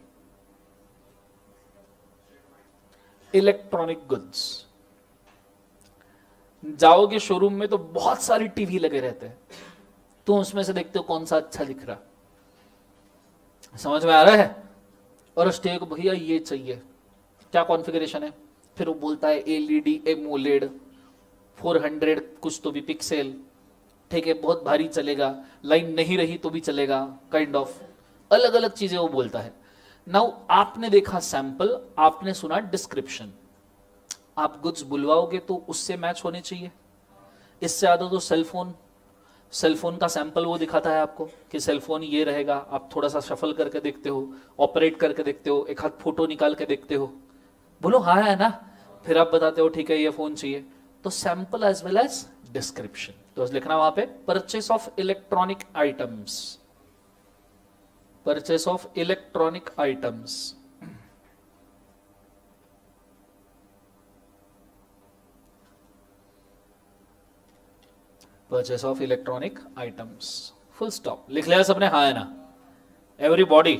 इलेक्ट्रॉनिक गुड्स, जाओगे शोरूम में तो बहुत सारी टीवी लगे रहते हैं, तो उसमें से देखते हो कौन सा अच्छा दिख रहा, समझ में आ रहा है? और स्टे को भैया ये चाहिए, क्या कॉन्फ़िगरेशन है? फिर वो बोलता है एलईडी, एमोलेड, 400 कुछ तो भी पिक्सल, ठीक है, बहुत भारी चलेगा, लाइन नहीं रही तो भी चलेगा, काइंड ऑफ अलग अलग चीजें वो बोलता है। नाउ आपने देखा सैंपल, आपने सुना डिस्क्रिप्शन, आप गुड्स बुलवाओगे तो उससे मैच होने चाहिए। इससे ज्यादा तो सेलफोन का सैंपल वो दिखाता है आपको कि सेलफोन ये रहेगा, आप थोड़ा सा शफल करके देखते हो, ऑपरेट करके देखते हो, एक हाथ फोटो निकाल के देखते हो, बोलो हाँ है ना, फिर आप बताते हो ठीक है ये फोन चाहिए। तो sample as well as description. तो लिखना वहां पे, purchase of electronic items, purchase of electronic items. Purchase of electronic items, full stop. लिख लिया सबने? हाँ है ना everybody?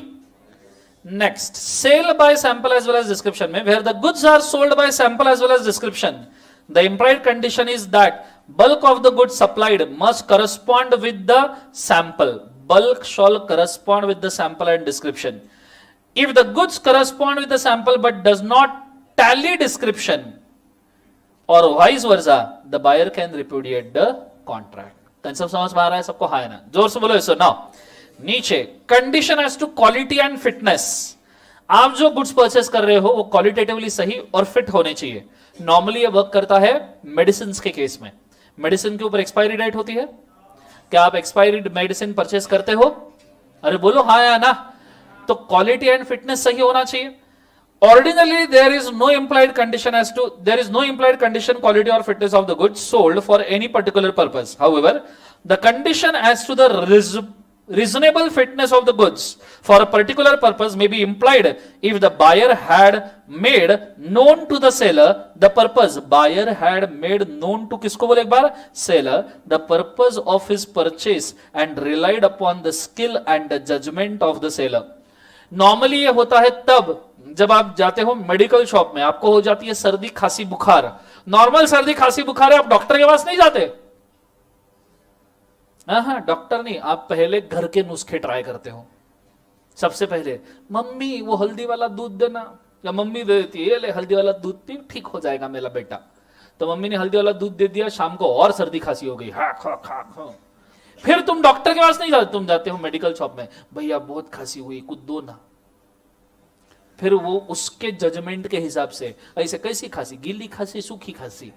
Next, sale by sample as well as description में, where the goods are sold by sample as well as description, the implied condition is that bulk of the goods supplied must correspond with the sample. Bulk shall correspond with the sample and description. If the goods correspond with the sample but does not tally description or vice versa, the buyer can repudiate the contract. Concept समझ में आ रहा है सबको? हाँ है ना? जोर से बोलो इसको। नाउ नीचे, condition as to quality and fitness. आप जो गुड्स परचेस कर रहे हो वो क्वालिटेटिवली सही और फिट होने चाहिए। नॉर्मली ये वर्क करता है मेडिसिन के केस में। मेडिसिन के ऊपर एक्सपायरी डेट होती है, क्या आप एक्सपायरी मेडिसिन परचेस करते हो? अरे बोलो हाँ या ना। तो क्वालिटी एंड फिटनेस सही होना चाहिए। Ordinarily, there is no implied condition quality or fitness of the goods sold for any particular purpose. However, the condition as to the reasonable fitness of the goods for a particular purpose may be implied if the buyer had made known to the seller the purpose. Buyer had made known to किसको बोले एक बार? Seller, the purpose of his purchase and relied upon the skill and the judgment of the seller. Normally ये होता है तब जब आप जाते हो मेडिकल शॉप में, आपको हो जाती है सर्दी खांसी बुखार, नॉर्मल सर्दी खांसी बुखार है, आप डॉक्टर के पास नहीं जाते। हाँ, डॉक्टर नहीं, आप पहले घर के नुस्खे ट्राई करते हो। सबसे पहले मम्मी वो हल्दी वाला दूध देना, या मम्मी दे देती है, ये ले हल्दी वाला दूध पी, ठीक हो जाएगा मेरा बेटा। तो मम्मी ने हल्दी वाला दूध दे दिया, शाम को और सर्दी खांसी हो गई, हा खा खा खा। फिर तुम डॉक्टर के पास नहीं जाते, तुम जाते हो मेडिकल शॉप में, भैया बहुत खांसी हुई, कुछ दो ना। फिर वो उसके जजमेंट के हिसाब से, ऐसे कैसी खांसी, गीली खांसी, सूखी खांसी,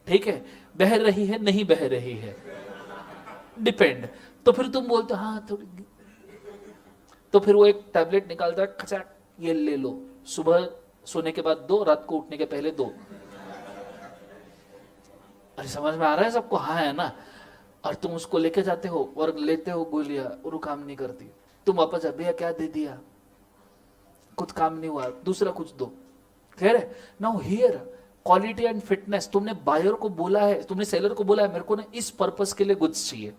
ठीक है, बह रही है नहीं बह रही है, डिपेंड। तो फिर तुम बोलते हो हाँ थोड़ी, तो फिर वो एक टैबलेट निकालता है, खचाक, ये ले लो, सुबह सोने के बाद दो, रात को उठने के पहले दो। अरे समझ में आ रहा है सबको, हाँ है ना। और तुम उसको लेके जाते हो और लेते हो गोलियां और वो काम नहीं करती, तुम वापस भैया क्या दे दिया, कुछ काम नहीं हुआ, दूसरा कुछ दो। कह रहे now here quality and fitness, तुमने बायर को बोला है, तुमने सेलर को बोला है मेरे को ना इस पर्पस के लिए गुड्स चाहिए।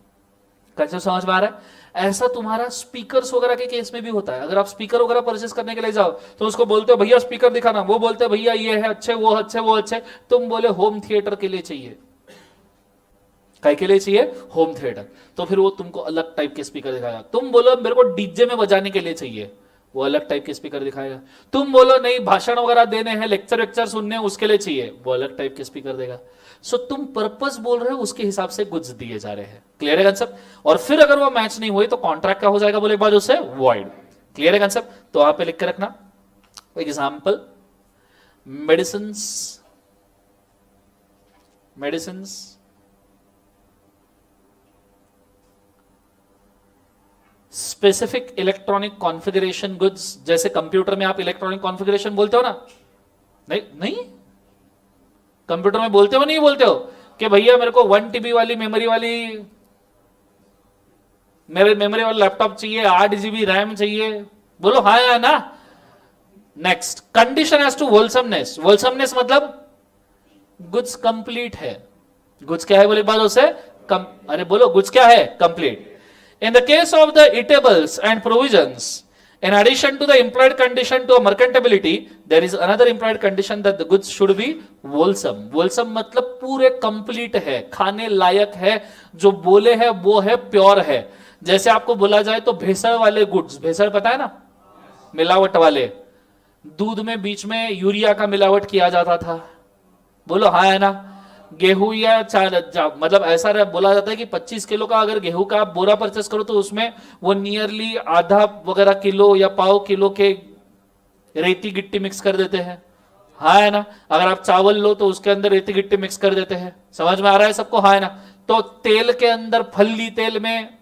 कैसे समझ में आ रहा है? ऐसा तुम्हारा स्पीकर्स वगैरह के केस में भी होता है। अगर आप स्पीकर वगैरह परचेस करने के लिए जाओ तो उसको बोलते हो भैया स्पीकर दिखाना, वो बोलते हैं भैया ये है अच्छे, वो अच्छे, वो अच्छे। तुम बोले होम थिएटर के लिए चाहिए, काय के लिए चाहिए? Home theatre. तो फिर वो तुमको अलग टाइप के स्पीकर दिखाएगा। तुम बोलो मेरे को डीजे में बजाने के लिए चाहिए, वो अलग टाइप के स्पीकर दिखाएगा। तुम बोलो नहीं भाषण वगैरह देने हैं, लेक्चर वेक्चर सुनने उसके लिए चाहिए, वो अलग टाइप के स्पीकर देगा। सो तुम पर्पस बोल रहे हो, उसके हिसाब से गुड्स दिए जा रहे हैं। क्लियर है कंसेप्ट? और फिर अगर वो मैच नहीं हुए तो कॉन्ट्रैक्ट क्या हो जाएगा, बोले एक बार उससे वॉइड। क्लियर है कंसेप्ट? तो वहां पे लिख के रखना example, medicine specific electronic configuration goods, जैसे कंप्यूटर में आप इलेक्ट्रॉनिक कॉन्फ़िगरेशन बोलते हो ना, नहीं नहीं, कंप्यूटर में बोलते हो नहीं बोलते हो कि भैया मेरे को 1 TB वाली मेमोरी वाला लैपटॉप चाहिए, 8 GB रैम चाहिए, बोलो हाँ या ना। Next, condition as to wholesomeness. Wholesomeness मतलब गुड्स कंप्लीट है। गुड्स क्या है बोले बाद उसे अरे बोलो गुड्स क्या है? Complete. In the case of the eatables and provisions, in addition to the implied condition to a merchantability, there is another implied condition that the goods should be wholesome. Wholesome मतलब पूरे complete है, खाने लायक है, जो बोले है वो है, प्योर है। जैसे आपको बोला जाए तो भेसळ वाले गुड्स, भेसळ पता है ना, मिलावट वाले, दूध में बीच में यूरिया का मिलावट किया जाता था, बोलो हाँ है ना। गेहूं या मतलब ऐसा बोला जाता है कि 25 किलो का अगर गेहूं का आप बोरा परचेस करो तो उसमें वो नियरली आधा वगैरह किलो या पाव किलो के रेती गिट्टी मिक्स कर देते हैं, हाँ है ना। अगर आप चावल लो तो उसके अंदर रेती गिट्टी मिक्स कर देते हैं। समझ में आ रहा है सबको, हाँ है ना। तो तेल के अंदर फल्ली तेल में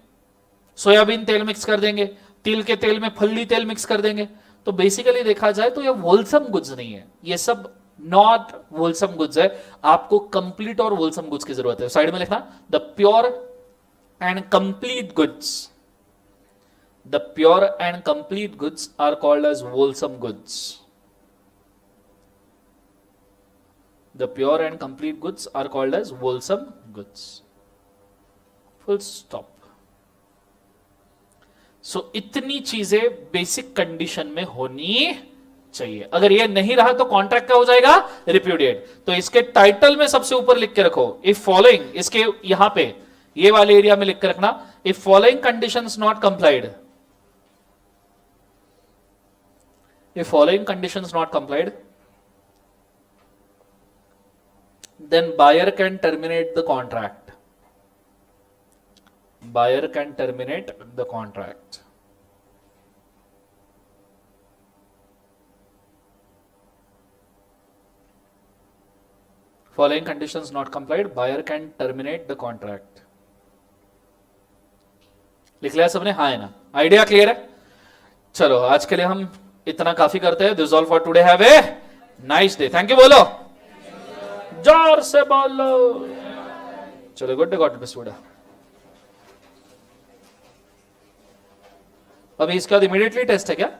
सोयाबीन तेल मिक्स कर देंगे, तिल के तेल में फल्ली तेल मिक्स कर देंगे। तो बेसिकली देखा जाए तो ये होलसम गुड्स नहीं है, ये सब नॉट वोलसम गुड्स है। आपको कंप्लीट और वोलसम गुड्स की जरूरत है। साइड में लिखना the pure and complete goods, the pure and complete goods are called as wholesome goods. The pure and complete goods are called as wholesome goods, full stop. So इतनी चीजें basic condition में होनी चाहिए। अगर ये नहीं रहा तो कॉन्ट्रैक्ट क्या हो जाएगा? रिप्यूडिएट। तो इसके टाइटल में सबसे ऊपर लिख के रखो इफ फॉलोइंग, इसके यहां पे ये वाले एरिया में लिख के रखना if following conditions not complied, if following conditions not complied then buyer can terminate the contract, buyer can terminate the contract. Following conditions not complied, buyer can terminate the contract. लिख लिया सबने, हाँ है ना? आइडिया क्लियर है? चलो आज के लिए हम इतना काफी करते हैं। This all for today. Have a nice day. Thank you बोलो, जोर से बोलो। चलो good day, God bless you. अभी इसके बाद इमीडिएटली टेस्ट है क्या?